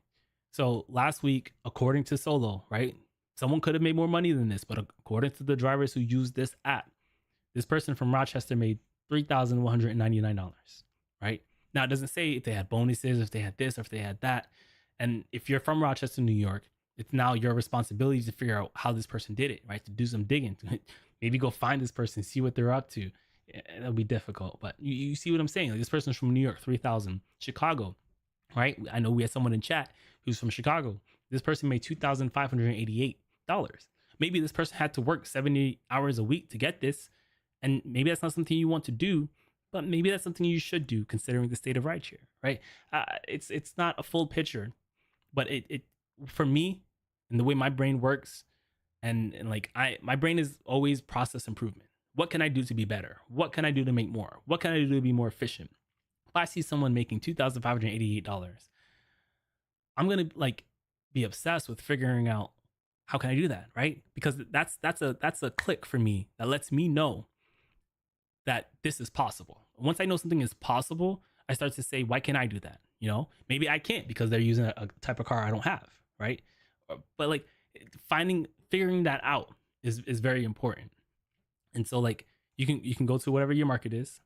So last week, according to Solo, right, someone could have made more money than this, but according to the drivers who use this app, this person from Rochester made $3,199, right? Now it doesn't say if they had bonuses, if they had this, or if they had that. And if you're from Rochester, New York, it's now your responsibility to figure out how this person did it, right? To do some digging, maybe go find this person, see what they're up to. It'll be difficult, but you see what I'm saying? Like, this person's from New York, 3,000. Chicago, right? I know we had someone in chat who's from Chicago. This person made $2,588. Maybe this person had to work 70 hours a week to get this, and maybe that's not something you want to do, but maybe that's something you should do considering the state of rideshare, right? It's not a full picture, but it for me and the way my brain works, and like my brain is always process improvement. What can I do to be better? What can I do to make more? What can I do to be more efficient? If I see someone making $2,588, I'm gonna like be obsessed with figuring out how can I do that, right? Because that's a click for me that lets me know that this is possible. Once I know something is possible, I start to say, why can't I do that? Maybe I can't because they're using a type of car I don't have, right? But like figuring that out is very important. And so like You can go to whatever your market is.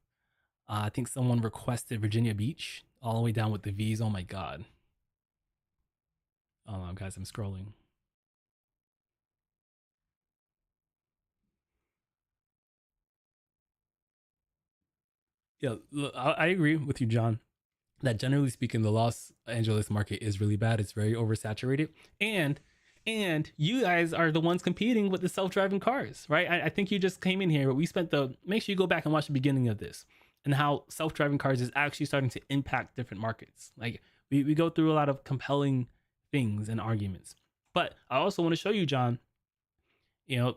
I think someone requested Virginia Beach, all the way down with the V's. Oh my god. Oh guys, I'm scrolling. Yeah, look, I agree with you, John, that generally speaking, the Los Angeles market is really bad. It's very oversaturated, and and you guys are the ones competing with the self-driving cars, right? I think you just came in here, but we spent the make sure you go back and watch the beginning of this and how self-driving cars is actually starting to impact different markets. Like we go through a lot of compelling things and arguments, but I also want to show you, John. You know,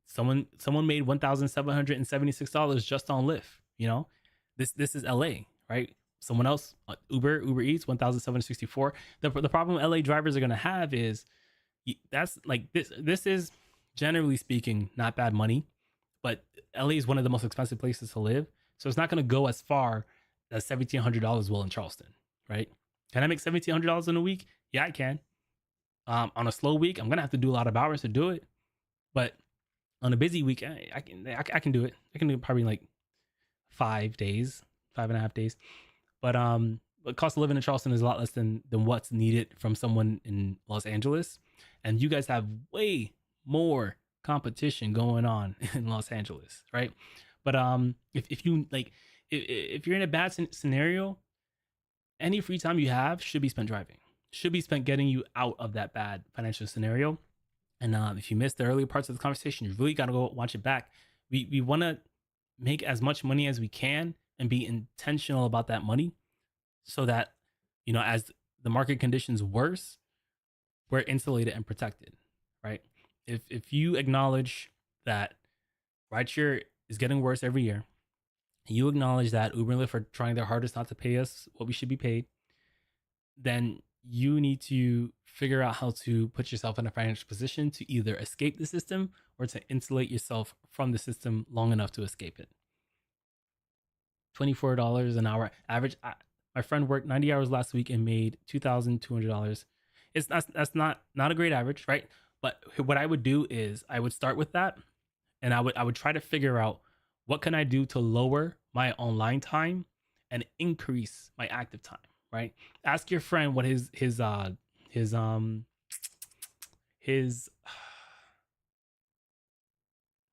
someone made $1,776 just on Lyft. You know, this is LA, right? Someone else, Uber Eats, 1,764. The problem LA drivers are gonna have is that's like this is generally speaking not bad money, but LA is one of the most expensive places to live, so it's not gonna go as far as $1,700 will in Charleston, right? Can I make $1,700 in a week? Yeah, I can. On a slow week, I'm gonna have to do a lot of hours to do it, but on a busy week, I can do it. I can do probably like 5 days, 5.5 days. But cost of living in Charleston is a lot less than what's needed from someone in Los Angeles, and you guys have way more competition going on in Los Angeles, right? But if you like, if you're in a bad scenario, any free time you have should be spent driving, should be spent getting you out of that bad financial scenario. And if you missed the earlier parts of the conversation, you really got to go watch it back. We want to make as much money as we can and be intentional about that money so that, as the market conditions worse, we're insulated and protected, right? If you acknowledge that rideshare is getting worse every year, you acknowledge that Uber and Lyft are trying their hardest not to pay us what we should be paid, then you need to figure out how to put yourself in a financial position to either escape the system or to insulate yourself from the system long enough to escape it. $24 an hour average. My friend worked 90 hours last week and made $2,200. That's not a great average, right? But what I would do is I would start with that, and I would try to figure out what can I do to lower my online time and increase my active time, right? Ask your friend what his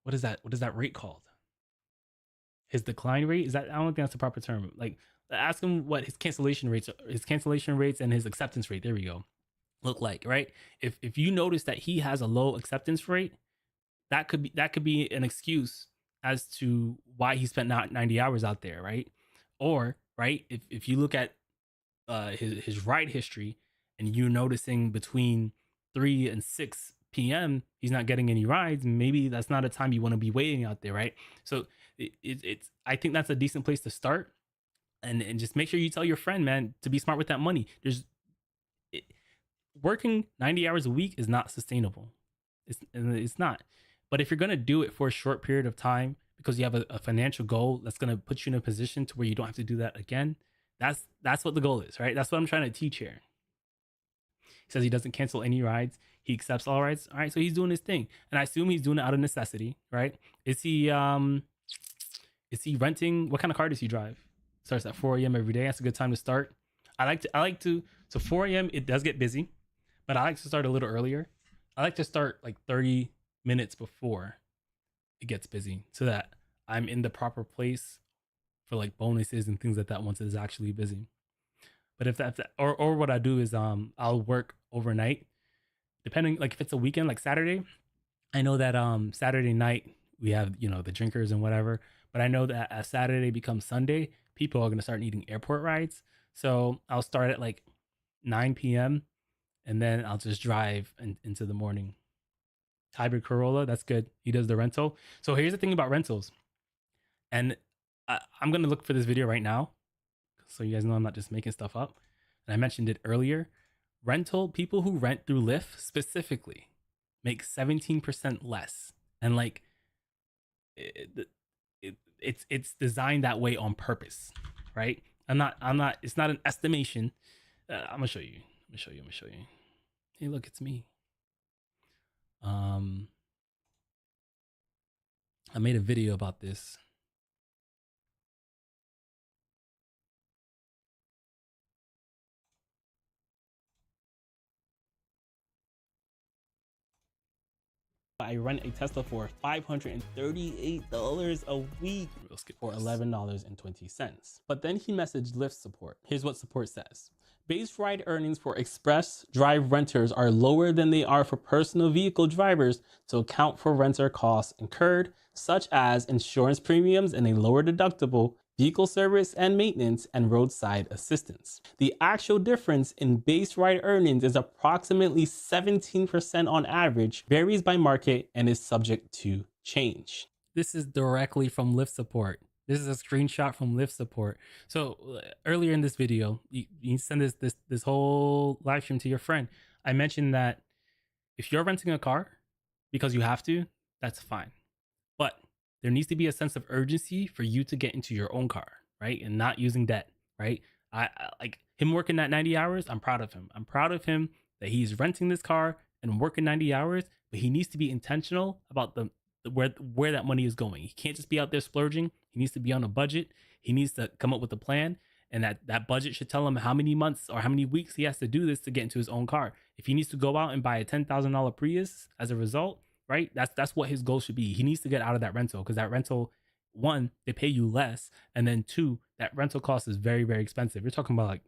what is that rate called? His decline rate? Is that, I don't think that's the proper term. Like, ask him what his cancellation rates and his acceptance rate, there we go, look like, right? If you notice that he has a low acceptance rate, that could be an excuse as to why he spent not 90 hours out there, right? Or right, if you look at his ride history and you're noticing between 3 and 6 p.m. he's not getting any rides, maybe that's not a time you want to be waiting out there, right? So it's I think that's a decent place to start, and just make sure you tell your friend, man, to be smart with that money. It, Working 90 hours a week is not sustainable. It's not. But if you're gonna do it for a short period of time because you have a financial goal that's gonna put you in a position to where you don't have to do that again, that's what the goal is, right? That's what I'm trying to teach here. He says he doesn't cancel any rides. He accepts all rides. All right, so he's doing his thing, and I assume he's doing it out of necessity, right? Is he renting? What kind of car does he drive? Starts at 4 a.m. every day. That's a good time to start. I like to. So 4 a.m. it does get busy, but I like to start a little earlier. I like to start like 30 minutes before it gets busy, so that I'm in the proper place for like bonuses and things like that once it's actually busy. But if that's, or what I do is I'll work overnight, depending, like if it's a weekend like Saturday. I know that Saturday night we have, the drinkers and whatever, but I know that as Saturday becomes Sunday, people are gonna start needing airport rides. So I'll start at like 9 p.m. and then I'll just drive into the morning. Hybrid Corolla, that's good. He does the rental. So here's the thing about rentals, and I'm gonna look for this video right now, so you guys know I'm not just making stuff up. And I mentioned it earlier. Rental people who rent through Lyft specifically make 17% less, and like it's designed that way on purpose, right? I'm not. It's not an estimation. I'm gonna show you. I'm gonna show you. Hey, look, it's me. Um, I made a video about this. I rent a Tesla for $538 a week for $11.20. But then he messaged Lyft support. Here's what support says. Base ride earnings for express drive renters are lower than they are for personal vehicle drivers to account for renter costs incurred, such as insurance premiums and a lower deductible, vehicle service and maintenance, and roadside assistance. The actual difference in base ride earnings is approximately 17% on average, varies by market, and is subject to change. This is directly from Lyft support. This is a screenshot from Lyft support. So earlier in this video, you send this whole live stream to your friend. I mentioned that if you're renting a car because you have to, that's fine. But there needs to be a sense of urgency for you to get into your own car, right? And not using debt, right? I like him working that 90 hours. I'm proud of him. I'm proud of him that he's renting this car and working 90 hours, but he needs to be intentional about where that money is going. He can't just be out there splurging. He needs to be on a budget. He needs to come up with a plan, and that budget should tell him how many months or how many weeks he has to do this to get into his own car. If he needs to go out and buy a $10,000 Prius as a result, right? That's what his goal should be. He needs to get out of that rental, because that rental, one, they pay you less, and then two, that rental cost is very, very expensive. You're talking about like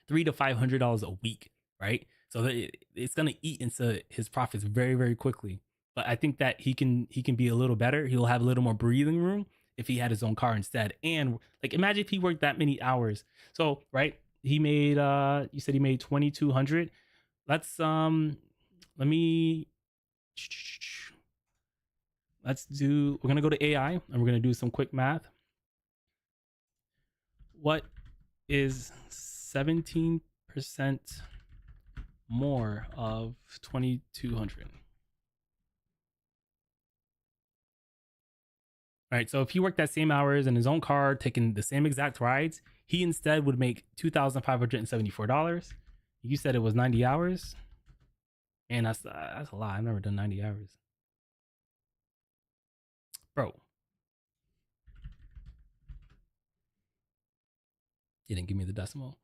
$300 to $500 a week, right? So it's gonna eat into his profits very, very quickly. But I think that he can be a little better. He'll have a little more breathing room if he had his own car instead. And like, imagine if he worked that many hours. So right, he made you said he made 2,200. Let's we're gonna go to AI and we're gonna do some quick math. What is 17% more of 2,200? All right, so if he worked that same hours in his own car, taking the same exact rides, he instead would make $2,574. You said it was 90 hours, and that's a lot. I've never done 90 hours, bro. You didn't give me the decimal.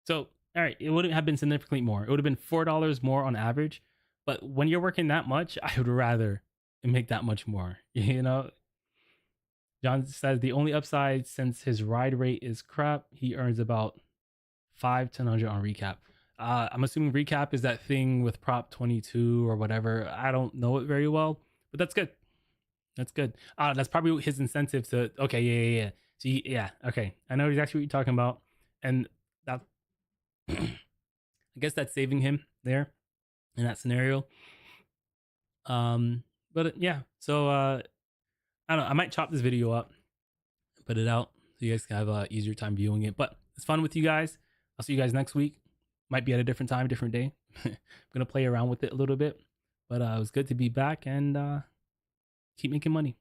So, all right, it wouldn't have been significantly more. It would have been $4 more on average. But when you're working that much, I would rather make that much more. You know. John says the only upside, since his ride rate is crap, he earns about $500 on recap. I'm assuming recap is that thing with Prop 22 or whatever. I don't know it very well, but that's good. That's good. That's probably his incentive to. Okay, yeah. So yeah, okay. I know exactly what you're talking about, and that I guess that's saving him there in that scenario. But yeah. So I don't know. I might chop this video up, put it out, so you guys can have a easier time viewing it. But it's fun with you guys. I'll see you guys next week. Might be at a different time, different day. I'm gonna play around with it a little bit, but it was good to be back and keep making money.